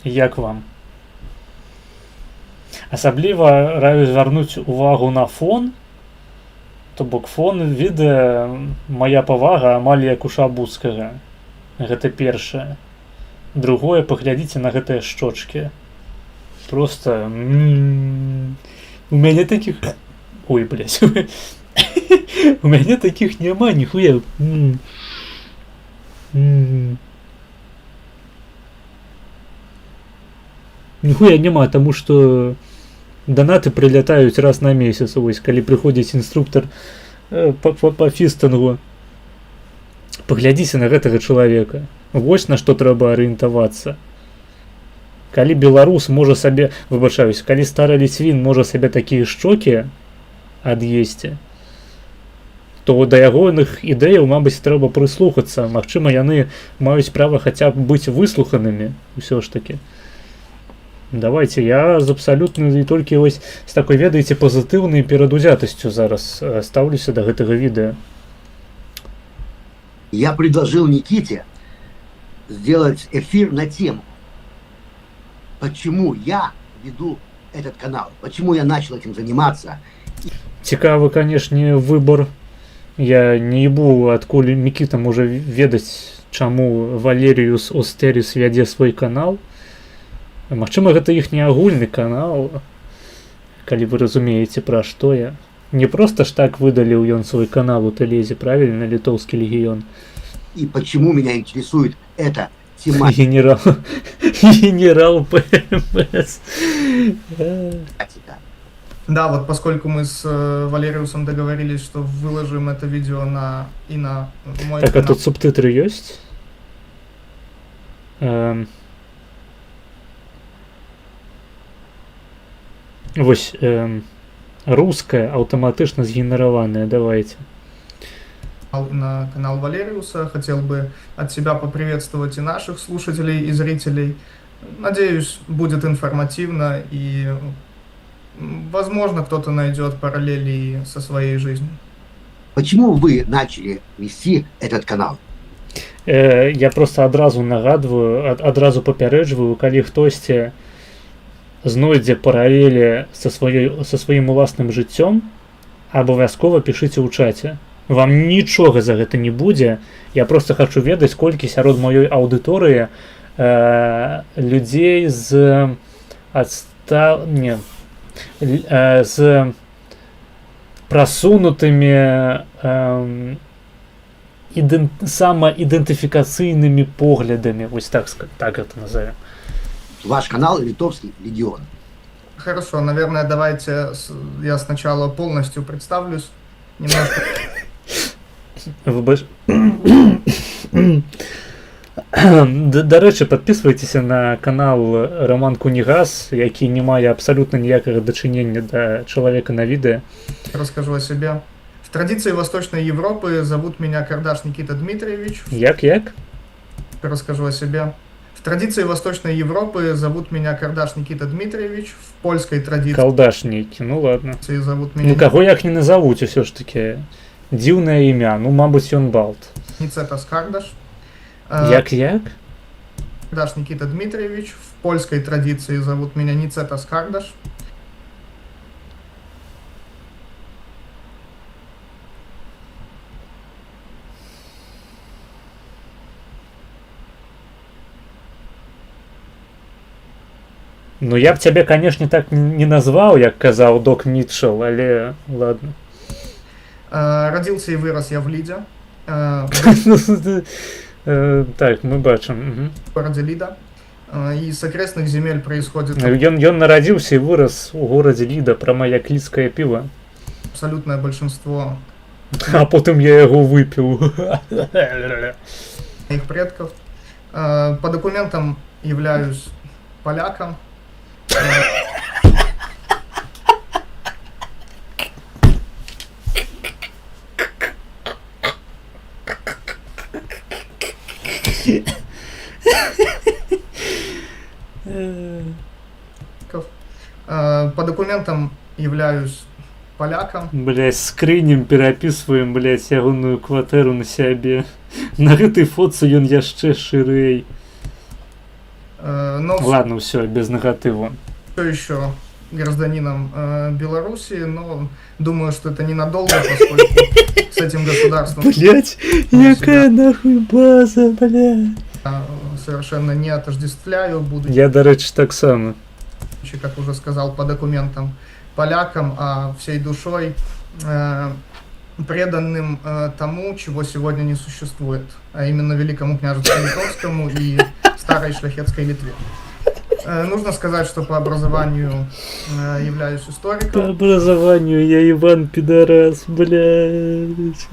Як вам? Асабліва раю звярнуць увагу на фон. То бок фон відэа моя павага амаль як у Шабуцкага. Гэта першае. Другое, паглядзіце на гэтыя шчочкі. Просто... У мяне таких... Ой, блядь. У мяне таких няма, ніхуя. Нихуя нема, тому что донаты прилетают раз на месяц, вось, калі прыходзіць інструктор по фістингу. Паглядзіце на гэтага чалавека. Вось на што трэба арыентавацца. Калі беларус можа сабе, выбачаюсь, калі стары ліцвін можа сабе такія шчокі ад'есці, то да ягоных ідэяў, мабыць, трэба прыслухацца. Магчыма, яны маюць права хаця б быць выслуханымі, усё ж такі. Давайте, я з абсалютна і толькі вось з такой, ведаеце, пазітыўнай перадузятасцю зараз стаўлюся да гэтага відэа. Я предложил Никите сделать эфир на тему, почему я веду этот канал, почему я начал этим заниматься. Цікавы, канешне, выбор. Я не ебу, адкуль Мікіта можа ведаць, чаму Валеріус Остеріс вядзе свой канал. Магчыма, гэта іхні агульны канал, калі вы разумееце, пра што я. Не проста ж так выдаліў ён свой канал у Тэлезе, правільна, Літоўскі легіён. И почему меня интересует эта тематика. Генерал ПМС. Да, вот поскольку мы с Валериусом договорились, что выложим это видео на мой Так, а канал. тут субтитры ёсць? Вось, руская, аўтаматычна згенераваная, давайте. На канал Валериуса. Хотел бы от себя поприветствовать и наших слушателей, и зрителей. Надеюсь, будет информативно и, возможно, кто-то найдет параллели со своей жизнью. Почему вы начали вести этот канал? Я просто адразу нагадваю, адразу папярэджваю, калі хтосьці знойдзе паралелі са сваім уласным жыццём, абавязкова пішыце ў чаце. Вам нічога за гэта не будзе. Я просто хочу ведаць, колькі сярод маёй аўдыторыі людзей з з прасунутымі самаідэнтыфікацыйнымі поглядамі, вось так это назовем. Ваш канал «Литовский легион». Хорошо, наверное, давайте я сначала полностью представлюсь. Немножко. Дарэчы, подписывайтеся на канал Роман Кунігас, які не мае абсолютно ніякага дачынення да чалавека на відэа. Расскажу о себе. В традиции Восточной Европы зовут меня Кардаш Никита Дмитриевич. Як? Расскажу о себе. В традиции Восточной Европы зовут меня Кардаш Никита Дмитриевич. В польской традиции Калдашнікі, ну ладно. зовут меня Ну каго як не назовуць, усё ж таки. Дзіўнае імя, ну мабыць ён балт. Ницетас Кардаш. Як? Кардаш Никита Дмитриевич. В польской традиции зовут меня Ницетас Кардаш. Ну я б цябе, канешне, так не назваў, як казаў Док Мітчелл, але ладно. Родился и вырос я в Лиде. Так, мы бачым. В городе Лида. И с окрестных земель происходит Ён нарадзіўся і вырас у горадзе Ліда, прама як лідскае піва. абсолютное большинство А потым я яго выпіў. моих предков. По документам являюсь поляком. По документам являюсь поляком. Блять, скрынем перапісваем, блять, ягоную кватэру на сябе. На гэтай фотцы ён яшчэ шырэй. Но Ладно, все, без негативу. все еще гражданином Беларуси, но думаю, что это ненадолго, поскольку с этим государством Блять, якая нахуй база, блять. совершенно не отождествляю, будучи, Я, до речі, так само. как уже сказал, по документам полякам, а всей душой преданным тому, чего сегодня не существует, а именно Великому княжеству Литовскому и Старой Шляхетской Литве. Нужно сказать, что по образованию являюсь По историком. образованию я Иван Пидорас, блять.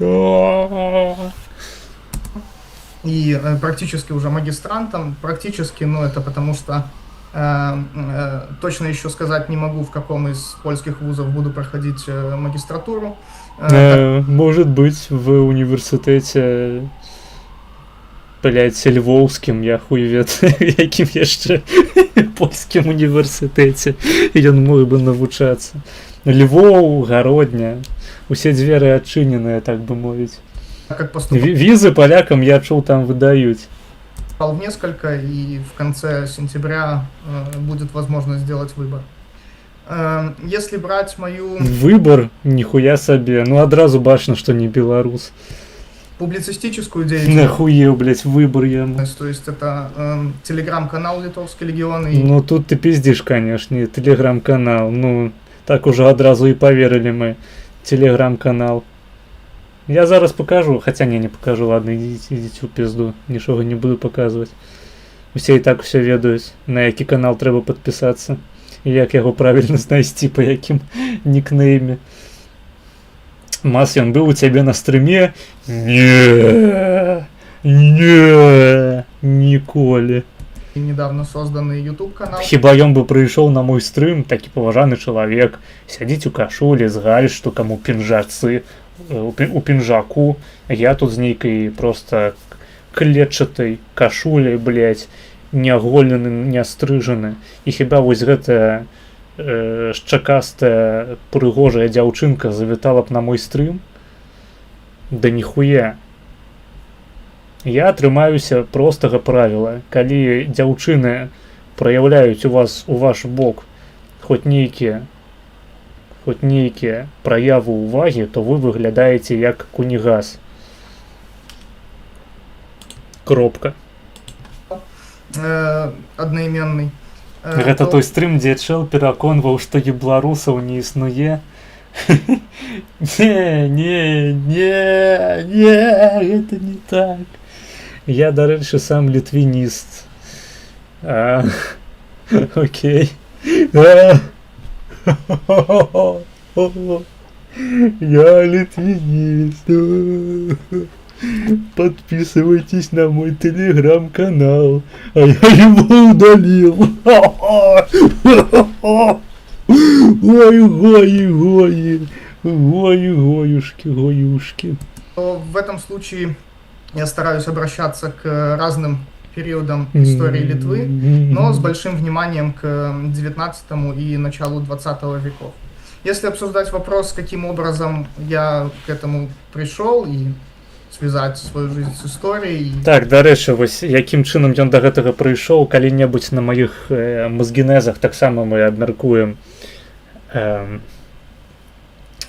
И практически уже магистрантом. Практически, но это потому что точно еще сказать не могу, в каком из польских вузов буду проходить магистратуру. Может быть, в университете блядь, львоўскім, я хуй ведаю, якім яшчэ польскім універсітэце ён мог бы навучацца. Львоў, Гародня, усе дзверы адчыненыя, так бы мовіць. Как поступал Візы палякам, я чуў, там выдаюць. в несколько, и в конце сентября будет возможность сделать выбор. Если брать мою Выбор, ніхуя сабе, ну адразу бачна, што не беларус. публицистическую деятельность, Нахуеў, блядь, выбор яму. то есть это телеграм-канал Литовский легион и Ну тут ты пиздишь, конечно, телеграм-канал. Ну, так уже одразу и поверили мы. Телеграм-канал. Я зараз покажу, хотя не покажу, ладно, идите в пизду, ничего не буду показывать. Усе и так все ведаюць, на який канал треба подписаться. І як його правильно знайти, по яким никнейме. Мас, ён был у тебя на стриме? Не, ніколі. недавно созданный YouTube канал. Хіба ён бы прыйшоў на мой стрым, такі паважаны чалавек, сядзіць у кашулі з гальштукам у пінжацы, у пінжаку, я тут з нейкай просто клетчатай кашуляй, блядь, няголены, нястрыжаны. І хіба вось гэтая шчакастая прыгожая дзяўчынка завітала б на мой стрым? Да ніхуя. Я трымаюся простага правіла. Калі дзяўчыны праяўляюць у ваш бок хоць нейкія праявы ўвагі, то вы выглядаеце як кунігас. Кропка. Одноименный. Гэта той стрым, дзе чэл пераконваў, што ебларусаў не існуе. Не, гэта не так. Я, дарэчы, сам літвініст. Окей. Я литвинист. Подписывайтесь на мой телеграм-канал, а я его удалил. Гоюшки. В этом случае я стараюсь обращаться к разным периодам истории Литвы, но с большим вниманием к 19 и началу 20 веков. Если обсуждать вопрос, каким образом я к этому пришел и связать свою жизнь с историей. Так, дарэчы, вось якім чынам ён да гэтага прыйшоў, калі-небудзь на маіх мазгенезах таксама мы абмяркуем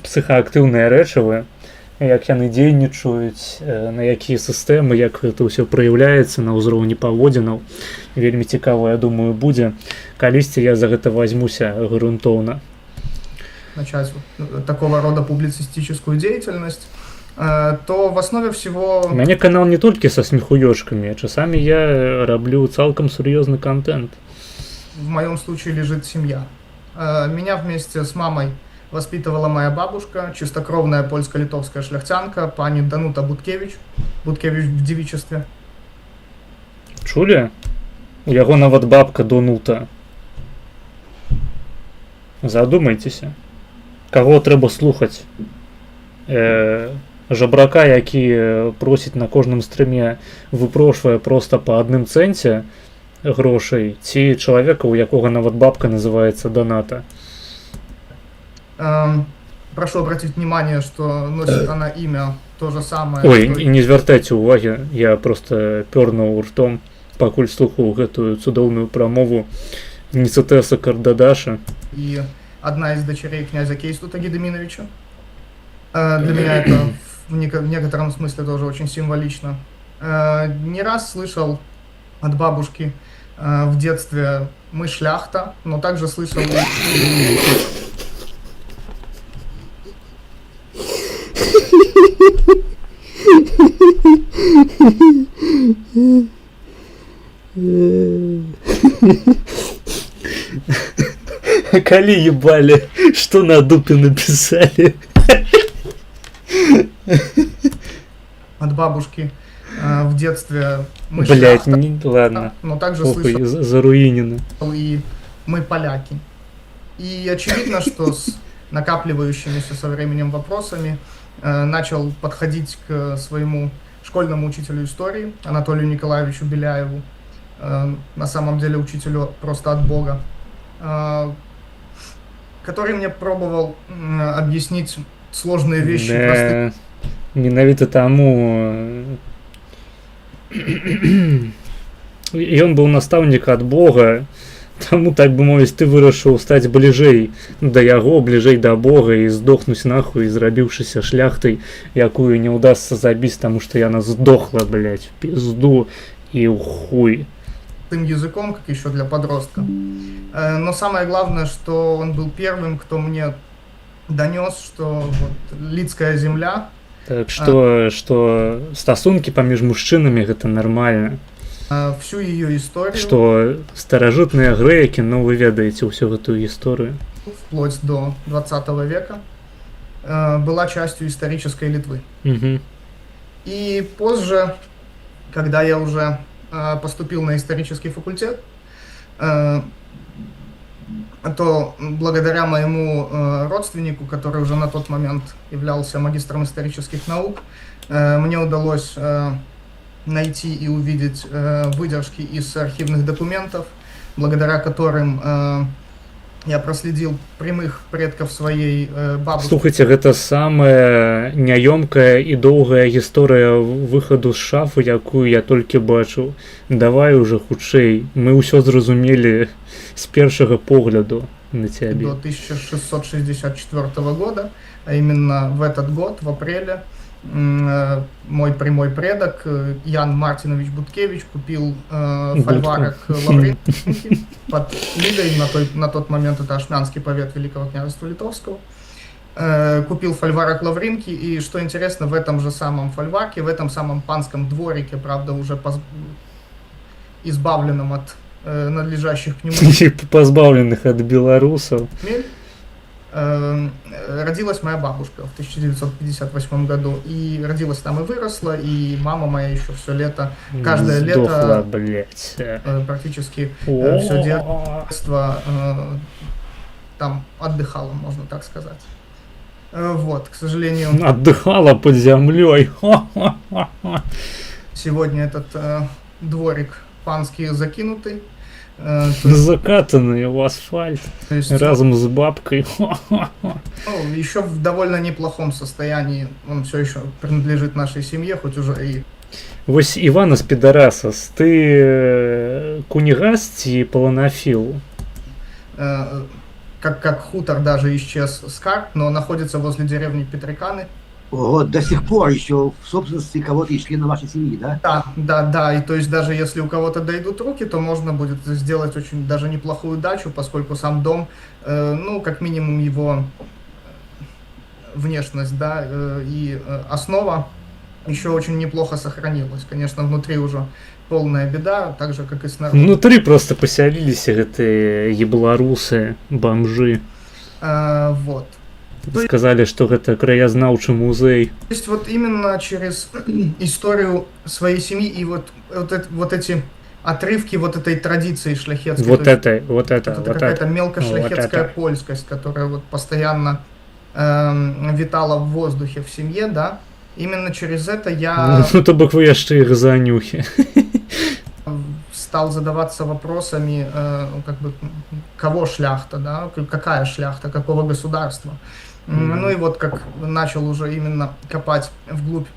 псіхаактыўныя рэчывы, як яны дзейнічаюць, на якія сістэмы, як гэта ўсё праяўляецца на ўзроўні паводзінаў. Вельмі цікава, я думаю, будзе. Калісьці я за гэта возьмуся грунтоўна. Начать такого рода публицистическую деятельность, то в основе всего... У мяне канал не толькі са смехуёчкамі, часамі я раблю цалкам сур'ёзны контент. В моем случае лежит семья. Меня вместе с мамой воспитывала моя бабушка, чистокровная польско-литовская шляхтянка, пани Данута Буткевич. Буткевич в девичестве. Чулі? У яго нават бабка Донута. Задумайцеся. Каго трэба слухаць? Жабрака, які просіць на кожным стрыме, выпрошвае просто по 1 цэнце грошай, ці чалавека, у якога нават бабка называецца Доната? Прошу обратить внимание, что носит она имя то же самое. Ой, і не звяртайце ўвагі, я просто пёрнуў ртом, пакуль слухаў гэтую цудоўную прамову Ніцэтэса Кардадаша. И одна из дочерей князя Кейстута Гедеминовича. Для меня это в некотором смысле тоже очень символично. Не раз слышал от бабушки в детстве «мы шляхта», но также слышал... Калі ебали, что на дупе написали? От бабушки в детстве «мы Блять, шляхта», ладно. но также Похуй, слышал заруинено. и «мы поляки». И очевидно, что с накапливающимися со временем вопросами начал подходить к своему школьному учителю истории Анатолию Николаевичу Беляеву, на самом деле учителю просто от Бога, который мне пробовал объяснить сложные вещи простым. Менавіта таму ён быў настаўнік ад Бога, таму, так бы мовіць, ты вырашыў стаць бліжэй да яго, бліжэй да Бога і здохнуць нахуй, зрабіўшыся шляхтай, якую не ўдасца забіць, таму што яна здохла, блядь, в пизду и в хуй. Языком, как еще для подростка. Но самое главное, что он был первым, кто мне донес, что вот людская земля. Так что стасунки паміж мужчынамі гэта нормально. Всю ее историю. Что старажытныя грэкі, ну вы ведаеце ўсю гэтую историю. Вплоть до 20 века была частью исторической Литвы. Угу. И позже, когда я уже поступил на исторический факультет, то благодаря моему родственнику, который уже на тот момент являлся магистром исторических наук, мне удалось найти и увидеть выдержки из архивных документов, благодаря которым я проследил прямых предков своей бабушки. Слухайте, гэта самая няёмкая і доўгая гісторыя выхаду з шафы, якую я толькі бачыў. Давай уже хутчэй, мы ўсё зразумелі з першага погляду на цябе. До 1664 года, а именно в этот год, в апреле, мой прямой предок Ян Мартинович Буткевич купил фольварок Лавринки под Лигой, на тот момент это Ашмянский повет Великого княжества Литовского. Купил фольварок Лавринки, и что интересно, в этом же самом фольварке, в этом самом панском дворике, правда, уже избавленном от надлежащих к нему позбавленных от белорусов, родилась моя бабушка в 1958 году. И родилась там и выросла, и мама моя еще все лето, каждое сдохла, лето, блядь. практически все детство там отдыхала, можно так сказать. Вот, к сожалению... Отдыхала под землей. Сегодня этот дворик панский закинутый. Закатанный в асфальт, разом с бабкой. Еще в довольно неплохом состоянии. Он все еще принадлежит нашей семье, хоть уже и... Вось Иванас Пидорасас, ты кунигас ці полонофил? Как хутор даже исчез с карт, но находится возле деревни Петриканы. Вот, до сих пор еще в собственности кого-то из членов вашей семьи, да? Да. И то есть даже если у кого-то дойдут руки, то можно будет сделать очень даже неплохую дачу, поскольку сам дом, ну, как минимум его внешность, да, и основа еще очень неплохо сохранилась. Конечно, внутри уже полная беда, так же, как и снаружи. Внутри просто поселились эти еблорусы, бомжи. Вот. Сказали, что это краязнаўчы музей. То есть вот именно через историю своей семьи и вот эти отрывки вот этой традиции шляхетской. Вот это. Какая-то мелкошляхетская польскость, которая вот постоянно витала в воздухе в семье, да. Именно через это я... Ну, то бок вы яшчэ іх занюхи. Стал задаваться вопросами, как бы, кого шляхта, да, какая шляхта, какого государства. Ну и вот как начал уже именно копать вглубь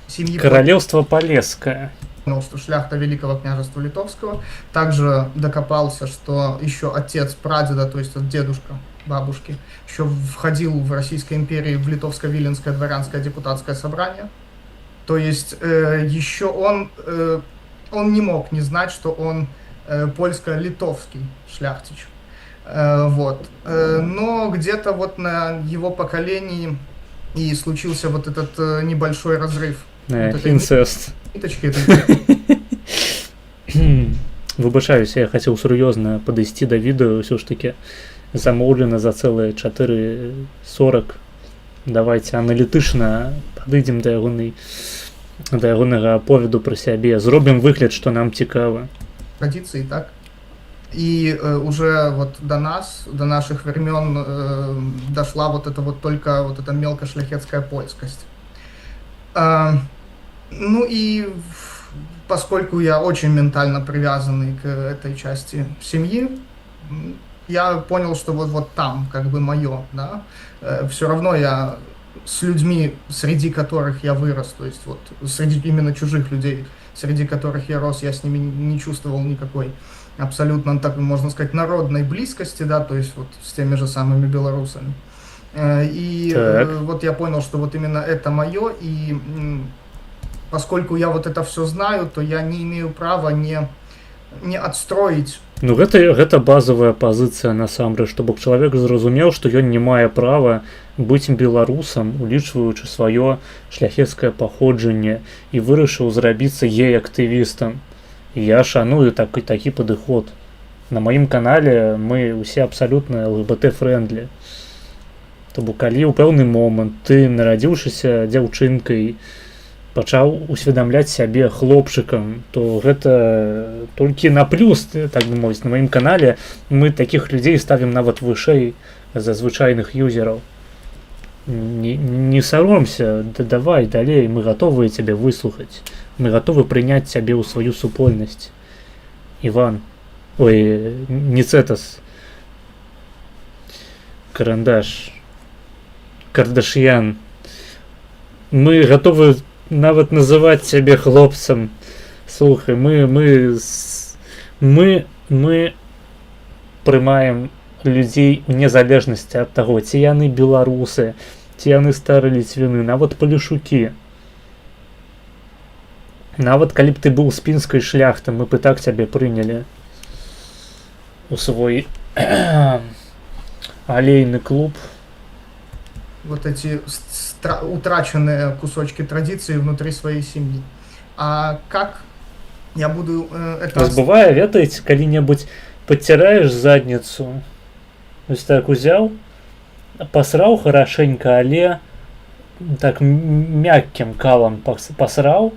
семьи. Королевство Полесское. Что шляхта Великого княжества Литовского. Также докопался, что еще отец прадеда, то есть дедушка бабушки, еще входил в Российской империи в Литовско-Виленское дворянское депутатское собрание. То есть еще он не мог не знать, что он польско-литовский шляхтич. Вот. Но где-то вот на его поколении и случился вот этот небольшой разрыв. Инцест. Выбачаюся, я хацеў сур'ёзна падысці да відэо, ўсё ж таки замоўлена за цэлыя 4:40. Давайте аналітычна падыдзем да ягонага аповеду пра сябе, зробім выгляд, што нам цікава. Традиции, так? И уже вот до нас, до наших времен дошла вот эта вот только вот эта мелкошляхетская польскость. Ну и поскольку я очень ментально привязанный к этой части семьи, я понял, что вот там как бы мое, да. Все равно я с людьми, среди которых я вырос, то есть вот среди именно чужих людей, среди которых я рос, я с ними не чувствовал никакой абсолютно, так можно сказать, народной близкости, да, то есть вот с теми же самыми белорусами. И Так. вот я понял, что вот именно это мое, и поскольку я вот это все знаю, то я не имею права не отстроить. Ну гэта базовая пазіцыя насамрэч, то бок чалавек зразумеў, што ён не мае права быць беларусам, улічваючы сваё шляхецкае паходжанне, і вырашыў зрабіцца гей-актывістам. Я шаную такі падыход. На маім канале мы ўсе абсалютна ЛГБТ-фрэндлі. То бок калі ў пэўны момант ты, нарадзіўшыся дзяўчынкай, пачаў усведамляць сябе хлопчыкам, то гэта толькі на плюс, так бы мовіць. На маім канале мы такіх людзей ставім нават вышэй за звычайных юзераў. Не саромся, давай далей, мы гатовыя цябе выслухаць. Мы гатовы прыняць цябе ў сваю супольнасць. Іван. Ой, не Цэтас. Кардашьян. Мы гатовы нават называць цябе хлопцам. Слухай, мы прымаем людзей у незалежнасці ад таго, ці яны беларусы, ці яны стары ліцвіны, нават палешукі. Нават калі б ты быў з пінскай шляхты, мы б і так цябе прынялі у свой алейны клуб. Вот эти утраченные кусочки традиции внутри своей семьи. А как я буду это... Бывае, ведаеце, калі-небудзь подцираешь задницу, вось так узяў, пасраў хорошенько, але так мяккім калам пасраў,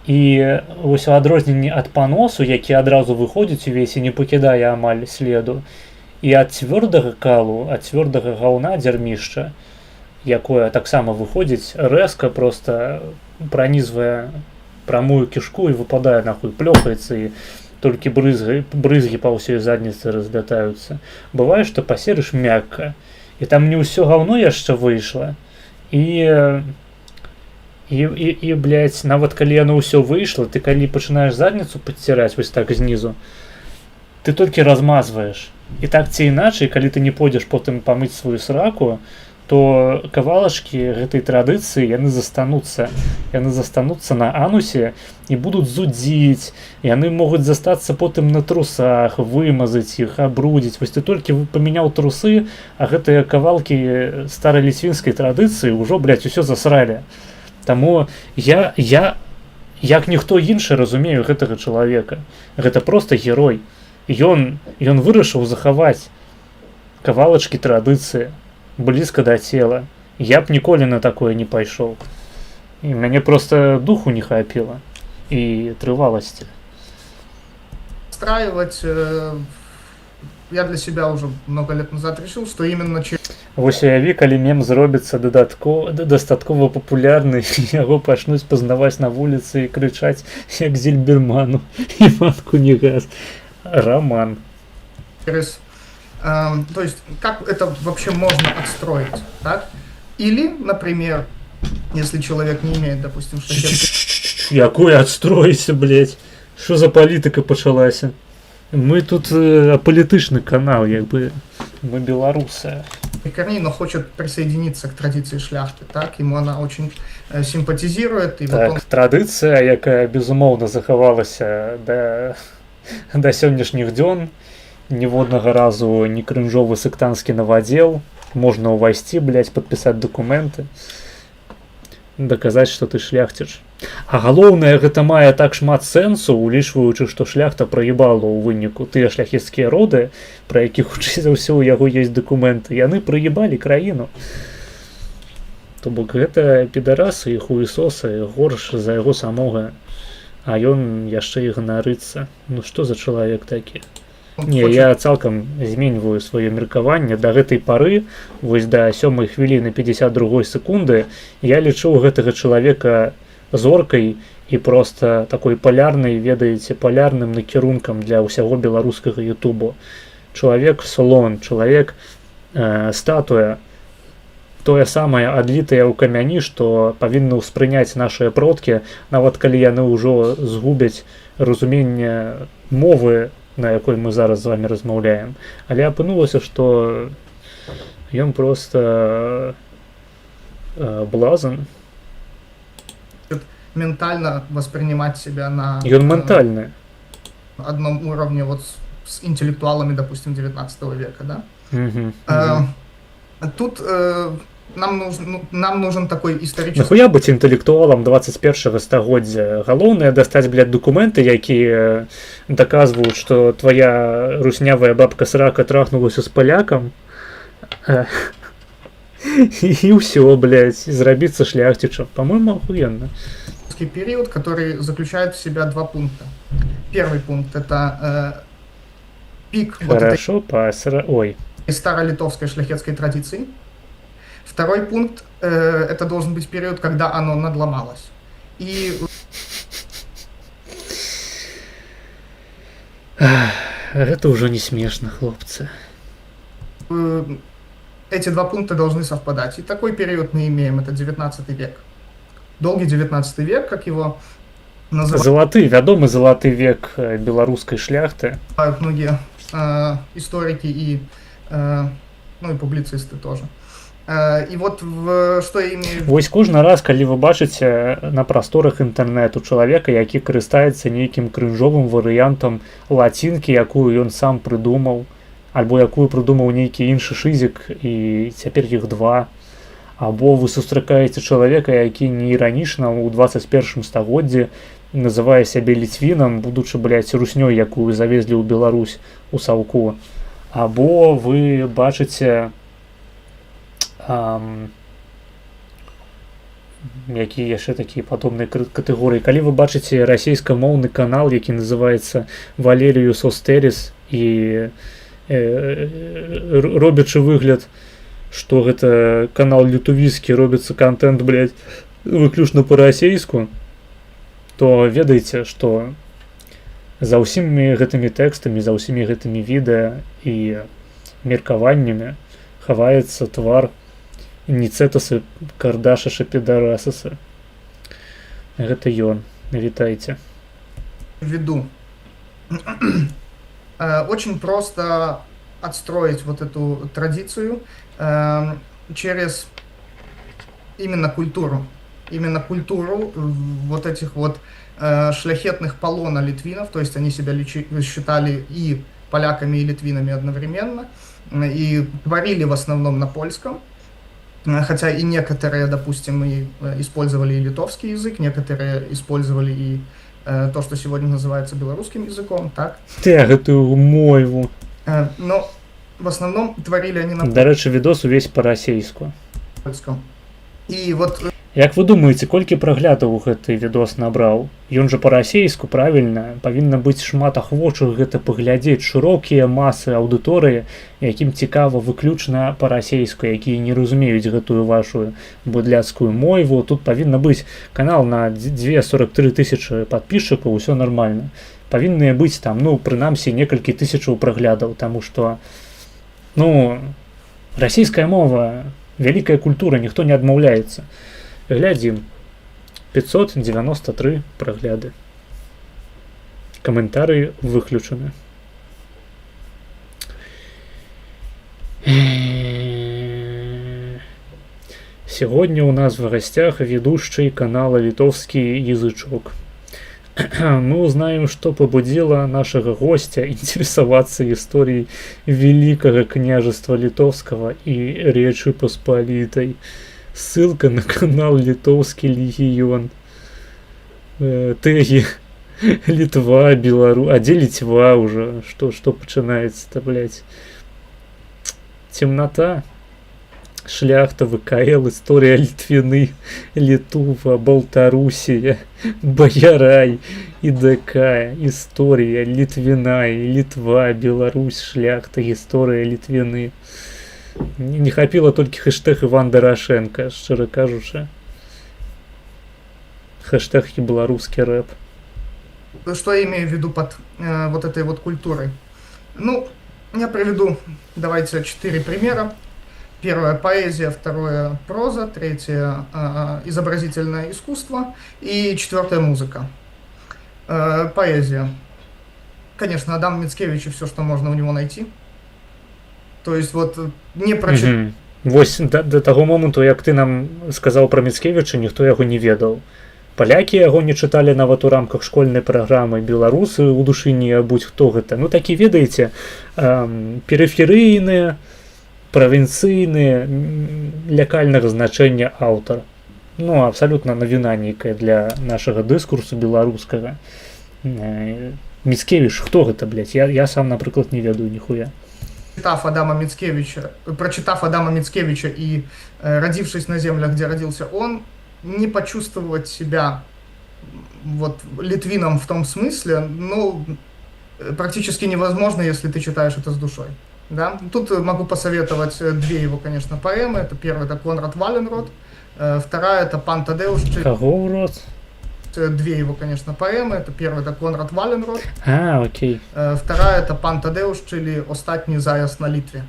і вось у адрозненні ад паносу, які адразу выходзіць увесь і не пакідае амаль следу, і ад цвёрдага калу, ад цвёрдага гаўна дзярмішча, якое таксама выходзіць рэзка, просто пранізвае прамую кішку і выпадае нахуй, плёхаецца, і толькі брызгі па ўсёй задніцы разлятаюцца. Бывае, што пасерыш мякка, і там не ўсё гаўно яшчэ выйшла, і блядь, нават калі яно ўсё выйшла, ты калі пачынаеш задніцу падціраць вось так знізу, ты толькі размазваеш. І так ці іначай, калі ты не пойдзеш потым памыць сваю сраку, то кавалачкі гэтай традыцыі яны застануцца на анусе і будуць зудзіць, яны могуць застацца потым на трусах, вымазаць іх, абрудзіць. Вось ты толькі памяняў трусы, а гэтыя кавалкі старай ліцвінскай традыцыі ўжо, блядь, усё засралі. Таму я як ніхто іншы разумею гэтага чалавека. Гэта проста герой. Ён вырашыў захаваць кавалачкі традыцыі блізка да цела. Я б ніколі на такое не пайшоў. І мяне проста духу не хапіла і трываласці. Встраивать, я для себя уже много лет назад решил, что именно через... Вось уяві, калі мем зробіцца дастаткова папулярны, яго пачнуць пазнаваць на вуліцы і крычаць, як Зільберману, Іванку не газ. Роман. То есть, как это вообще можно отстроить, так? Или, например, если человек не имеет, допустим, Якое отстроиться, блядь? Что за политика пачалася? Мы тут апалітычны канал, як бы мы белорусы. корней, но хочет присоединиться к традиции шляхты, так? Ему она очень симпатизирует. И так, вот он... традыцыя, якая, безумоўна, захавалася да сённяшніх дзён. Ніводнага разу не крынжовы сектантскі навадзел. Можна ўвайсці, блядь, падпісаць дакументы, даказаць, што ты шляхціш. А галоўнае, гэта мае так шмат сэнсу, улічваючы, што шляхта праебала ў выніку. Тыя шляхецкія роды, пра якіх хутчэй за ўсё у яго ёсць дакументы, яны праебалі краіну. То бок гэта підарасы і хуесосы горш за яго самога, а ён яшчэ і ганарыцца. Ну што за чалавек такі? Не, я цалкам зменьваю сваё меркаванне. Да гэтай пары, вось да 7 хвіліны 52 секунды, я лічу гэтага чалавека зоркай і просто такой палярнай, ведаеце, палярным накірункам для ўсяго беларускага ютубу. Чалавек слон, чалавек статуя, тое самае адлітае ў камяні, што павінны ўспрыняць нашыя продкі, нават калі яны ўжо згубяць разуменне мовы, на якой мы зараз з вами размаўляем. Але апынулася, што ён просто блазан. Ментально воспринимать себя на Ён ментальны. одном уровне вот с интеллектуалами, допустим, 19 века, да? Тут нам нужен такой исторический... Нахуя быць інтэлектуалам 21 стагоддзя? Галоўнае дастаць, блядь, дакументы, якія даказваюць, што твоя руснявая бабка срака трахнулася з палякам, і ўсё, блядь, зрабіцца шляхцічам. По-моему, охуенно. Период, который заключает в себя два пункта. Первый пункт — это пик Хорошо, ой. старолитовской шляхетской традиции. Второй пункт — это должен быть период, когда оно надломалось. И это уже не смешно, хлопцы. Эти два пункта должны совпадать. И такой период мы имеем, это 19 век. Долгий 19 век, как его называют. Вядомы залаты век беларускай шляхты. Многие историки и публицисты тоже. И вот что я имею... Вось кожны раз, калі вы бачыце на прасторах інтэрнэту чалавека, які карыстаецца нейкім крынжовым варыянтам лацінкі, якую ён сам прыдумаў, альбо якую прыдумаў нейкі іншы шызік, і цяпер іх два, або вы сустракаеце чалавека, які не іранічна ў 21 стагоддзі называе сябе ліцвінам, будучы, блядь, руснёй, якую завезлі ў Беларусь у саўку, або вы бачыце якія яшчэ такія падобныя катэгорыі. Калі вы бачыце расійскамоўны канал, які называецца Валеріус Остеріс, і робячы выгляд, што гэта канал лютувійскі, робіцца контент, блядь, выключна па-расейску, то ведаеце, што за ўсімі гэтымі тэкстамі, за ўсімі гэтымі відэа і меркаваннямі хаваецца твар Ніцэтаса Кардашаша Педарасаса. Гэта ён. Вітайце. Ввиду. Очень просто отстроить вот эту традицию через именно культуру. Именно культуру вот этих вот шляхетных полона литвинов, то есть они себя считали и поляками, и литвинами одновременно, и говорили в основном на польском, хотя и некоторые, допустим, и использовали и литовский язык, некоторые использовали и то, что сегодня называется белорусским языком, так? Так, эту мойву. Но в основном творили они на Дарэчы, відос увесь па-расейску. польском. И вот... Як вы думаеце, колькі праглядаў гэты відос набраў? Ён жа па-расейску, правільна? Павінна быць шмат ахвочых гэта паглядзець, шырокія масы аўдыторыі, якім цікава выключна па-расейску, якія не разумеюць гэтую вашу будляцкую мойву. Тут павінна быць канал на 2,43 тысячы падписчикаў, усё нормально. Павінныя быць там, прынамсі, некалькі тысячаў праглядаў, таму што, расійская мова, вялікая культура, ніхто не адмаўляецца. Глядзім. 593 прагляды. Каментарыі выключаны. Сегодня у нас в гостях ведущий канала «Литовский язычок». Мы узнаем, что побудило нашего гостя интересоваться историей Великого княжества Литовского и Речи Посполитой. Ссылка на канал Литовский легион. Теги Литва, Беларусь. А где Литва уже? Что починается-то, блядь? Темнота. Шляхта, ВКЛ, история Литвины, Литува, Болторусия, Боярай, ИДК, история Литвина, Литва, Беларусь, шляхта, история Литвины. Не хапіла толькі хэштег Іван Дарашенко, шчыра кажучы. Хэштег и белорусский рэп. Что я имею в виду под вот этой вот культурой? Ну, я приведу, давайте, 4 примера. Первое – поэзия, второе – проза, третье – изобразительное искусство и четвертое – музыка. Поэзия. Конечно, Адам Мицкевич и все, что можно у него найти. То есть вот не прочитать. Вось до таго моманту, як ты нам сказаў пра Міцкевіча, ніхто яго не ведаў. Палякі яго не чыталі нават у рамках школьнай праграмы, беларусы ў душы не будь-хто гэта. Ну такі, ведаеце, перыферыйныя, правінцыйныя, лякальнага значэння аўтар. Ну, абсалютна навіна нейкая для нашага дыскурсу беларускага. Міцкевіч, хто гэта, блядь? Я сам, напрыклад, не ведаю ніхуя. Прочитав Адама Мицкевича и родившись на землях, где родился он, не почувствовать себя вот литвином в том смысле, ну, практически невозможно, если ты читаешь это с душой. Да? Тут могу посоветовать 2 его, конечно, поэмы. Это первая — это Конрад Валенрод, вторая — это Пан Тадеуш. Кого в рот? 2 его, конечно, поэмы. Это первая — это Конрад Валенрод. Окей. Вторая — это Пан Тадеуш, или «Остатний заяц на Литве».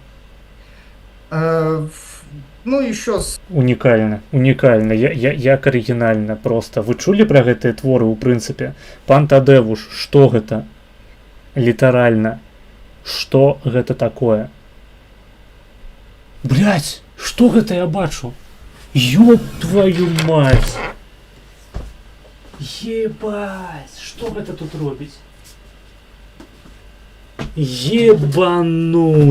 Ну, еще... Унікальна, унікальна, як арыгінальна просто. Вы чулі пра гэтыя творы, у прынцыпе? Пан Тадеуш, што гэта? Літаральна. Што гэта такое? Блядь, што гэта я бачу? Ёб твою мать! Ебать, што гэта тут робіць? Ебануцца!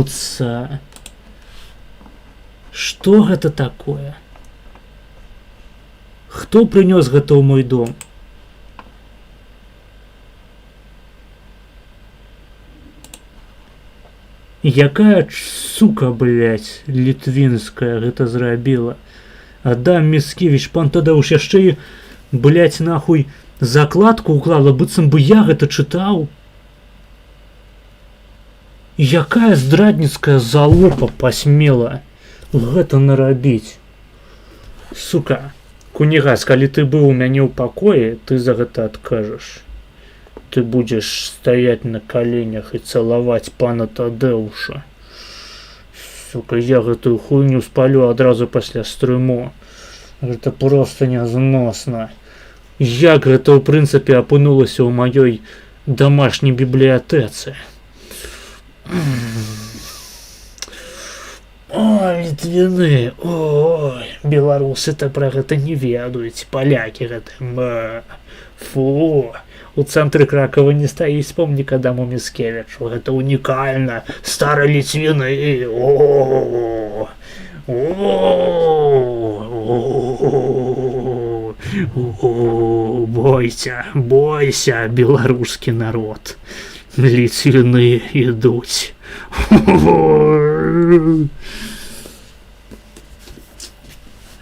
Што гэта такое? Хто прынёс гэта ў мой дом? Якая сука, блядь, літвінская гэта зрабіла? Адам Міцкевіч, Пан Тадеуш, яшчэ і, блядь, нахуй, закладку уклала, быццам бы я гэта чытаў. Якая здрадніцкая залупа пасмела гэта нарабіць? Сука, Кунігас, калі ты быў у мяне ў пакоі, ты за гэта адкажаш. Ты будзеш стаять на коленях и целовать пана Тадеуша. Сука, я гэтую хуйню спалю адразу пасля стрыму. Гэта просто нязносна. Як гэта, ў прынцыпе, апынулася ў маёй домашняй бібліятэцы. Ой, літвіны, ой, беларусы-то пра гэта не ведаюць, палякі гэта, фу. У цэнтры Кракова не стаіць помнік Адаму Міцкевічу. Гэта унікальна. Стары ліцвіны. Бойся, бойся, беларускі народ. Ліцвіны ідуць.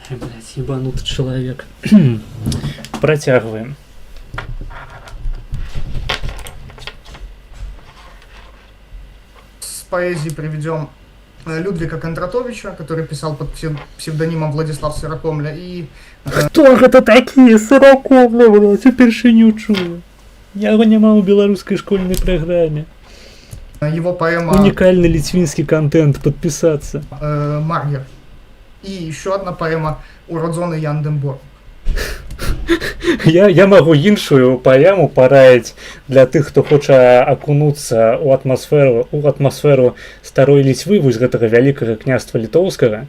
Блядь, ебануты чалавек. Працягваем. Поэзии приведем Людвига Кондратовича, который писал под псевдонимом Владислав Сырокомля, и... Кто это такие? Сырокомля, блядь, упершыню чую. Я его няма ў беларускай школьной программе. Его поэма... Уникальный литвинский контент, подписаться. Маргер. И еще одна поэма «Уродзоны Янденбург». Я могу іншую паэму параіць для тых, хто хоча акунуцца ў атмасферу старой Літвы, вось гэтага вялікага княства літоўскага,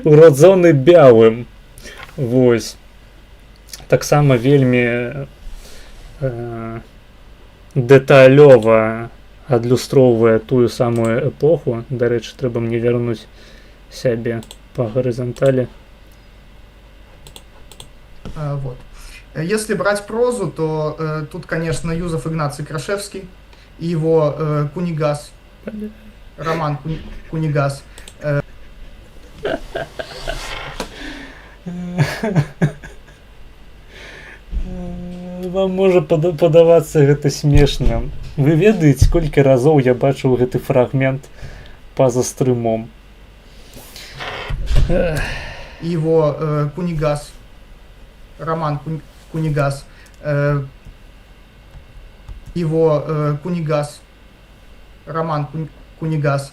уродзоны бялым. Вось. Таксама вельмі дэталёва адлюстроўвае тую самую эпоху. Дарэчы, трэба мне вярнуць сябе по горизонтали. Вот. Если брать прозу, то тут, конечно, Юзеф Игнаций Крашевский и его Кунигас, роман Кунигас. Вам можа падавацца гэта смешным. Вы ведаеце, колькі разоў я бачыў гэты фрагмент па-за стрымом. его Кунигас, Роман Кунигас, его Кунигас, Роман Кунигас,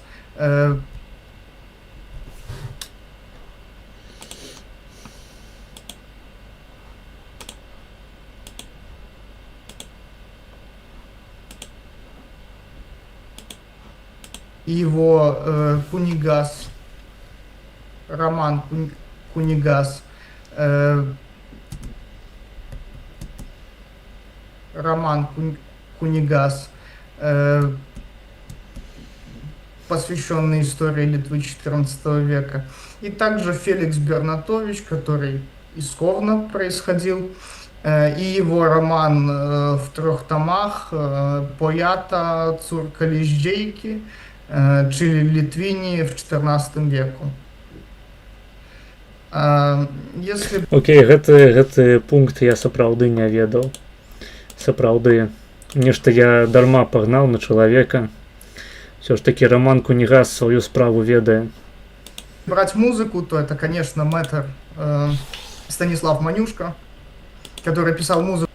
его Кунигас, Роман Кунигас, Роман Кунигас, посвященный истории Литвы XIV века. И также Феликс Бернатович, который из Ковна происходил, и его роман в 3 томах «Поята Цуркалижджейки», czyli Литвини в XIV веку. Если... Окей, гэты пункт я сапраўды не ведаў. Сапраўды. Нешта я дарма пагнаў на чалавека. Все ж таки Роман Кунигас свою справу ведае. Брать музыку, то это, конечно, мэтр Станислав Манюшка, который писал музыку.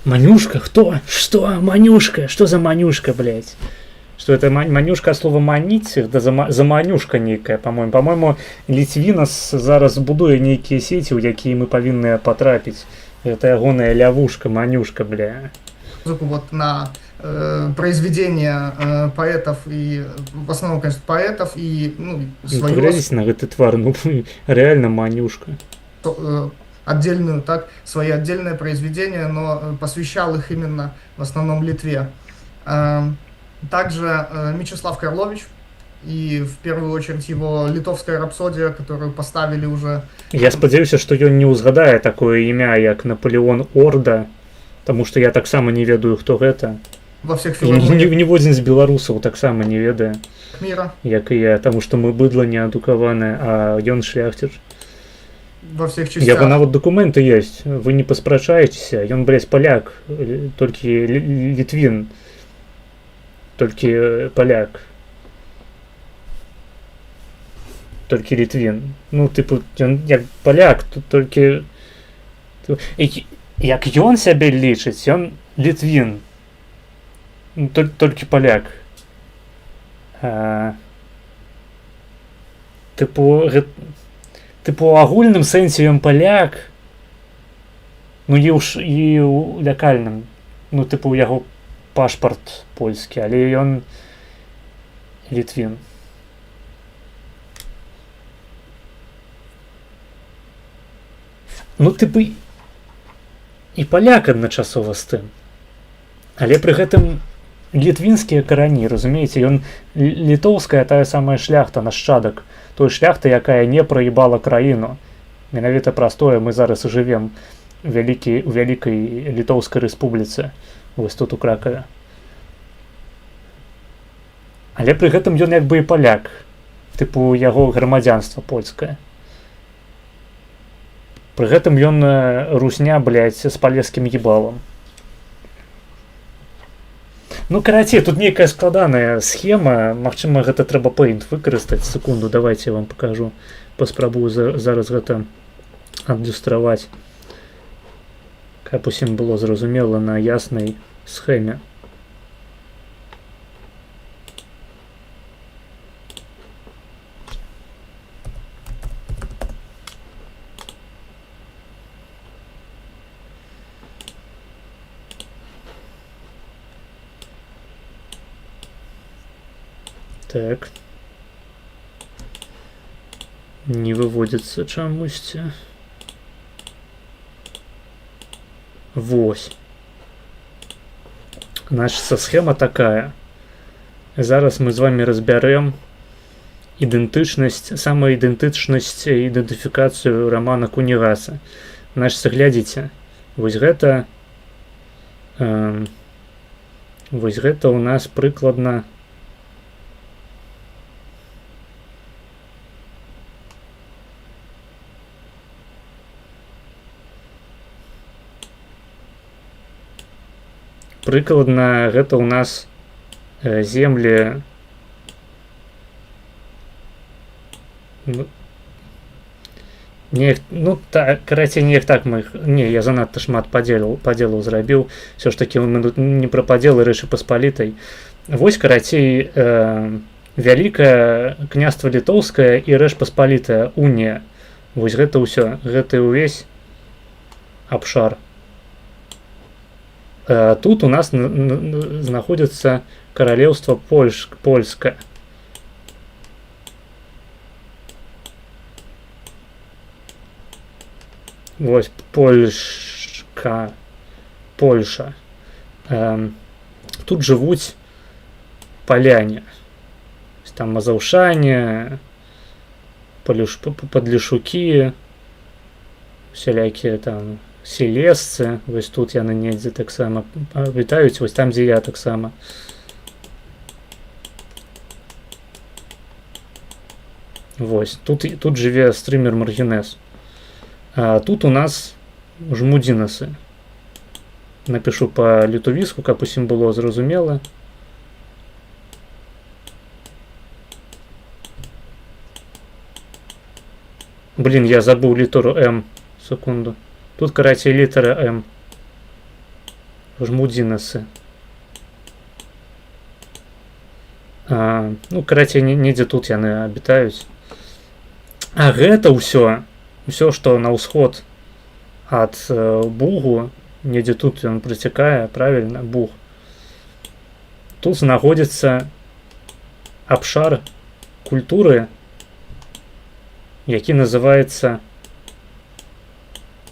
Манюшка? Кто? Что? Манюшка? Что за Манюшка, блядь? Что это Манюшка от слова манить? Да за Манюшка некая, по-моему. По-моему, Літвінас зараз будуе нейкія сети, у якія мы павінны потрапіць. Это ягоная лявушка, Манюшка, бля. Музыку вот на произведения поэтов и в основном, конечно, поэтов и свою Поглядите на гэты твар, ну реально Манюшка. Отдельную, так, свои отдельные произведения, но посвящал их именно в основном Литве. Также Мечислав Карлович и в первую очередь его «Литовская рапсодия», которую поставили уже. Я спадзяюся, што ён не ўзгадае такое імя, як Наполеон Орда, таму што я таксама не ведаю, хто гэта. Во всех філармоніях. Ніводзін з беларусаў таксама не ведае, мира. Як і я, таму што мы быдла неадукаванае, а ён шляхціч. Во всех частях. Яго нават дакументы ёсць, вы не паспрачаецеся, ён, блядь, паляк, толькі літвін, толькі паляк. Толькі літвін. Ну, типу, ён як паляк, тут толькі... Як ён сябе лічыць, ён літвін. Толькі паляк. Типу, у агульным сэнсе ён паляк, ну і ў лякальным. Ну, типу, у яго пашпарт польскі, але ён літвін. Ну, типу, і паляк адначасова з тым. Але пры гэтым літвінскія карані, разумееце, ён літоўская тая самая шляхта, нашчадак той шляхты, якая не праебала краіну. Менавіта праз тое мы зараз і жывем у вялікай літоўскай рэспубліцы, вось тут у Кракаве. Але пры гэтым ён як бы і паляк, тыпу яго грамадзянства польскае. Пры гэтым ён русня, блядь, з палескім ебалам. Ну, карацей, тут нейкая складаная схема. Магчыма, гэта трэба Paint выкарыстаць. Секунду, давайте я вам покажу. Паспрабую зараз гэта адлюстраваць. Каб усім было зразумела на яснай схеме. Так. Не выводится чамусьці. Вось. Значит, схема такая. Зараз мы з вами разбярэм ідэнтычнасць, самаідэнтычнасць, ідэнтыфікацыю Романа Кунігаса. Значит, глядзіце. Вось гэта у нас прыкладна гэта у нас землі Ну карацей неяк так мы не я занадта шмат падзелаў зрабіў, все ж таки мы тут не пра падзелы Рэчы Паспалітай. Вось карацей вялікае княства літоўскае і Рэч Паспалітая унія. Вось гэта ўсё, гэта ўвесь абшар. Тут у нас знаходзіцца каралеўства польскае. Вось Польша. Тут жывуць паляне. Там мазаўшане, падлішукі, усялякія там селесцы. Вось тут яны недзе таксама вітаюць, вось там, дзе я таксама. Вось, тут жыве стрымер Маргінез. А тут у нас жмудзінасы. Напишу по літовіску, каб усім было зразумела. Блин, я забыл литеру М. Секунду. Тут, карацей, літера М. Жмудзінасы. Ну, карацей, недзе тут яны абітаюць. А гэта ўсё, што на ўсход ад Бугу, недзе тут ён прыцякае, правільна, Буг. Тут знаходзіцца абшар культуры, які называецца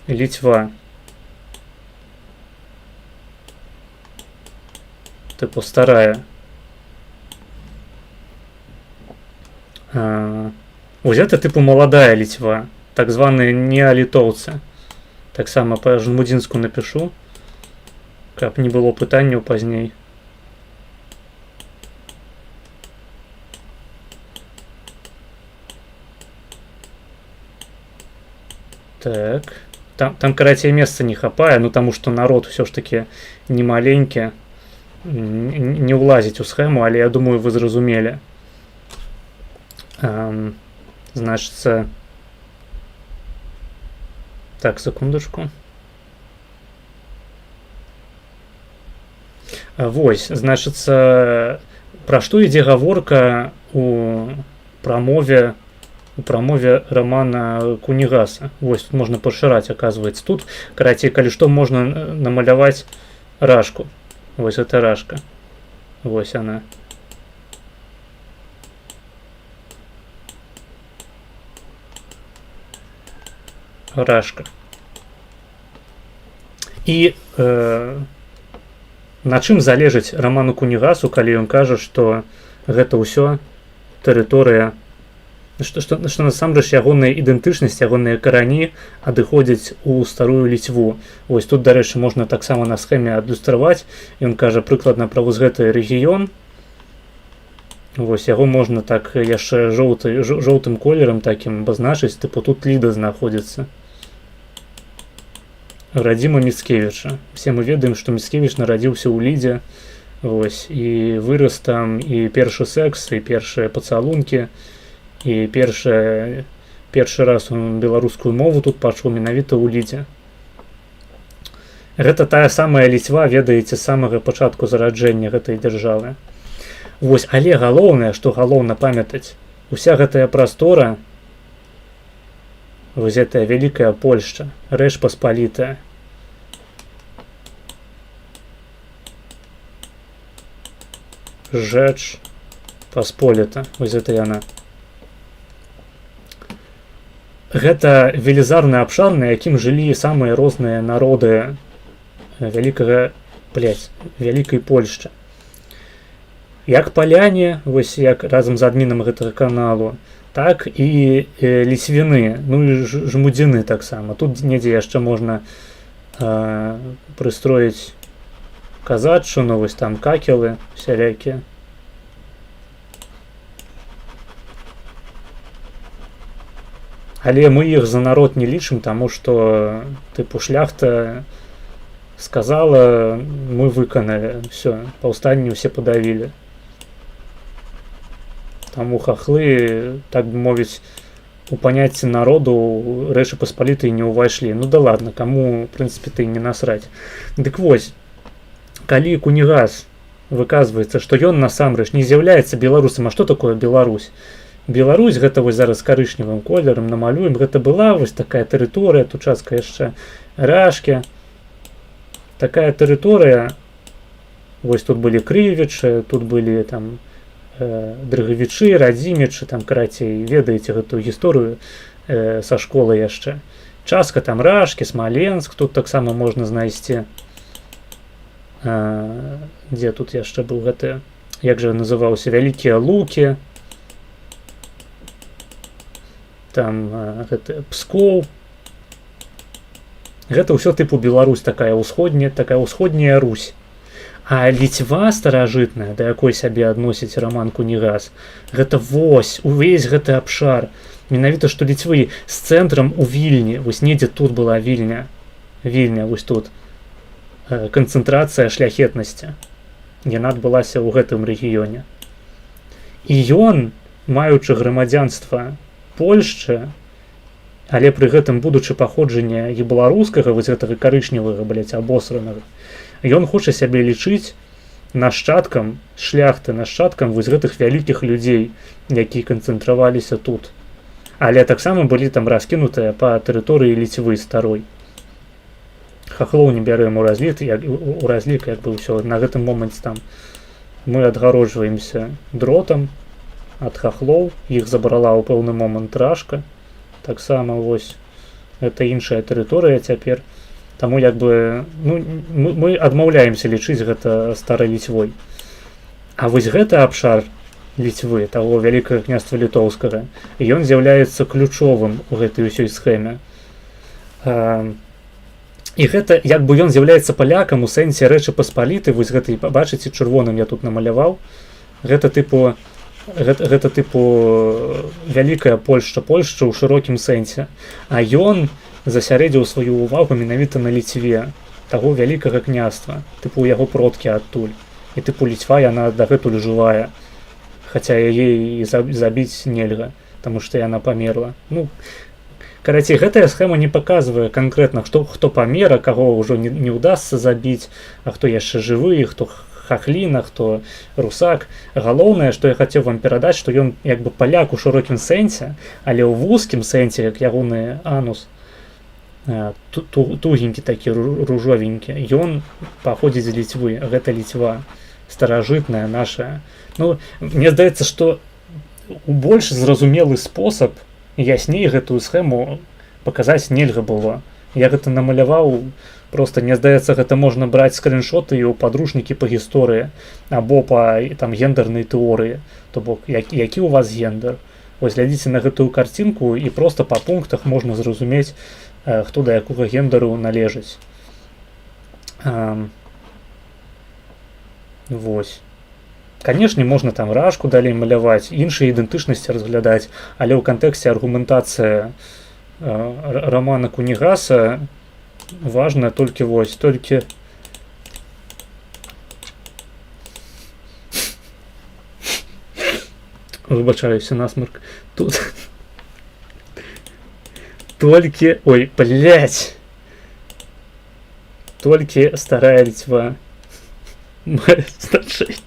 Літва. Типу старая. Вось гэта типу маладая Літва, так званыя неалітоўцы. Таксама па жмудзінску напишу, каб не было пытанняў пазней. Так. Там карацей месца не хапае, ну таму што народ ўсё ж таки не маленькі, не ўлазіць у схему, але я думаю, вы зразумелі. Значыцца, так, секундочку. Вось, значыцца, пра што ідзе гаворка у прамове романа Кунігаса. Вось, тут можна пашыраць, аказваецца. Тут, карацей, калі што, можна намаляваць рашку. Вось гэта рашка. Вось она. Рашка. І на чым залежыць роману Кунігасу, калі ён кажа, што гэта ўсё тэрыторыя, што насамрэч ягонная ідэнтычнасць, ягоныя карані адыходзяць у старую Літву. Вось тут, дарэчы, можна таксама на схеме адлюстраваць. Ён кажа прыкладна пра вось гэты рэгіён. Вось яго можна так яшчэ жоўтым колерам такім абазначыць, тыпу тут Ліда знаходзіцца. Радзіма Міцкевіча. Все мы ведаем, што Міцкевіч нарадзіўся ў Лідзе. Вось, і вырас там, і першы секс, і першыя пацалункі. І першы раз он беларускую мову тут пачуў менавіта ў Лідзе. Гэта тая самая Літва, ведаеце, з самага пачатку зараджэння гэтай дзяржавы. Вось, але галоўнае, што галоўна памятаць, уся гэтая прастора, вось гэтая вялікая Польшча, Рэч Паспалітая, Rzecz Посполита, вось гэта яна. Гэта велізарны абшар, на якім жылі самыя розныя народы вялікай Польшчы. Як паляне, вось як разам з адмінам гэтага каналу, так і ліцвіны, ну і жмудзіны таксама. Тут недзе яшчэ можна прыстроіць казаччыну, вось там какелы всялякія. Але мы іх за народ не лічым, таму што тыпу шляхта сказала, мы выканалі, все, паўстанне ўсе падавілі. Таму хахлы, так бы мовіць, у паняцце народу Рэчы Паспалітай не ўвайшлі. Ну да ладно, каму, в прынцыпе, ты не насраць. Дык вось, калі Кунігас выказваецца, што ён насамрэч не з'яўляецца беларусам, а што такое Беларусь? Беларусь, гэта вось зараз карычневым колерам намалюем, гэта была вось такая тэрыторыя, тут частка яшчэ Рашкі. Такая тэрыторыя, вось тут былі Крывічы, тут былі там Дрыгавічы, Радзімічы, там, карацей, ведаеце гэтую гісторыю са школы яшчэ. Частка там Рашкі, Смаленск, тут таксама можна знайсці. Дзе тут яшчэ быў гэты, як жа называўся, Вялікія Лукі, там гэты Пскоў. Гэта ўсё тыпу Беларусь, такая ўсходняя Русь. А Ліцьва старажытная, да якой сябе адносіць Раман Кунігас, гэта вось, увесь гэты абшар. Менавіта, што Ліцьвы з цэнтрам у Вільні, вось недзе тут была Вільня, вось тут. Канцэнтрацыя шляхетнасці. Яна адбылася ў гэтым рэгіёне. І ён, маючы грамадзянства Польшчы, але пры гэтым будучы паходжання і беларускага, вось гэтага карычневага, абосранага, ён хоча сябе лічыць нашчадкам шляхты, нашчадкам вось гэтых вялікіх людзей, якія канцэнтраваліся тут. Але таксама былі там раскінутыя па тэрыторыі Ліцьвы старой. Хахлоў не бярэм у разлік, як бы ўсё. На гэтым моманце там мы адгароджваемся дротам ад хахлоў, іх забрала ў пэўны момант Рашка. Таксама вось гэта іншая тэрыторыя цяпер. Таму як бы мы адмаўляемся лічыць гэта старай Ліцьвой. А вось гэты абшар Ліцьвы, таго вялікага княства літоўскага, ён з'яўляецца ключовым у гэтай усёй схеме. І гэта як бы ён з'яўляецца палякам у сэнсе Рэчы Паспалітай, вось гэта, бачыце, чырвоным я тут намаляваў. Гэта тыпу вялікая Польшча ў шырокім сэнсе. А ён засярэдзіў сваю ўвагу менавіта на Ліцьве, таго вялікага княства, тыпу яго продкі адтуль. І тыпу Ліцьва яна дагэтуль жывая, хаця яе і забіць нельга, таму што яна памерла. Ну, карацей, гэтая схема не паказвае канкрэтна, хто памер, а каго ўжо не ўдасца забіць, а хто яшчэ жывы, хто хахліна, хто русак. Галоўнае, што я хацеў вам перадаць, што ён як бы паляк у шырокім сэнсе, але ў вузкім сэнсе, як ягоны анус, тугенькі такі, ружовенькі, ён паходзіць з Ліцьвы. Гэта Ліцьва старажытная наша. Ну, мне здаецца, што у больш зразумелы спосаб ясней гэтую схему паказаць нельга было. Я гэта намаляваў, просто мне здаецца, гэта можна браць скриншоты і ў падручнікі па гісторыі або па там гендернай тэорыі, то бок які ў вас гендер. Вось глядзіце на гэтую карцінку і просто па пунктах можна зразумець, хто да якога гендеру належыць. Вось. Канешне, можна там Рашку далей маляваць, іншыя ідэнтычнасці разглядаць, але ў кантэксце аргументацыя Рамана Кунігаса важна толькі вось, толькі выбачаюся, насмарк. Тут толькі, ой, блять, толькі старая Ліцьва мае значэнне.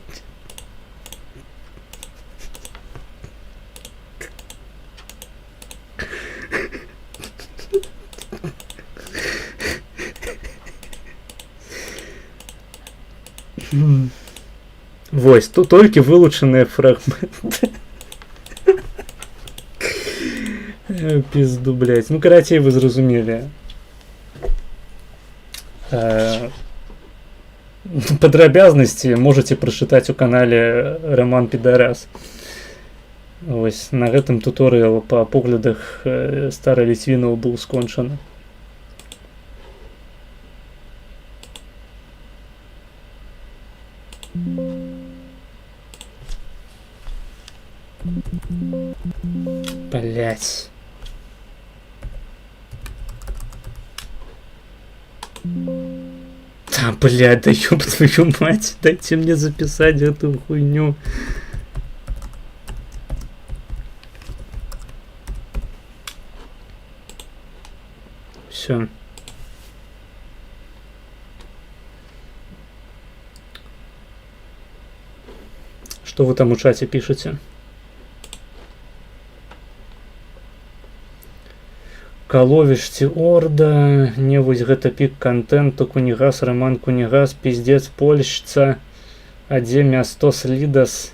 Вось, тут толькі вылучаныя фрагменты. Пізду, блядь. Ну, карацей, вы зразумелі. Падрабязнасці можаце прачытаць у канале Раман Підарас. Вось, на гэтым туторыял па поглядах старай Ліцвінаў быў скончаны. Блять. Да, блядь, да ёб твою мать, дайте мне записать эту хуйню. все. Что вы там у чате пишете? Каловішці орда, не вось гэта пік контенту, кунігас, роман кунігас, пиздец польшца, а дзе мястос лідас.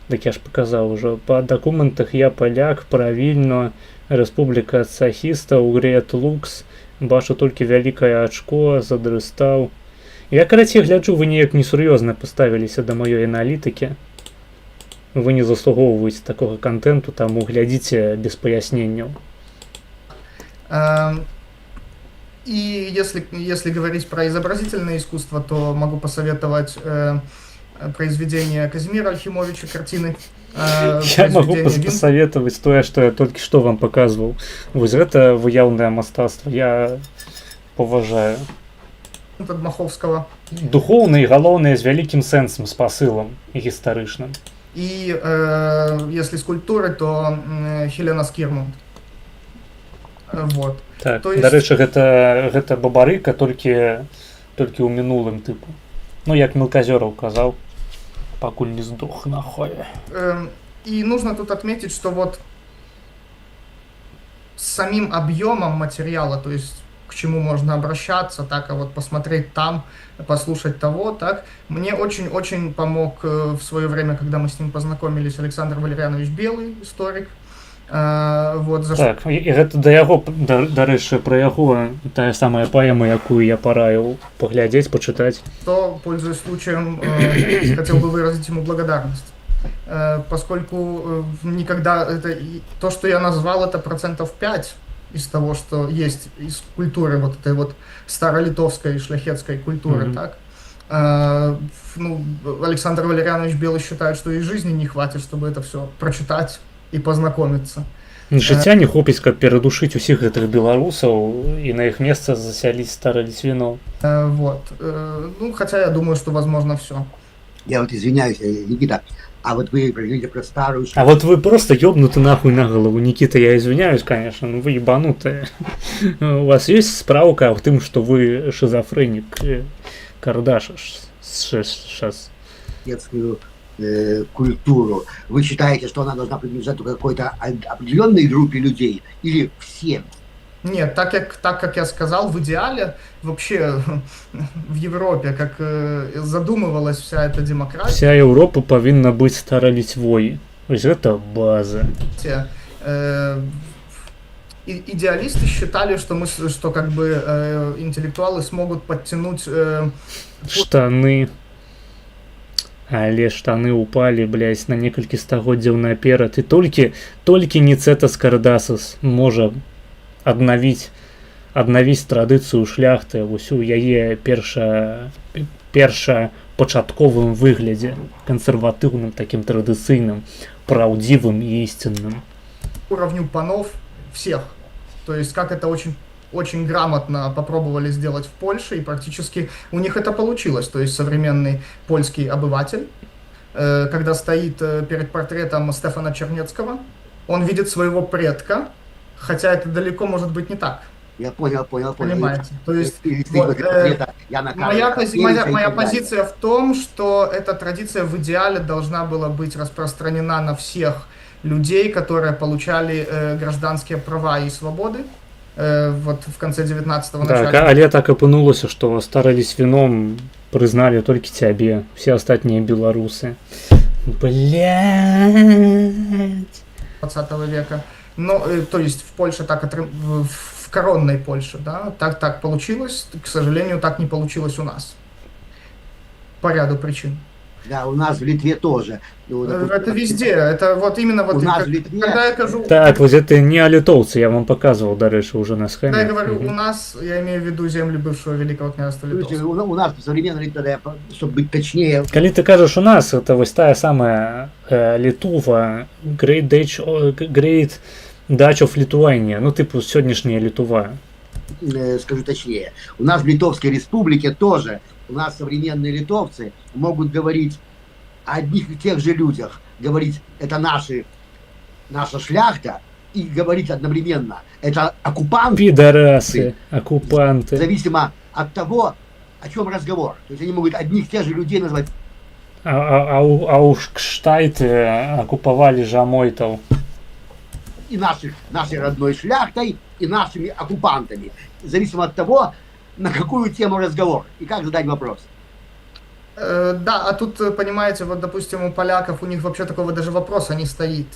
Так я ж показал уже. По документах я поляк, правильно, Республика Цахіста, Угрет Лукс, бачу толькі вялікае ачко, задрыстаў. Я, карацей, гляджу, вы неяк несур'ёзна паставіліся да маёй аналітыкі. Вы не заслугоўваеце такога контенту, таму глядзіце без паясненняў. И если говорить про изобразительное искусство, то могу посоветовать произведение Казимира Альхимовича, картины. Я могу посоветовать то, что я только что вам показывал. Вот это выяўнае мастацтва я поважаю. От Маховского. Духовное и галоўнае, с великим сенсом, с посылом гістарычным. И если скульптуры, то Хелена Скирмунд. Вот. Так, то есть... дарэчы, гэта бабарыка толькі ў мінулым тыпу. Ну, як Мелказёраў казаў, пакуль не сдох нахуй. И нужно тут отметить, что вот с самим объемом материала, то есть к чему можно обращаться, так, а вот посмотреть там, послушать того, так, мне очень-очень помог в свое время, когда мы с ним познакомились, Александр Валерьянович Белый, историк. Вот, за так, і гэта да яго, дарэчы, пра яго тая самая паэма, якую я параіў паглядзець, пачытаць. То, пользуясь случаем, хотел бы выразить ему благодарность, поскольку никогда то, что я назвал, это 5% из того, что есть из культуры вот этой вот старолитовской шляхетской культуры, так. Ну, Александр Валерьянович Белый считает, что и жизни не хватит, чтобы это все прочитать и познакомиться. Жыцця не хопіць, каб перадушыць усіх гэтых беларусаў і на іх месца засяліць старолитвиноў. Вот. Ну, хотя я думаю, что возможно все. Я вот извиняюсь, Никита, а вот вы говорите про старую... А вот вы просто ёбнуты нахуй на голову. Никита, я извиняюсь, конечно, но вы ебанутые. У вас есть справка о том, что вы шизофреник Кардашиш сейчас? Детскую культуру. Вы считаете, что она должна принадлежать только какой-то определенной группе людей или всем? Нет, так как я сказал, в идеале вообще в Европе, как задумывалась вся эта демократия... Вся Европа повинна быть старолитвой. То есть это база. Идеалисты считали, что как бы интеллектуалы смогут подтянуть... Штаны. Але штаны упали, блядь, на некалькі стагоддзяў наперад. І толькі Ніцэтас Кардасас можа аднавіць традыцыю шляхты вось у яе першапачатковым выглядзе, кансерватыўным, такім традыцыйным, праўдзівым і ісцінным. Уровню панов всех. То есть как это очень грамотно попробовали сделать в Польше, и практически у них это получилось. То есть современный польский обыватель, когда стоит перед портретом Стефана Чернецкого, он видит своего предка, хотя это далеко может быть не так. Я понял. Понимаете? То есть моя позиция в том, что эта традиция в идеале должна была быть распространена на всех людей, которые получали гражданские права и свободы. Вот в конце 19-го начале. Так, але так апынулася, што старолитвином прызналі толькі цябе, все астатнія беларусы. Блядь. 20 века. Ну, то есть в Польше в коронной Польше, да, так получилось. К сожалению, так не получилось у нас. По ряду причин. Да, у нас в Литве тоже. Это везде. Это вот именно вот... Когда я кажу... Так, вот это не литовцы, я вам показывал, дальше уже на схеме. Когда я говорю у нас, я имею в виду земли бывшего Великого княжества Литовского. У нас современный, чтобы быть точнее... Коли ты кажешь у нас, это вот та самая Литува, Great Dutch of Lithuania, ну типа сегодняшняя Литва. Скажу точнее, у нас в Литовской республике тоже, у нас современные литовцы могут говорить о одних и тех же людях, говорить, это наша шляхта, и говорить одновременно, это оккупант, Пидорасы, оккупанты. зависимо от того, о чем разговор. То есть они могут одних и тех же людей назвать А уж кштайты оккупавалі жамойтаў. и нашей родной шляхтой, и нашими оккупантами. Зависимо от того, на какую тему разговор и как задать вопрос. Да, а тут, понимаете, вот, допустим, у поляков, у них вообще такого даже вопроса не стоит.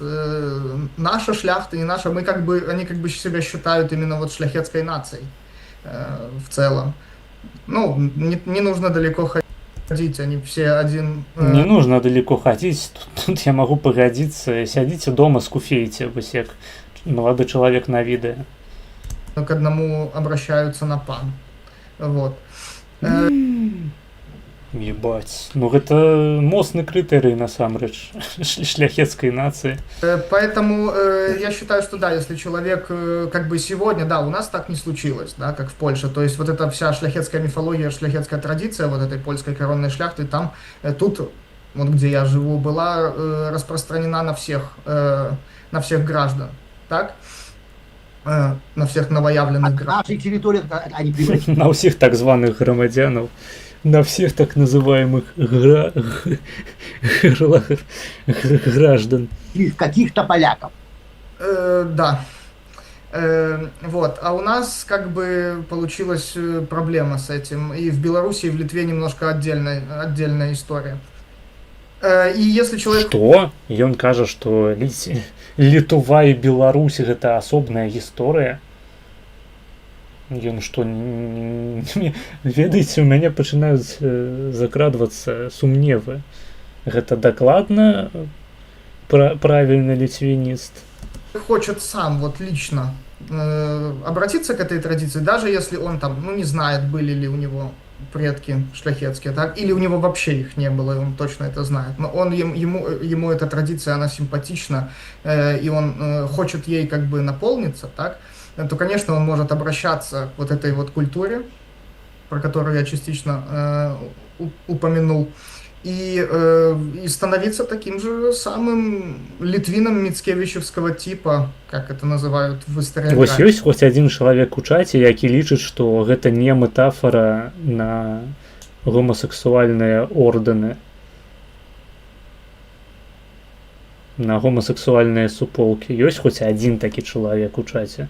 Наша шляхта, не наша, они как бы себя считают именно вот шляхетской нацией в целом. Ну, не нужно далеко ходить, они все один... Не нужно далеко ходить, тут я могу погодиться. Сядите дома, скуфейте, вось як молодой человек на відео. К одному обращаются на пан. Вот. Ебать. Ну гэта моцны крытэрый насамрэч шляхецкай нацыі. Поэтому я считаю, что да, если человек как бы сегодня, да, у нас так не случилось, да, как в Польше, то есть вот эта вся шляхетская мифология, шляхетская традиция вот этой польской коронной шляхты, там, тут, вот где я живу, была распространена на всех граждан, так? На всех новоявленных От граждан. нашей территории они превратились На ўсіх так званых грамадзянаў. На всех так называемых граждан. в каких-то поляков. Да. Вот. А у нас как бы получилась проблема с этим. И в Беларуси, и в Литве немножко отдельная история. И если человек... Што? Ён кажа, што Літва і Беларусь гэта асобная гісторыя. Ён што, ведаеце, у мяне пачынаюць закрадвацца сумневы. Гэта дакладна правільны ліцвініст? Хочет сам вот лично обратиться к этой традиции, даже если он там, ну, не знает, были ли у него предки шляхетские, так, или у него вообще их не было, и он точно это знает, но ему эта традиция, она симпатична, и он хочет ей как бы наполниться, так, то, конечно, он может обращаться к вот этой вот культуре, про которую я частично упомянул, и становиться таким же самым литвином мицкевичевского типа, как это называют в историографии. Вось ёсць хоць адзін чалавек у чаце, які лічыць, што гэта не метафора на гомасексуальныя ордэны, на гомасексуальныя суполкі. Ёсць хоць адзін такі чалавек у чаце?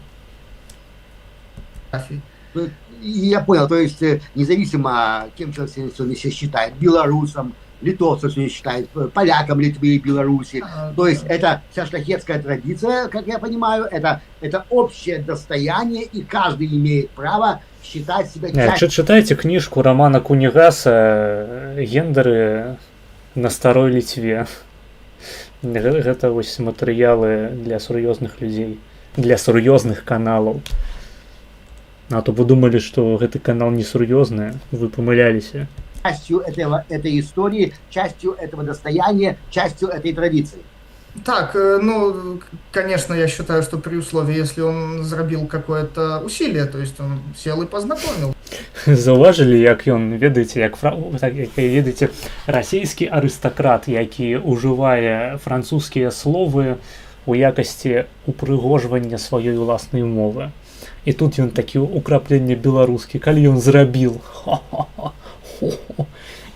Я понял, то есть независимо, кем человек сегодня себя считает, белорусом, литовцем сегодня считает, поляком Литвы и Беларуси, то есть это вся шляхетская традиция, как я понимаю, это общее достояние, и каждый имеет право считать себя частью. Читайте книжку Романа Кунігаса «Гендеры на старой Литве». Гэта вось матэрыялы для сур'ёзных людзей, для сур'ёзных каналаў. А то вы думали, что гэты канал несур'ёзны, вы помыляліся. Частью этой истории, частью этого достояния, частью этой традиции. Так, ну, конечно, я считаю, что при условии, если он зробил какое-то усилие, то есть он сел и познакомил. Заўважылі, як ён, ведаеце, ведаеце, расійскі арыстакрат, які ўжывае французскія словы у якасці упрыгожвання сваёй уласнай мовы. І тут ён такі украпленне беларускі, калі ён зрабіл.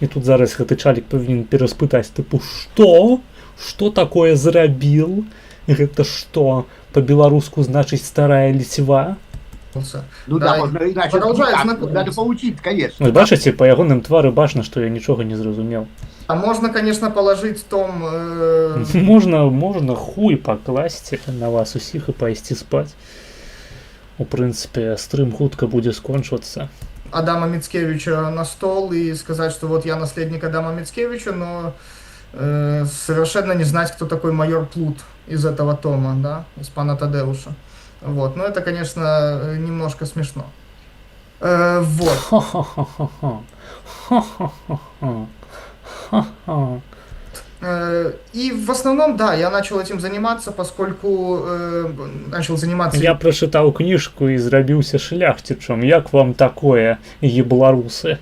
І тут зараз гэты чалік павінен пераспытаць, тыпу, што? Што такое зрабіл? Гэта што? Па-беларуску значыць старая Літва? Ну да, можно иначе. Надо поучить, конечно. Вы бачыце, па ягоным твары бачна, што я нічога не зразумеў. А можно, конечно, положить том... Можна хуй пакласці на вас усіх і пайсці спаць. У прынцыпе, стрым хутка будзе скончвацца. Адама Мицкевича на стол и сказать, что вот я наследник Адама Мицкевича, но совершенно не знать, кто такой майор Плут из этого тома, да, из пана Тадеуша. Вот, ну это, конечно, немножко смешно. Вот. И в основном, да, я начал этим заниматься, поскольку начал заниматься... Я прочитал книжку и зрабіўся шляхцічам. Як вам такое, ебларусы?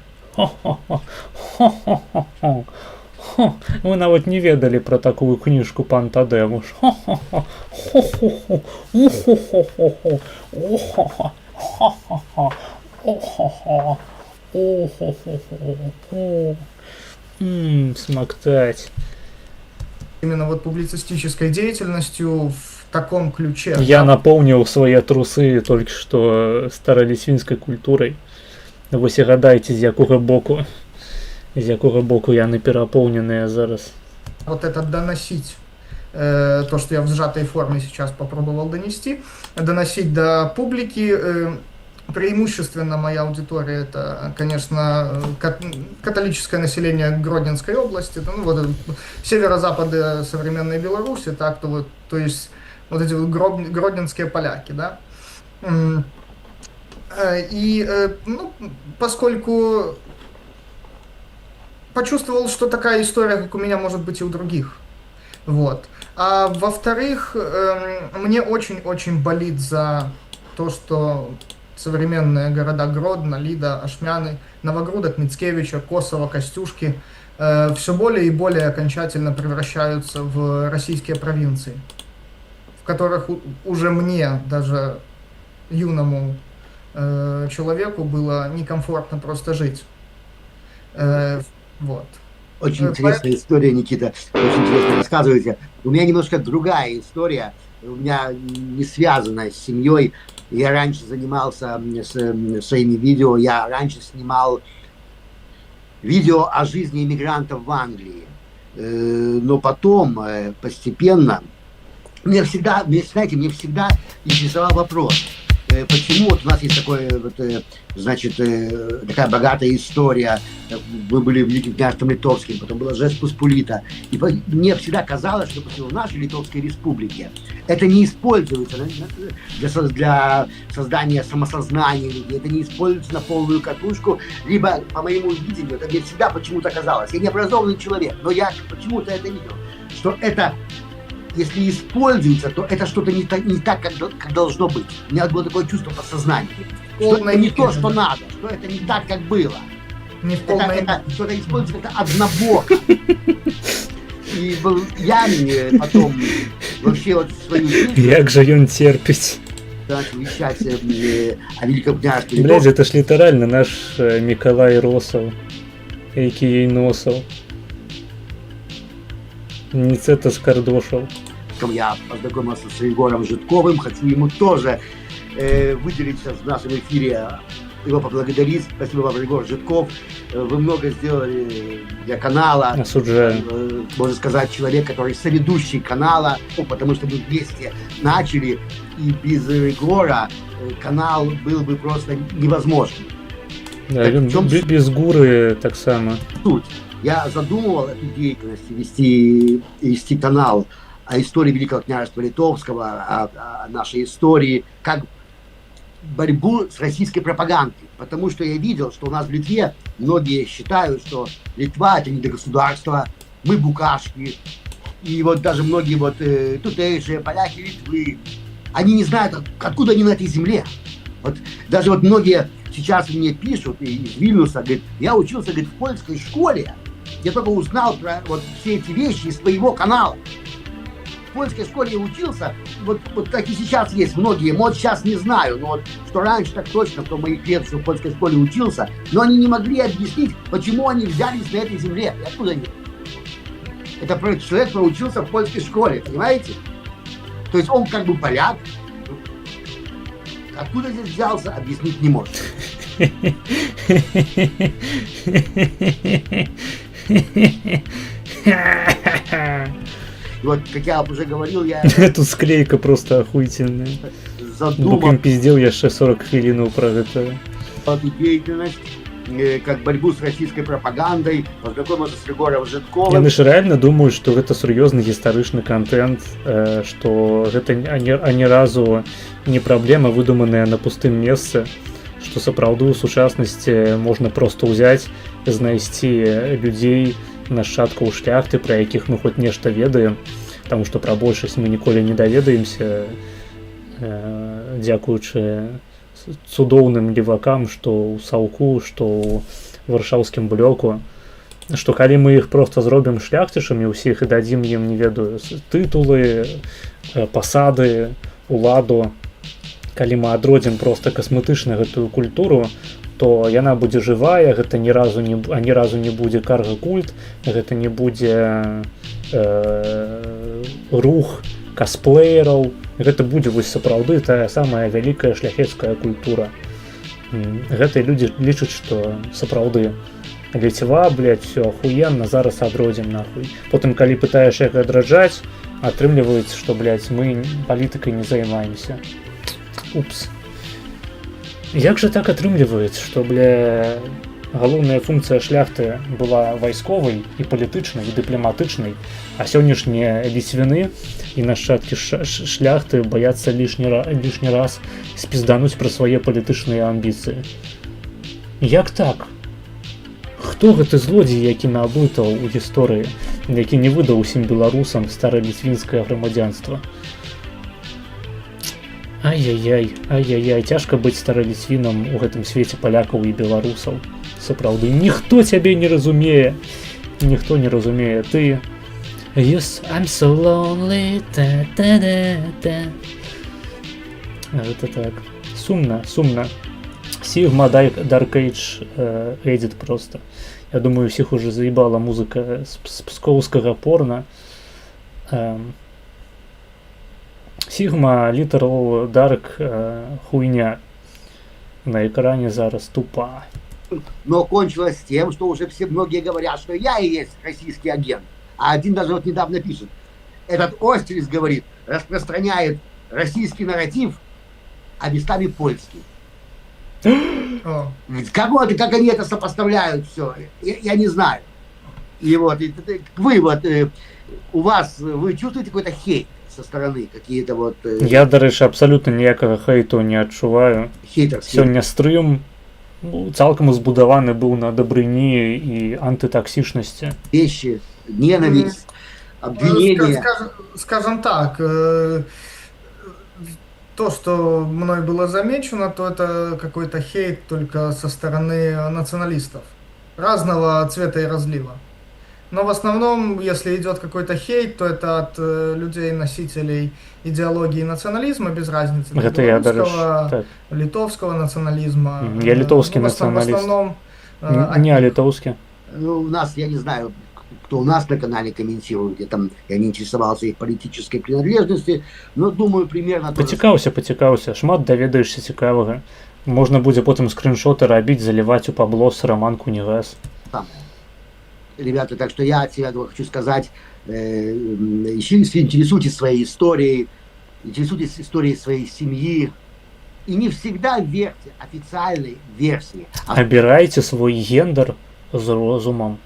Хо, вы нават не ведалі пра такую кніжку, пан Тадэмуш. Хо-хо-хо, хо-хо-хо, ухо-хо-хо-хо, ухо-хо, хо-хо-хо, ухо-хо, ухо-хо-хо. Смоктать. Именно вот публицистической деятельностью в таком ключе. Я наполнил свои трусы только что старолісвінскай культурой. Вось і гадайце, з якога боку яны перапоўненыя зараз. Вот это доносить, то, что я в сжатой форме сейчас попробовал доносить до публики. Преимущественно моя аудитория — это, конечно, католическое население Гродненской области, это, ну, вот, северо-запада современной Беларуси, так, то есть вот эти вот гродненские поляки, да. И, ну, поскольку почувствовал, что такая история, как у меня, может быть и у других, вот. А во-вторых, мне очень-очень болит за то, что современные города Гродно, Лида, Ашмяны, Новогрудок, Мицкевича, Косово, Костюшки все более и более окончательно превращаются в российские провинции, в которых уже мне, даже юному человеку, было некомфортно просто жить. Вот. Очень интересная история, Никита. Очень интересно рассказываете. У меня немножко другая история. У меня не связана с семьей. Я раньше занимался своими видео. Я раньше снимал видео о жизни иммигрантов в Англии. Но потом, постепенно, мне всегда интересовал вопрос. Почему вот у нас есть такое, вот, значит, такая богатая история. Мы были в Великом княжестве Литовским, потом была Жеспосполита. И мне всегда казалось, что в нашей Литовской республике это не используется для создания самосознания людей, это не используется на полную катушку, либо, по моему видению, это мне всегда почему-то казалось. Я не образованный человек, но я почему-то это видел, что это, если используется, то это что-то не так, как должно быть. У меня было такое чувство подсознания, что это не то, что надо, что это не так, как было. Это что-то используется как-то однобоко. И я потом вообще вот свою жизнь... Як же ён терпіць? Начал вещать о Великом княжестве. Блядь, это ж лiterально наш Миколай Росов, а.к.а. Носов. Ницета Скардошев. Я познакомился с Егором Житковым, хочу ему тоже выделить сейчас в нашем эфире, его поблагодарить. Спасибо вам, Егор Житков. Вы много сделали для канала. Осуждаю. Можно сказать, человек, который соведущий канала, потому что мы вместе начали, и без Егора канал был бы просто невозможен. Да, без гуры так само. Суть. Я задумывал эту деятельность, вести канал о истории Великого княжества Литовского, о нашей истории, как борьбу с российской пропагандой. Потому что я видел, что у нас в Литве многие считают, что Литва — это не государство, мы букашки. И вот даже многие вот тутейшие поляки Литвы, они не знают, откуда они на этой земле. Вот даже вот многие сейчас мне пишут из Вильнюса, говорят, я учился, говорит, в польской школе, я только узнал про вот все эти вещи из твоего канала. В польской школе я учился, вот как и сейчас есть многие, вот сейчас не знаю, но вот что раньше так точно, кто моих лет в польской школе учился, но они не могли объяснить, почему они взялись на этой земле, и откуда они. Это человек проучился в польской школе, понимаете? То есть он как бы поляк, откуда здесь взялся, объяснить не может. Вот, как я уже говорил, я... Тут склейка просто охуительная. Задумал... Буквим пиздел я ще 40 хвилин про это. Эту деятельность, как борьбу с российской пропагандой, познакомился с Егором Житковым. Я ж реально думаю, что это серьезный гістарычны контент, что это ані разу не проблема, выдуманная на пустым месцы, что сапраўды ў сучаснасці можна просто ўзяць, знайсці людзей, нашчадкаў шляхты, пра якіх мы хоць нешта ведаем, таму што пра большасць мы ніколі не даведаемся, дзякуючы цудоўным левакам, што ў Саўку, што ў варшаўскім блоку. што калі мы іх проста зробім шляхцічамі ўсіх і дадзім ім, не ведаю, тытулы, пасады, уладу, калі мы адродзім проста касметычна гэтую культуру, то яна будзе жывая, гэта ні разу не будзе карга-культ, гэта не будзе рух касплеераў, гэта будзе вось сапраўды тая самая вялікая шляхецкая культура. Гэтыя людзі лічаць, што сапраўды Ліцва, блядь, все охуенно, зараз адродзім нахуй. Потым, калі пытаеш як адраджаць, атрымліваецца, што, блядь, мы палітыкай не займаемся. Упс. Як жа так атрымліваецца, што, бля, галоўная функцыя шляхты была вайсковай і палітычнай, і дыпламатычнай, а сённяшнія ліцвіны і нашчадкі шляхты баяцца лішні раз спіздануць пра свае палітычныя амбіцыі. Як так? Хто гэты злодзей, які наблытаў у гісторыі, які не выдаў усім беларусам стараліцвінскае грамадзянства? Ай-яй-яй, цяжка быць стараліцвінам у гэтым свеце палякаў і беларусаў. Сапраўды, ніхто цябе не разумее. Ніхто не разумее. Ты... Yes, I'm so lonely, та-та-та-та. Гэта так. Сумна. Sigma Dark Age Edit просто. Я думаю, всіх уже заебала музыка з псковскага порно. Sigma Literal Dark хуйня. На экране зараз тупа. Но кончилось тем, что уже многие говорят, что я и есть российский агент. А один даже вот недавно пишет. Этот Остерис, говорит, распространяет российский нарратив, а местами польский. Как они это сопоставляют, все, я не знаю. И вот, вы вот, вы чувствуете какой-то хейт со стороны, какие-то вот... Я, до речі, абсолютно ніякого хейту не адчуваю. Хейтерский. Сёння стрым цалкам збудаваны быў на дабрыні і антытаксічнасці. Вещи, ненависть, обвинения. Скажем так, то, что мной было замечено, то это какой-то хейт только со стороны националистов. Разного цвета и разлива. Но в основном, если идет какой-то хейт, то это от людей-носителей идеологии национализма, без разницы. Это я даже... литовского национализма. Я литовский националист. В основном... Не литовский. Ну, у нас, я не знаю, кто у нас на канале комментирует, я не интересовался их политической принадлежности, но думаю, примерно... Пацікаўся. Шмат даведаешся цікавага. Можна будзе потым скриншоты рабіць, заливать у Паблоса, Роман Кунигас. Ребята, так что я от себя хочу сказать, интересуйтесь своей историей, интересуйтесь историей своей семьи, и не всегда верьте официальной версии. Обирайте свой гендер з розумом.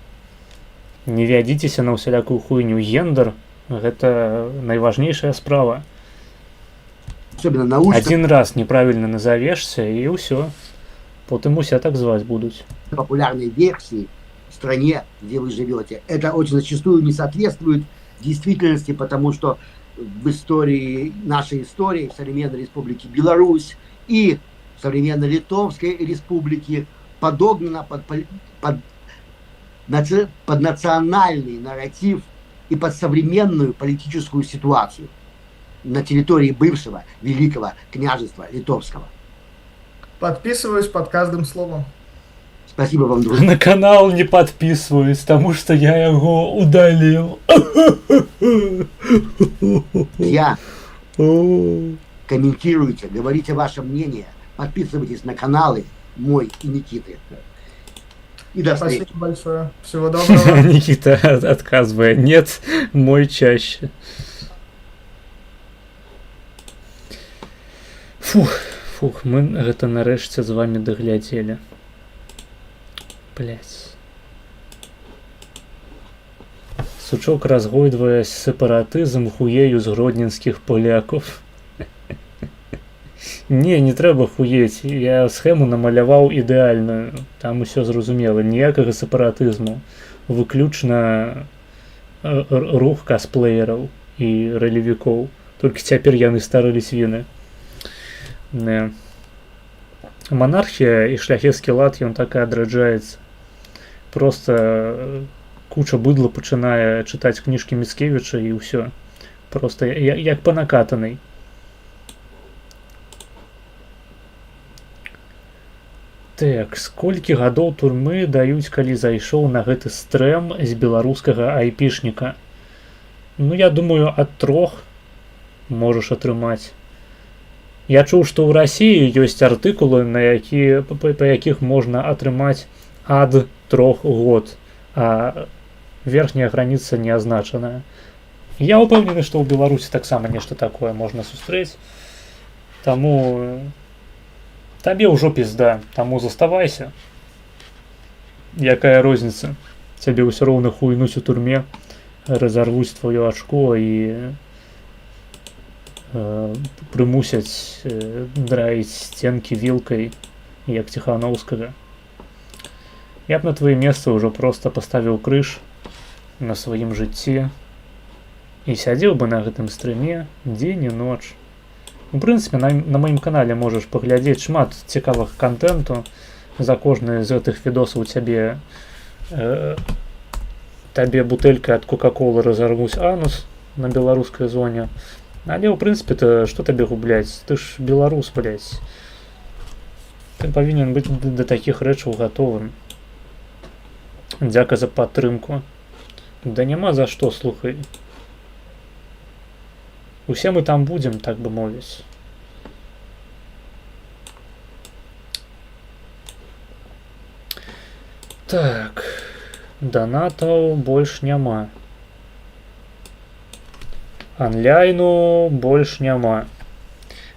Не вядзіцеся на ўсялякую хуйню. Гендер — гэта найважнейшая справа. Особенно научно. Один раз неправильно назовешься, и все. Потом уся так звать будут. Популярные версии в стране, где вы живете, это очень зачастую не соответствует действительности, потому что в истории, нашей истории, в современной республике Беларусь и в современной Литовской республике подогнано под национальный нарратив и под современную политическую ситуацию на территории бывшего Великого княжества Литовского. Подписываюсь под каждым словом. Спасибо вам, друзья. На канал не подписываюсь, потому что я его удалил. Я комментируйте, говорите ваше мнение, подписывайтесь на каналы мой и Никиты. И до встречи. Спасибо большое. Всего доброго. Никита отказывая. Нет, мой чаще. Фух, мы гэта нарэшце з вами даглядзелі. Блять. Сучок разгойдвае сепаратызм хуею з гродненскіх поляков. Не трэба хуець. Я схему намаляваў ідэальную. Там усё зразумела. Ніякага сепаратызму. Выключна рух касплеераў і ралевікоў. Толькі цяпер яны старылі свіны. Монархія і шляхецкі лад, ён так і адраджаецца. просто куча быдла пачынае чытаць кніжкі Міцкевіча і ўсё. Просто як па накатанай. Так, сколькі гадоў турмы даюць, калі зайшоў на гэты стрэм з беларускага айпішніка? Ну, я думаю, ад 3 можаш атрымаць. Я чуў, што ў Расіі ёсць артыкулы, па якіх можна атрымаць ад 3 год, а верхняя граніца не азначаная. Я ўпэўнены, што ў Беларусі таксама нешта такое можна сустрэць. Таму табе ўжо пізда, таму заставайся. Якая розніца? Цябе ўсё роўна хуйнуць у турме, разарвуць твоё ачко і прымусяць драіць сценкі вілкай, як Ціханаўскага. Я б на твоє месцы ўжо проста паставіў крыж на сваім жыцці і сядзеў бы на гэтым стрэме дзень і ноч. У прынцыпе, на маім канале можаш паглядзець шмат цікавых контенту. За кожны з гэтых відосаў табе бутэлькай ад кока-колы разарвуць анус на беларускай зоне. Але, ў прынцыпе, што табе губляць? Ты ж беларус, блядь. Ты павінен быць да такіх рэчаў гатовым. Дзяка за падтрымку. Да няма за што, слухай. Усе мы там будзем, так бы мовіць. Так, данатаў больш няма. Анляйну больш няма.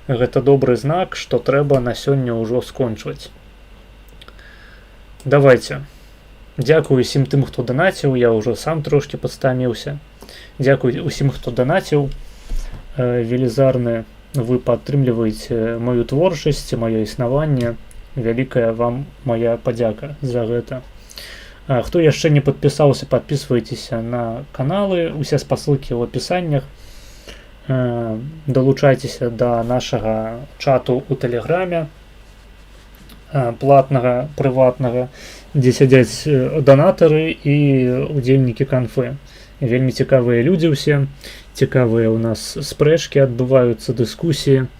Гэта добры знак, што трэба на сёння ўжо скончваць. Давайце. Дзякую усім тым, хто данаціў, я ўжо сам трошкі падстаміўся. Дзякую усім, хто данаціў. Велізарны, вы падтрымліваеце маю творчасць, маё існаванне. Вялікая вам моя падзяка за гэта. Хто яшчэ не падпісаўся, падпісвайцеся на каналы, усе спасылкі ў апісаннях. Далучайцеся да нашага чату ў тэлеграме, платнага, прыватнага, дзе сядзяць данатары і удзельнікі канфы. Вельмі цікавыя людзі ўсе, цікавыя ў нас спрэчкі адбываюцца, дыскусіі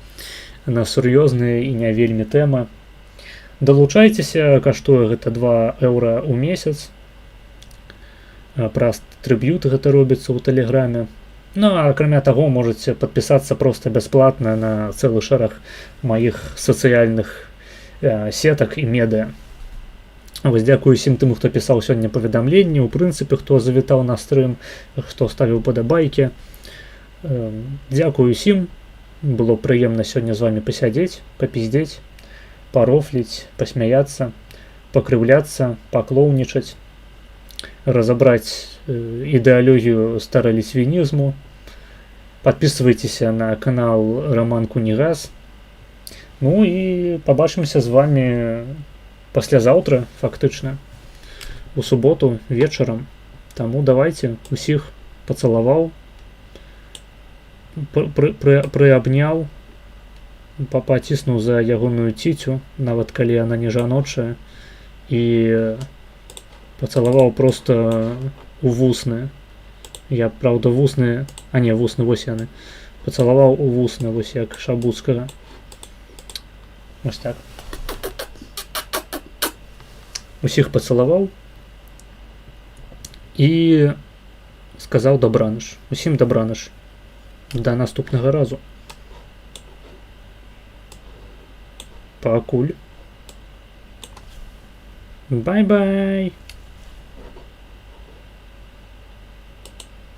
на сур'ёзныя і не вельмі тэмы. Далучайцеся, каштуе гэта 2 еўра ў месяц. Праз трыб'ют гэта робіцца ў тэлеграме. Ну, а акрамя таго, можаце падпісацца проста бясплатна на цэлы шэраг маіх сацыяльных сетак і медыа. Вось дзякую усім тым, хто пісаў сёння паведамленні, у прынцыпе, хто завітаў на стрым, хто ставіў падабайкі. Дзякую усім. Было прыемна сёння з вамі пасядзець, папіздзець, парофліць, пасмяяцца, пакрыўляцца, паклоўнічаць, разабраць ідэалогію стараліцвінізму. Падпісвайцеся на канал Роман Кунігас. Ну і пабачымся з вамі паслязаўтра, фактычна, у суботу вечарам. Таму давайце, усіх пацалаваў, прыабняў, паціснуў за ягоную ціцю, нават калі яна не жаночая, і пацалаваў проста у вусны. Я, праўда, вусны, а не, вусны, вось яны. Пацалаваў у вусны, вось як Шабуцкага. Вось так. Усіх пацалаваў і сказаў дабраныш. Усім дабраныш. Да наступнага разу. Пакуль. Бай-бай.